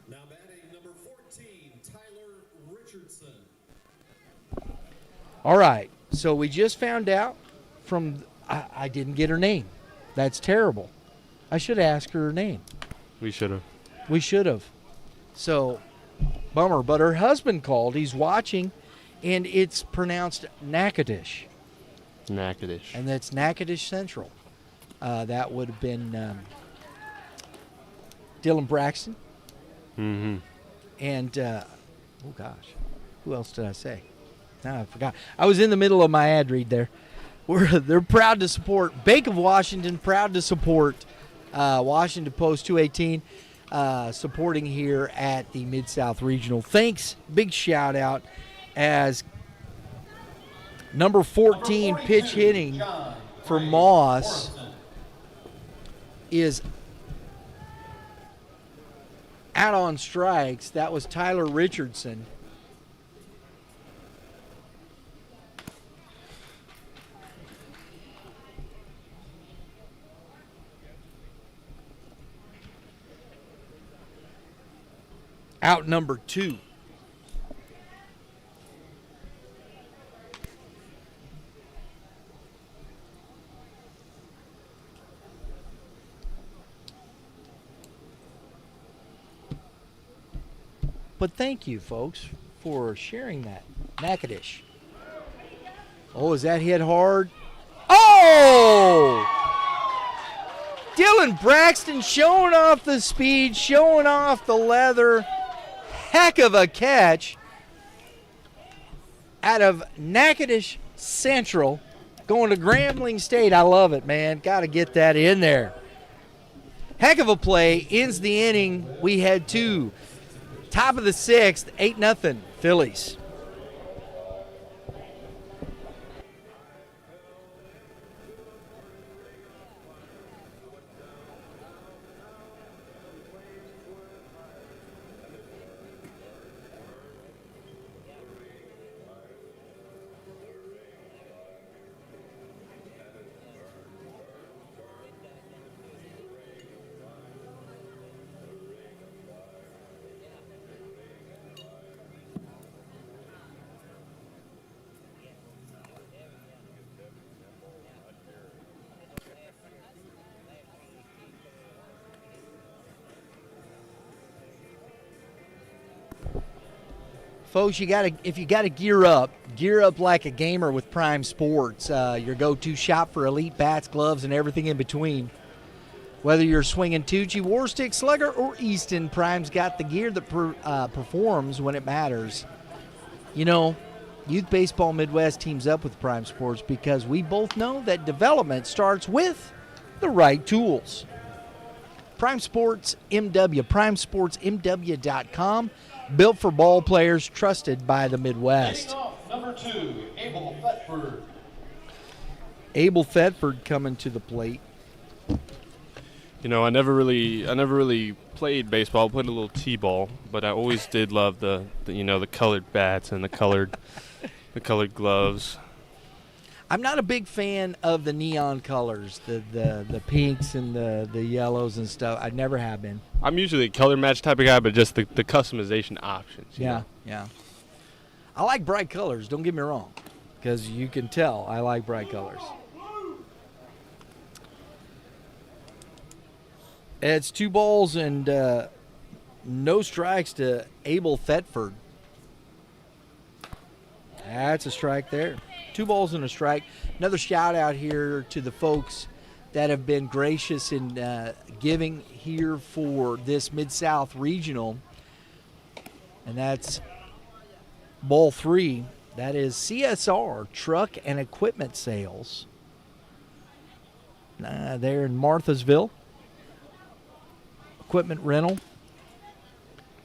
Now batting number 14, Tyler Richardson. All right. So we just found out from I didn't get her name. That's terrible. I should ask her name. We should have. We should have. So, bummer. But her husband called. He's watching, and it's pronounced Natchitoches. Natchitoches. And that's Natchitoches Central. That would have been Dylan Braxton. Mm-hmm. And, oh gosh, who else did I say? Now I forgot. I was in the middle of my ad read there. They're proud to support, Bank of Washington, proud to support Washington Post 218, supporting here at the Mid-South Regional. Thanks, big shout out as number 14 pitch hitting for Moss is out on strikes. That was Tyler Richardson. Out number 2. But thank you, folks, for sharing that. Natchitoches. Oh, is that hit hard? Oh! Dylan Braxton showing off the speed, showing off the leather. Heck of a catch out of Natchitoches Central going to Grambling State. I love it, man. Got to get that in there. Heck of a play. Ends the inning. We had 2. Top of the 6th, 8-0 Phillies. Folks, if you gotta gear up like a gamer with Prime Sports, your go-to shop for elite bats, gloves, and everything in between. Whether you're swinging Tucci, Warstick, Slugger, or Easton, Prime's got the gear that performs when it matters. You know, Youth Baseball Midwest teams up with Prime Sports because we both know that development starts with the right tools. Prime Sports MW, primesportsmw.com, built for ball players, trusted by the Midwest. Number 2, Abel Thetford. Abel Thetford coming to the plate. You know, I never really played baseball. I played a little t-ball, but I always did love the colored bats and the colored gloves. I'm not a big fan of the neon colors, the pinks and the yellows and stuff. I never have been. I'm usually a color match type of guy, but just the customization options. you know? Yeah. I like bright colors, don't get me wrong, because you can tell I like bright colors. It's 2 balls and no strikes to Abel Thetford. That's a strike there. 2 balls and a strike. Another shout out here to the folks that have been gracious in giving here for this Mid-South Regional. And that's ball 3. That is CSR, Truck and Equipment Sales. There in Marthasville. Equipment rental.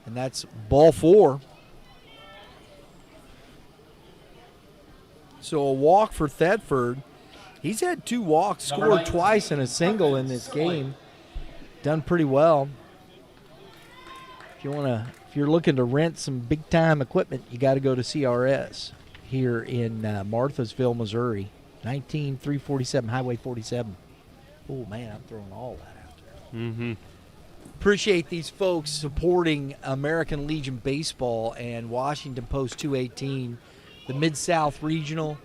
And that's ball 4. So a walk for Thetford. He's had 2 walks, scored twice and a single in this game. Done pretty well. If you're looking to rent some big time equipment, you got to go to CRS here in Marthasville, Missouri. 19347 Highway 47. Oh man, I'm throwing all that out there. Mm-hmm. Appreciate these folks supporting American Legion Baseball and Washington Post 218, the Mid-South Regional.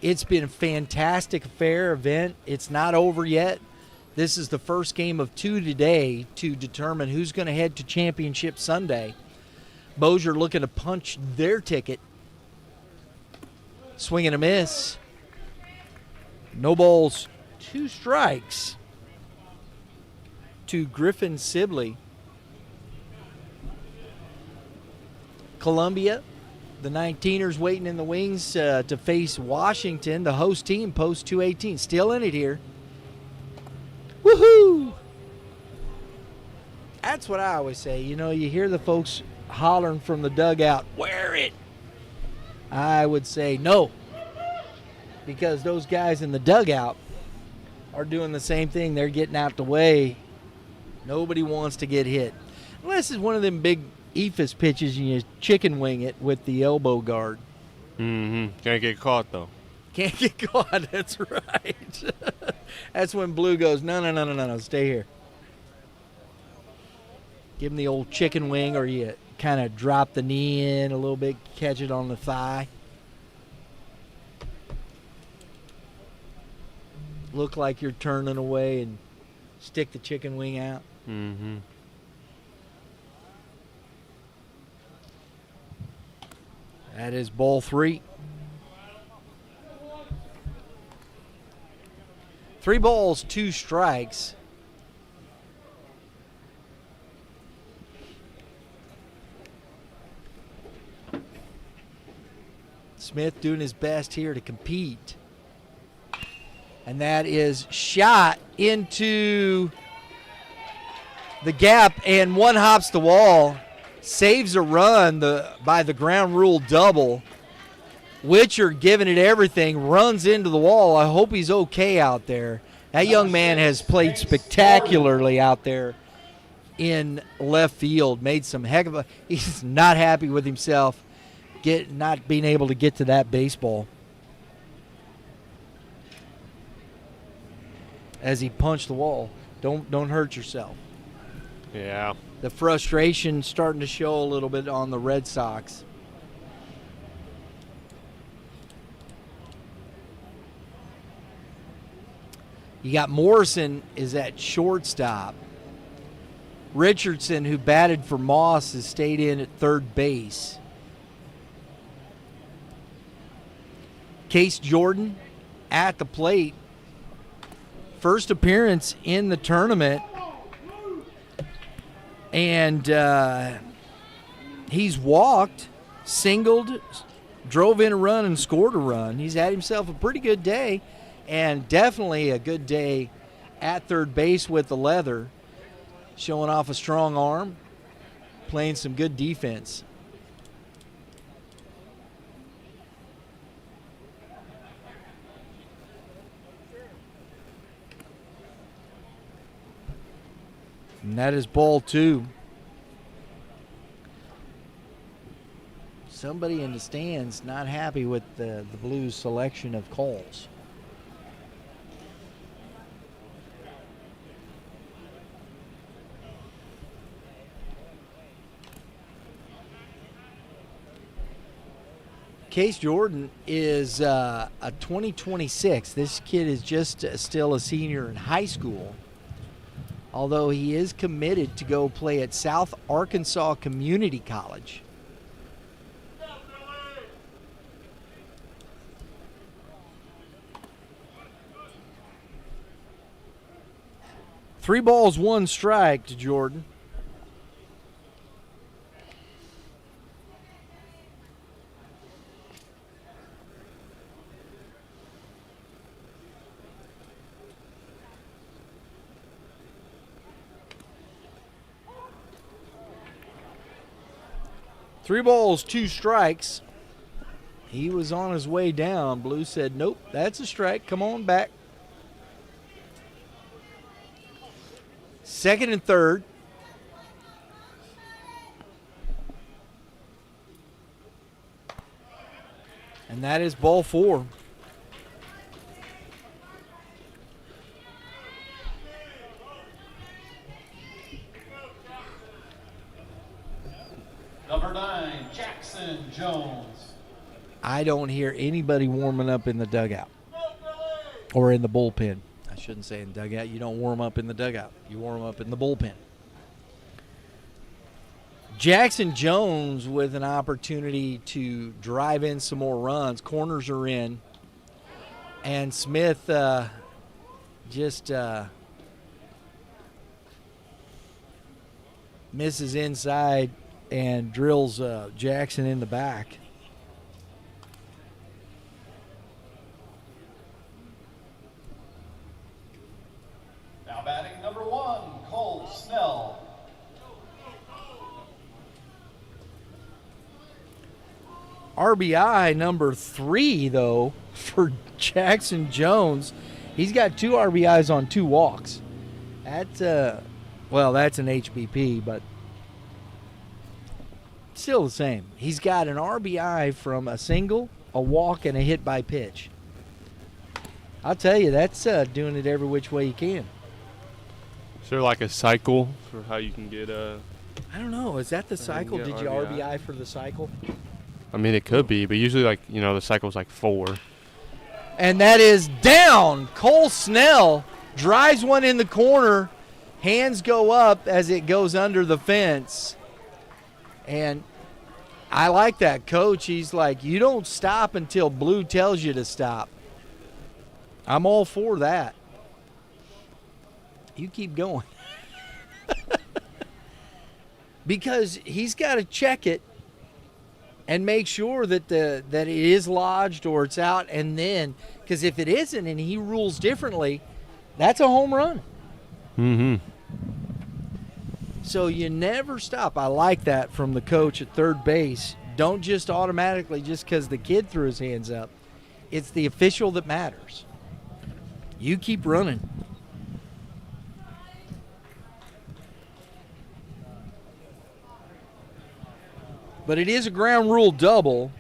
It's been a fantastic event. It's not over yet. This is the first game of 2 today to determine who's going to head to Championship Sunday. Bossier looking to punch their ticket. Swing and a miss. No balls, 2 strikes to Griffin Sibley. Columbia, the 19ers waiting in the wings to face Washington, the host team, Post 218. Still in it here. Woohoo! That's what I always say. You know, you hear the folks hollering from the dugout, wear it. I would say no, because those guys in the dugout are doing the same thing. They're getting out the way. Nobody wants to get hit. Unless it's one of them big ephus pitches and you chicken wing it with the elbow guard. Mm-hmm. Can't get caught, though. Can't get caught, that's right. That's when Blue goes, no, stay here. Give him the old chicken wing, or you kind of drop the knee in a little bit, catch it on the thigh. Look like you're turning away and stick the chicken wing out. Mm-hmm. That is ball 3. 3 balls, 2 strikes. Smith doing his best here to compete. And that is shot into the gap, and one hops the wall. Saves a run by the ground rule double. Witcher giving it everything, runs into the wall. I hope he's okay out there. That young man has played spectacularly out there in left field. Made some heck of a – he's not happy with himself not being able to get to that baseball. As he punched the wall. Don't hurt yourself. Yeah. The frustration starting to show a little bit on the Red Sox. You got Morrison is at shortstop. Richardson, who batted for Moss, has stayed in at third base. Case Jordan at the plate. First appearance in the tournament. And he's walked, singled, drove in a run, and scored a run. He's had himself a pretty good day, and definitely a good day at third base with the leather, showing off a strong arm, playing some good defense. And that is ball 2. Somebody in the stands not happy with the Blues' selection of calls. Case Jordan is a 2026. This kid is just still a senior in high school, although he is committed to go play at South Arkansas Community College. Three balls, one strike to Jordan. Three balls, two strikes. He was on his way down. Blue said, nope, that's a strike. Come on back. Second and third. And that is ball 4. Number 9, Jackson Jones. I don't hear anybody warming up in the dugout or in the bullpen. I shouldn't say in the dugout. You don't warm up in the dugout. You warm up in the bullpen. Jackson Jones with an opportunity to drive in some more runs. Corners are in. And Smith just misses inside and drills Jackson in the back. Now batting number 1, Cole Snell. RBI number 3, though, for Jackson Jones. He's got 2 RBIs on 2 walks. That's, that's an HBP, but still the same. He's got an RBI from a single, a walk, and a hit by pitch. I'll tell you, that's doing it every which way you can. Is there like a cycle for how you can get I don't know. Is that the cycle? get Did you RBI? RBI for the cycle? I mean, it could be, but usually, the cycle's like 4. And that is down. Cole Snell drives one in the corner. Hands go up as it goes under the fence. And I like that, Coach. He's like, you don't stop until Blue tells you to stop. I'm all for that. You keep going. Because he's got to check it and make sure that that it is lodged or it's out, and then, because if it isn't and he rules differently, that's a home run. Mm-hmm. So you never stop. I like that from the coach at third base. Don't just automatically, just because the kid threw his hands up. It's the official that matters. You keep running. But it is a ground rule double.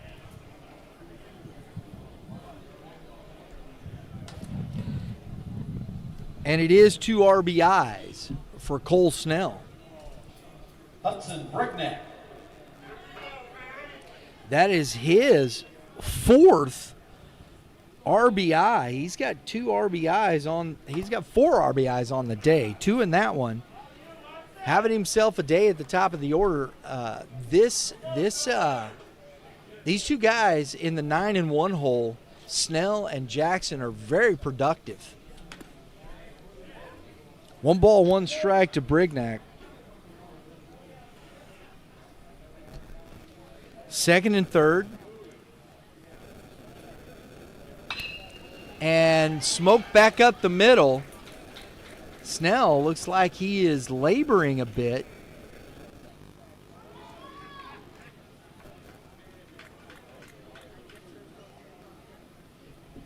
And it is 2 RBIs for Cole Snell. Hudson Brignac. That is his 4th RBI. He's got 2 RBIs on. He's got 4 RBIs on the day. 2 in that one. Having himself a day at the top of the order. These 2 guys in the 9-1 hole, Snell and Jackson, are very productive. 1 ball, 1 strike to Brignac. Second and third. And smoke back up the middle. Snell looks like he is laboring a bit.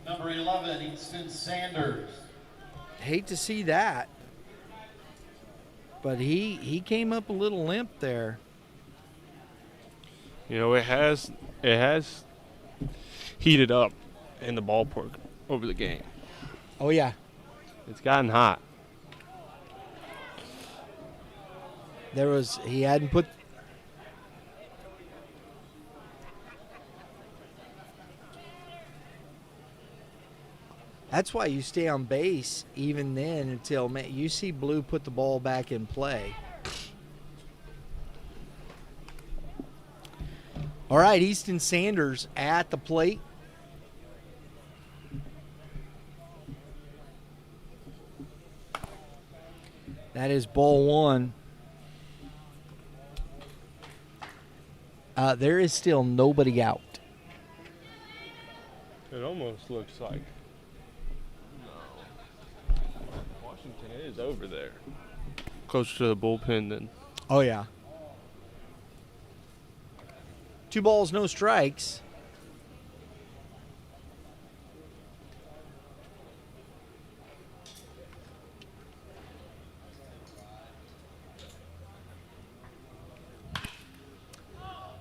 Number 11, Easton Sanders. Hate to see that. But he came up a little limp there. You know, it has heated up in the ballpark over the game. Oh, yeah. It's gotten hot. He hadn't put. That's why you stay on base even then until you see Blue put the ball back in play. All right, Easton Sanders at the plate. That is ball one. There is still nobody out. It almost looks like Washington is over there. Closer to the bullpen than. Oh, yeah. 2 balls, no strikes.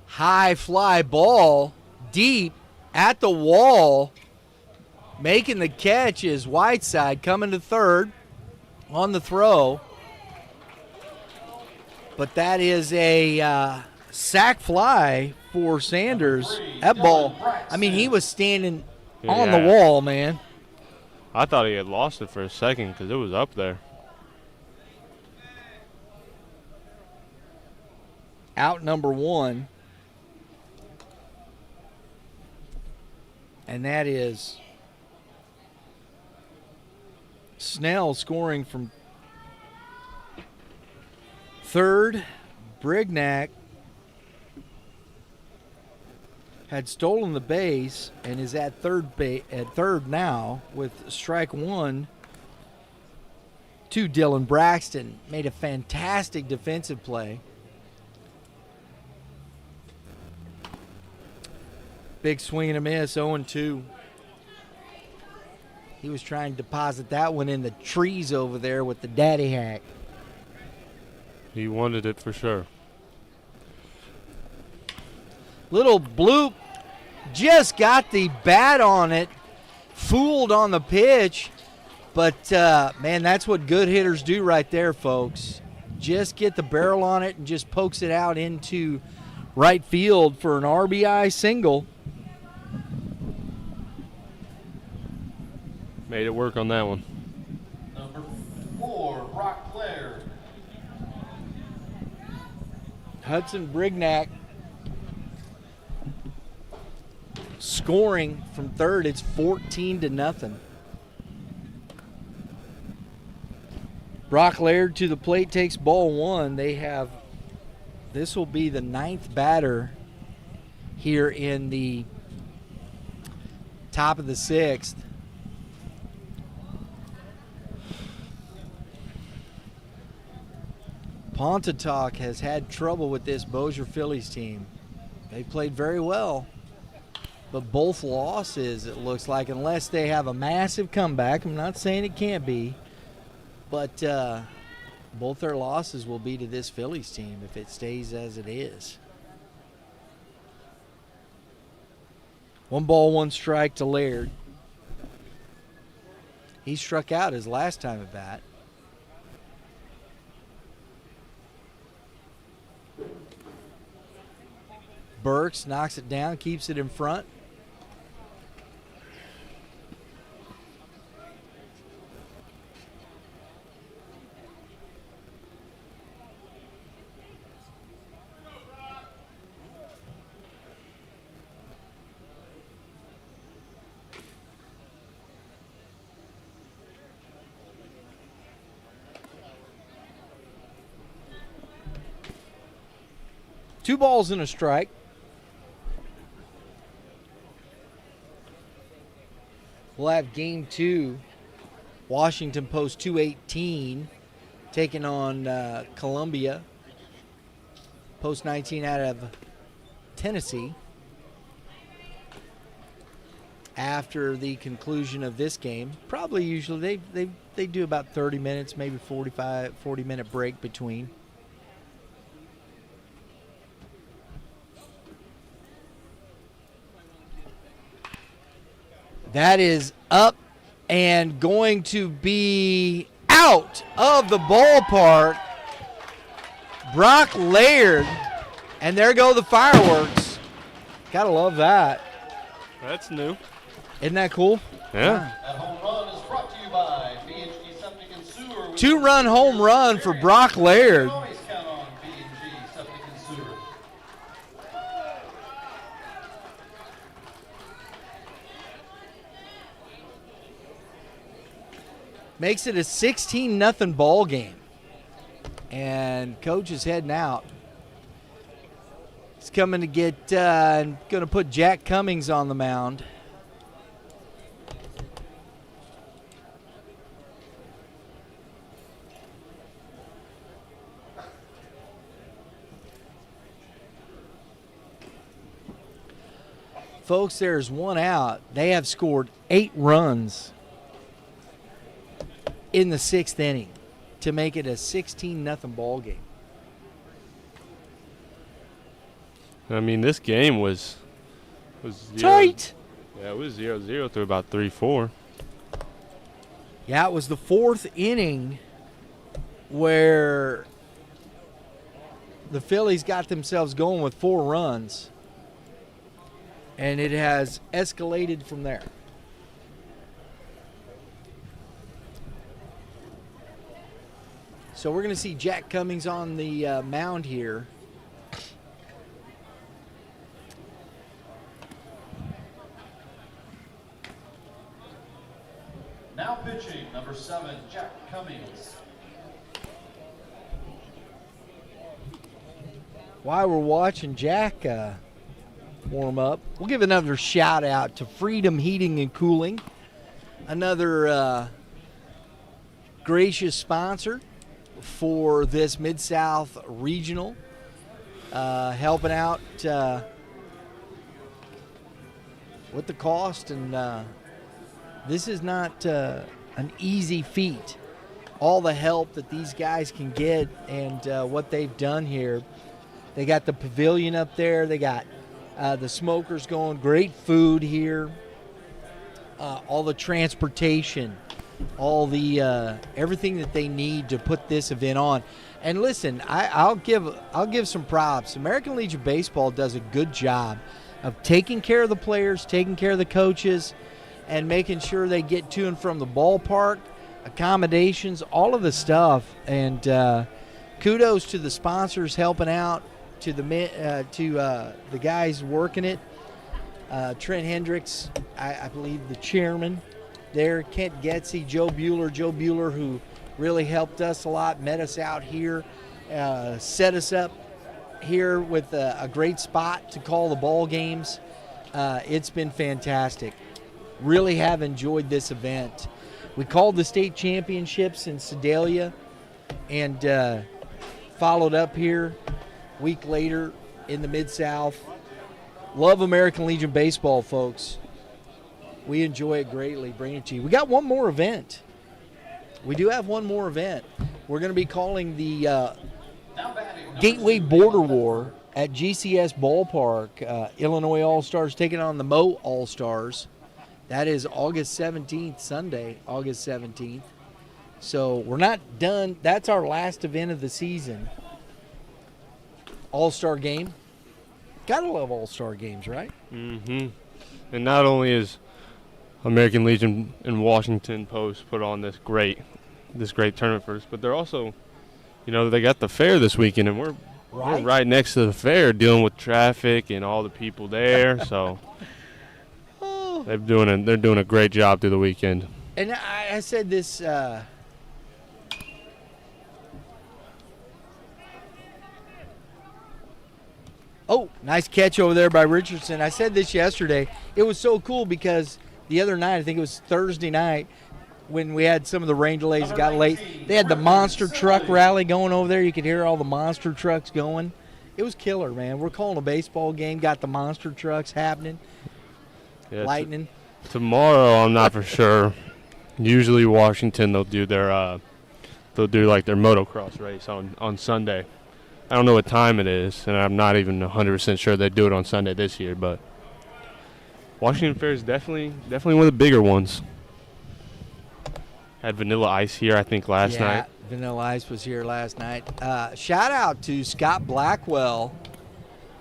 High fly ball, deep at the wall. Making the catch is Whiteside, coming to third on the throw. But that is a sac fly for Sanders. That ball, I mean, he was standing on the wall, man. I thought he had lost it for a second because it was up there. Out number 1. And that is Snell scoring from third. Brignac had stolen the base and is at third now with strike 1 to Dylan Braxton. Made a fantastic defensive play. Big swing and a miss, 0-2. He was trying to deposit that one in the trees over there with the daddy hack. He wanted it for sure. Little bloop, just got the bat on it, fooled on the pitch, but man, that's what good hitters do right there, folks. Just get the barrel on it and just pokes it out into right field for an RBI single. Made it work on that one. Number 4, Brock Blair. Hudson Brignac scoring from third. It's 14-0. Brock Laird to the plate, takes ball 1. This will be the 9th batter here in the top of the 6th. Pontotoc has had trouble with this Bossier Phillies team. They played very well, but both losses, it looks like, unless they have a massive comeback. I'm not saying it can't be, but both their losses will be to this Phillies team if it stays as it is. 1 ball, 1 strike to Laird. He struck out his last time at bat. Burks knocks it down, keeps it in front. Two balls and a strike. We'll have game 2 Washington Post 218 taking on Columbia. Post 19 out of Tennessee. After the conclusion of this game, probably usually they do about 30 minutes, maybe 40-minute break between. That is up and going to be out of the ballpark. Brock Laird, and there go the fireworks. Gotta love that. That's new. Isn't that cool? Yeah. That home run is brought to you by B&G Septic and Sewer. 2-run home run for Brock Laird. Always count on B&G Septic and Sewer. Makes it a 16-0 ball game. And coach is heading out. He's coming to get, going to put Jack Cummings on the mound. Folks, there's one out. They have scored 8 runs in the 6th inning to make it a 16-0 ball game. I mean, this game was Tight. Yeah, it was 0-0 through about 3-4. Yeah, it was the 4th inning where the Phillies got themselves going with 4 runs, and it has escalated from there. So we're going to see Jack Cummings on the mound here. Now pitching, number 7, Jack Cummings. While we're watching Jack warm up, we'll give another shout out to Freedom Heating and Cooling, another gracious sponsor for this Mid-South Regional, helping out with the cost. And this is not an easy feat. All the help that these guys can get and what they've done here. They got the pavilion up there. They got the smokers going. Great food here. All the transportation. All the everything that they need to put this event on. And listen, I'll give some props. American Legion Baseball does a good job of taking care of the players, taking care of the coaches, and making sure they get to and from the ballpark, accommodations, all of the stuff. And kudos to the sponsors helping out, to the guys working it. Trent Hendricks, I believe the chairman there, Kent Getzey, Joe Bueller, who really helped us a lot, met us out here, set us up here with a great spot to call the ball games. It's been fantastic. Really have enjoyed this event. We called the state championships in Sedalia and followed up here a week later in the Mid-South. Love American Legion Baseball, folks. We enjoy it greatly, bringing it to you. We got one more event. We do have one more event. We're going to be calling the Gateway Border War at GCS Ballpark. Illinois All-Stars taking on the Mo All-Stars. That is August 17th, Sunday, August 17th. So we're not done. That's our last event of the season. All-Star game. Gotta love All-Star games, right? Mm-hmm. And not only is American Legion and Washington Post put on this great tournament for us, but they're also, they got the fair this weekend, and we're right next to the fair, dealing with traffic and all the people there. So they're doing a great job through the weekend. And I said this. Oh, nice catch over there by Richardson. I said this yesterday. It was so cool because the other night, I think it was Thursday night, when we had some of the rain delays that got late. They had the monster truck rally going over there. You could hear all the monster trucks going. It was killer, man. We're calling a baseball game, got the monster trucks happening, lightning. Tomorrow, I'm not for sure. Usually Washington, they'll do their motocross race on Sunday. I don't know what time it is, and I'm not even 100% sure they do it on Sunday this year, but Washington Fair is definitely one of the bigger ones. Had Vanilla Ice here, I think, last night. Vanilla Ice was here last night. Shout out to Scott Blackwell,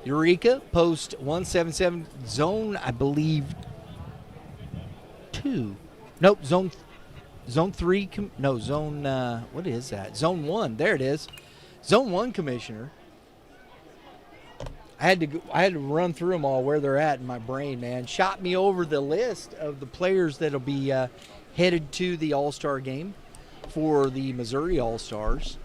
Eureka, post 177, zone, I believe, 2. Nope, zone 3. Zone, what is that? Zone 1. There it is. Zone 1 commissioner. I had to run through them all where they're at in my brain, man. Shot me over the list of the players that'll be headed to the All-Star game for the Missouri All-Stars.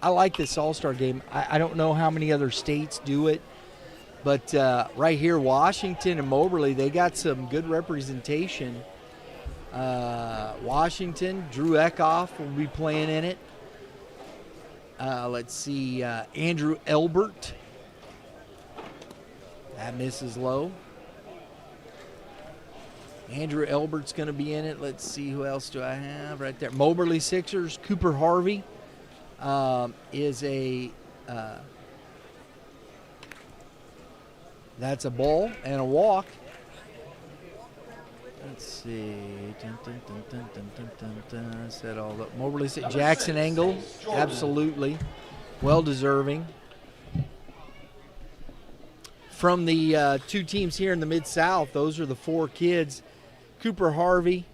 I like this All-Star game. I don't know how many other states do it, but right here, Washington and Moberly, they got some good representation. Washington, Drew Eckhoff will be playing in it. Let's see, Andrew Elbert. That misses low. Andrew Elbert's going to be in it. Let's see, who else do I have right there? Moberly Sixers, Cooper Harvey is a that's a ball and a walk. Let's see. Said all the Moberly Jackson Engel, absolutely well deserving. From the 2 teams here in the Mid-South, those are the 4 kids. Cooper Harvey,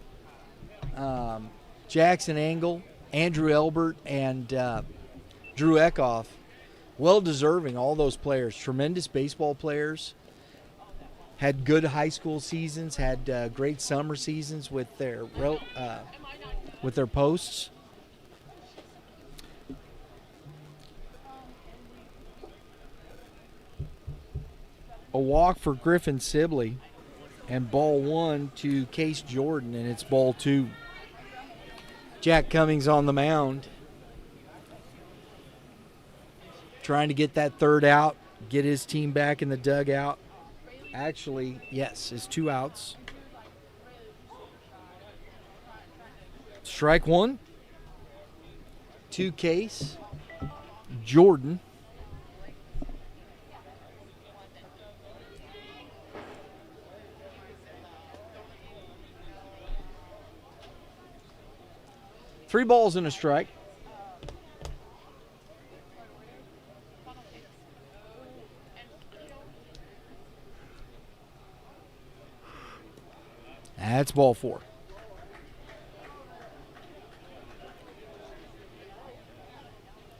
Jackson Engel, Andrew Elbert, and Drew Eckhoff. Well deserving, all those players. Tremendous baseball players. Had good high school seasons, had great summer seasons with their posts. A walk for Griffin Sibley, and ball 1 to Case Jordan, and it's ball 2. Jack Cummings on the mound, trying to get that 3rd out, get his team back in the dugout. Actually, yes, it's 2 outs. Strike 1 to Case Jordan. Three balls and a strike. That's ball 4.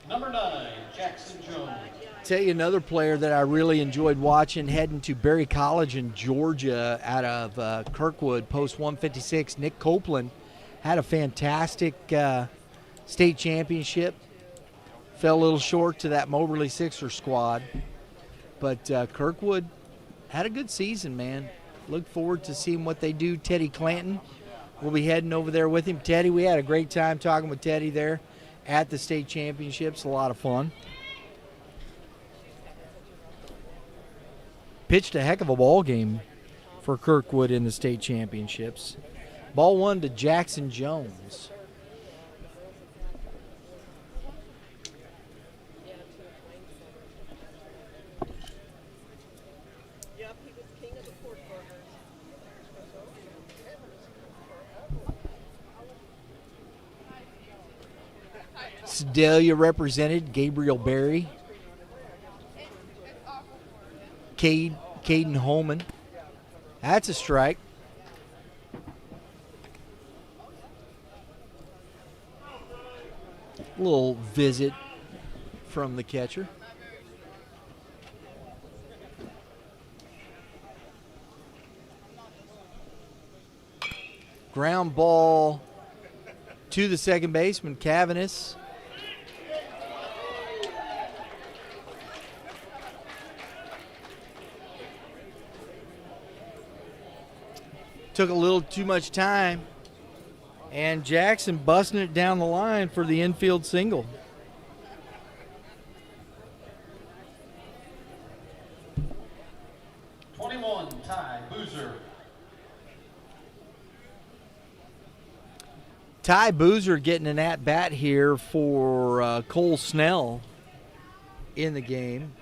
Number 9, Jackson Jones. Tell you another player that I really enjoyed watching heading to Berry College in Georgia out of Kirkwood, post 156. Nick Copeland had a fantastic state championship. Fell a little short to that Moberly Sixer squad. But Kirkwood had a good season, man. Look forward to seeing what they do. Teddy Clanton will be heading over there with him. Teddy, we had a great time talking with Teddy there at the state championships. A lot of fun. Pitched a heck of a ball game for Kirkwood in the state championships. Ball 1 to Jackson Jones. Sedalia represented Gabriel Berry. Caden Holman. That's a strike. Little visit from the catcher. Ground ball to the second baseman, Cavanis. Took a little too much time And Jackson busting it down the line for the infield single. Ty Boozer. Ty Boozer getting an at-bat here for Cole Snell in the game.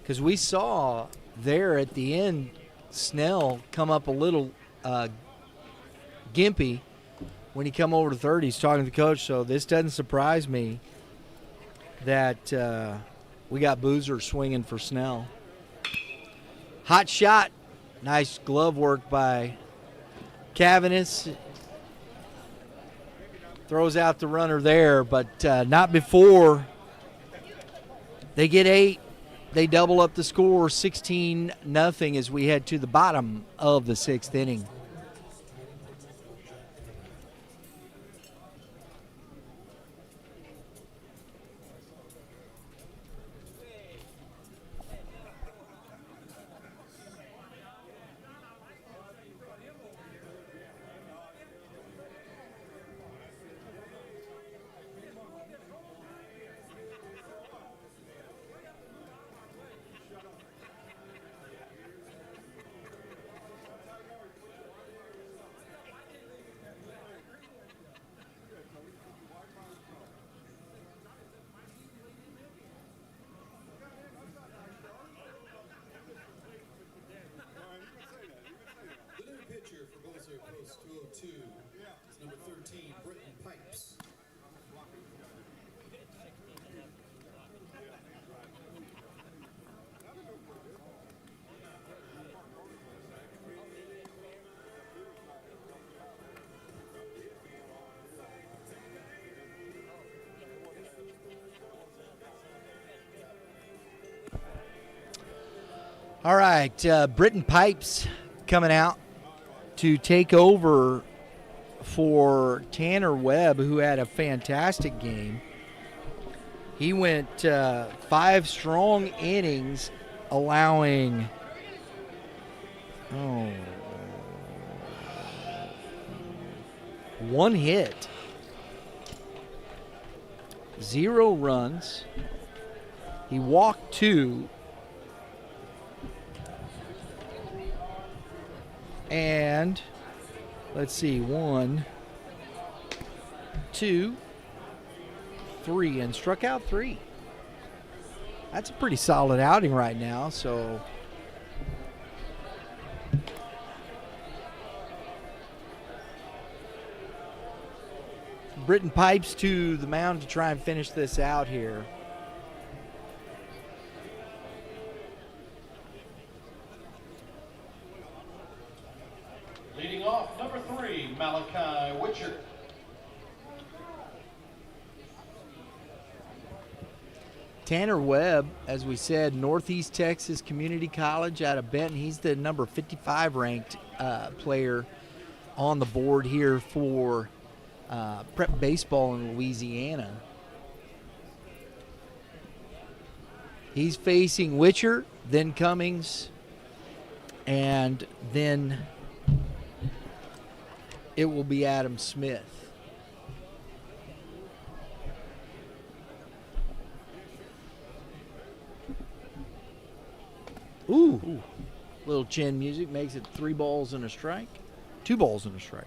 Because we saw there at the end Snell come up a little gimpy when he come over to third. He's talking to the coach, so this doesn't surprise me that we got Boozer swinging for Snell. Hot shot. Nice glove work by Cavanis. Throws out the runner there, but not before they get 8. They double up the score, 16-0 as we head to the bottom of the 6th inning. The new pitcher for Bossier Post 202 is number 13, Britton Pipes. All right, Britton Pipes coming out to take over for Tanner Webb, who had a fantastic game. He went 5 strong innings, allowing 1 hit, 0 runs. He walked 2. And let's see, 1, 2, 3, and struck out 3. That's a pretty solid outing right now. So Britton Pipes to the mound to try and finish this out here. Leading off, number 3, Malachi Witcher. Tanner Webb, as we said, Northeast Texas Community College out of Benton. He's the number 55 ranked player on the board here for prep baseball in Louisiana. He's facing Witcher, then Cummings, and then it will be Adam Smith. Ooh. Little chin music makes it 3 balls and a strike. 2 balls and a strike.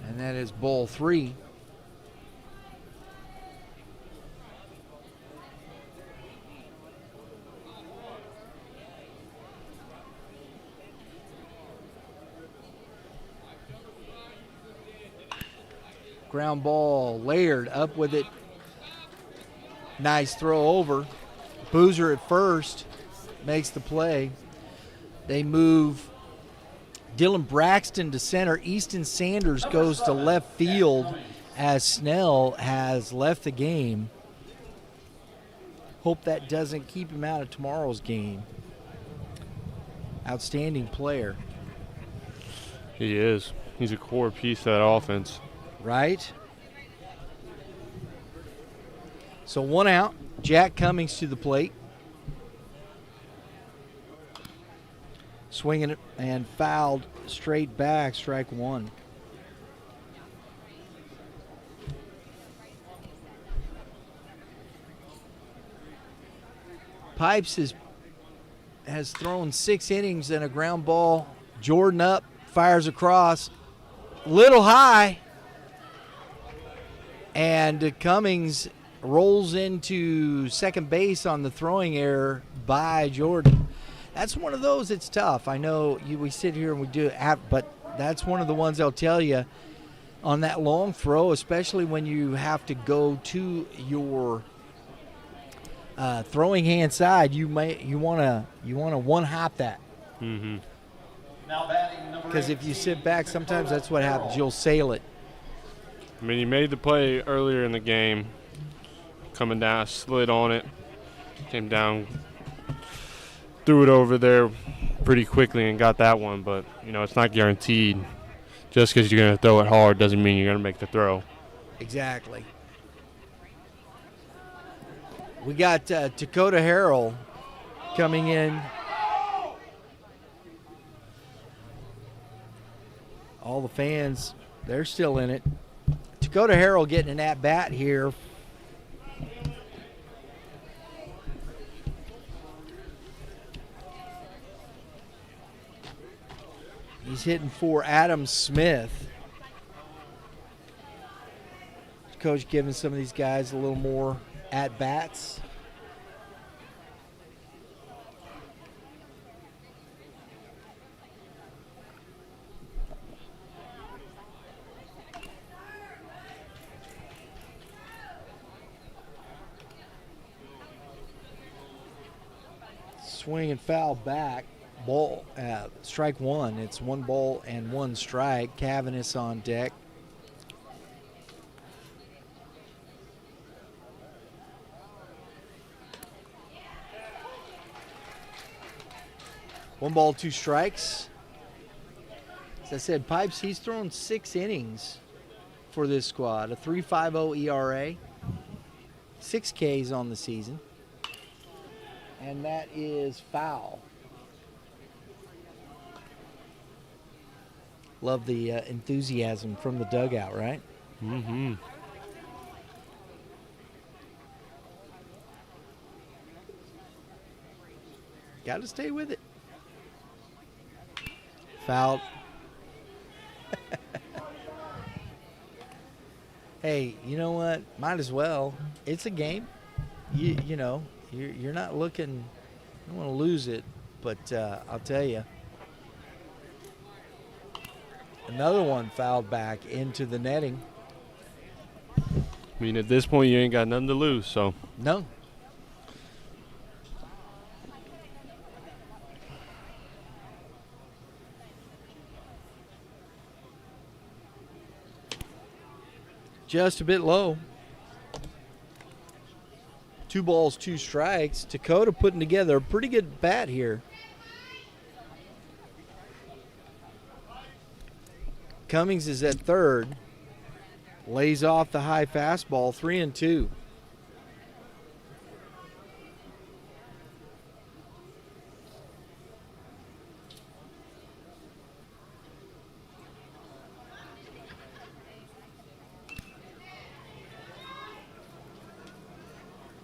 And that is ball 3. Ground ball, Laird up with it. Nice throw over. Boozer at first makes the play. They move Dylan Braxton to center. Easton Sanders goes to left field as Snell has left the game. Hope that doesn't keep him out of tomorrow's game. Outstanding player. He is. He's a core piece of that offense. Right? So 1 out. Jack Cummings to the plate. Swinging it and fouled straight back, strike 1. Pipes has thrown 6 innings and a ground ball. Jordan up, fires across, little high, and Cummings rolls into second base on the throwing error by Jordan. That's one of those. It's tough. I know we sit here and we do it, but that's one of the ones I'll tell you on that long throw, especially when you have to go to your throwing hand side. You want to one hop that. Mm-hmm. Now batting number Because if you 18, sit back, sometimes that's what happens. You'll sail it. I mean, he made the play earlier in the game, coming down, slid on it, came down, threw it over there pretty quickly and got that one. But, you know, it's not guaranteed. Just because you're going to throw it hard doesn't mean you're going to make the throw. Exactly. We got Dakota Harrell coming in. All the fans, they're still in it. Dakota Harrell getting an at-bat here. He's hitting for Adam Smith. Coach giving some of these guys a little more at-bats. Swing and foul back. Ball, strike 1. It's 1 ball and 1 strike. Cavanis on deck. One ball, 2 strikes. As I said, Pipes, he's thrown 6 innings for this squad. A 3.50 ERA. 6 Ks on the season. And that is foul. Love the enthusiasm from the dugout, right? Mm-hmm. Got to stay with it. Foul. Hey, you know what? Might as well. It's a game. You know, you're not looking. You don't want to lose it, but I'll tell you. Another one fouled back into the netting. I mean, at this point, you ain't got nothing to lose, so. No. Just a bit low. 2 balls, 2 strikes. Dakota putting together a pretty good bat here. Cummings is at third. Lays off the high fastball, 3-2.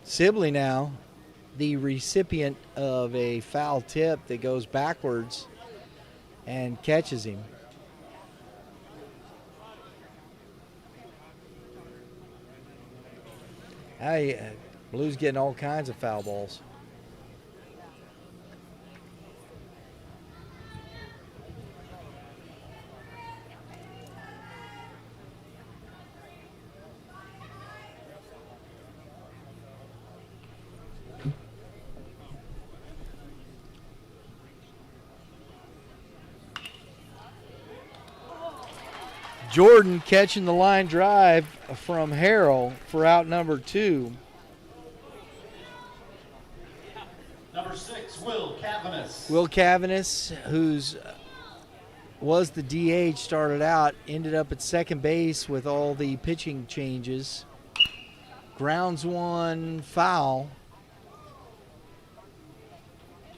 Sibley now, the recipient of a foul tip that goes backwards and catches him. Blues getting all kinds of foul balls. Jordan catching the line drive from Harrell for out number 2. Number 6, Will Cavanis. Will Cavanis, who's was the DH, started out, ended up at second base with all the pitching changes. Grounds one, foul.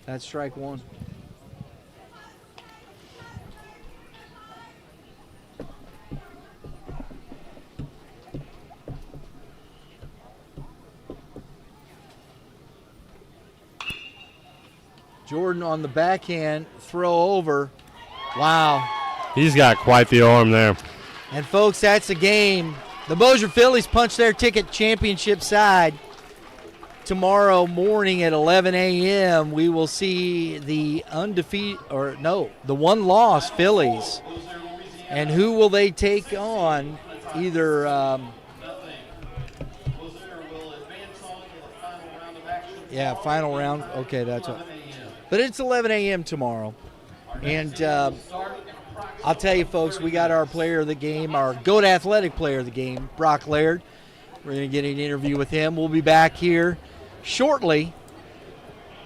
That's strike one. Jordan on the backhand, throw over. Wow. He's got quite the arm there. And folks, that's the game. The Bossier Phillies punch their ticket championship side. Tomorrow morning at 11 a.m., we will see the the one-loss Phillies. And who will they take on? Either final round. Okay, that's what. But it's 11 a.m. tomorrow. And I'll tell you, folks, we got our player of the game, our GOAT athletic player of the game, Brock Laird. We're going to get an interview with him. We'll be back here shortly,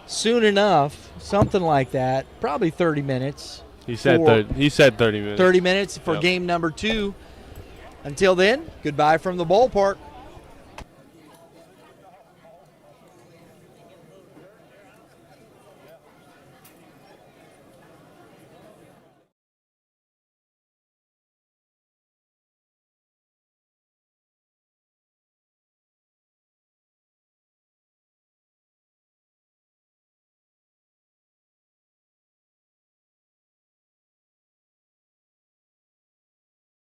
soon enough, something like that, probably 30 minutes. He said 30 minutes. 30 minutes for Yep. game number 2. Until then, goodbye from the ballpark.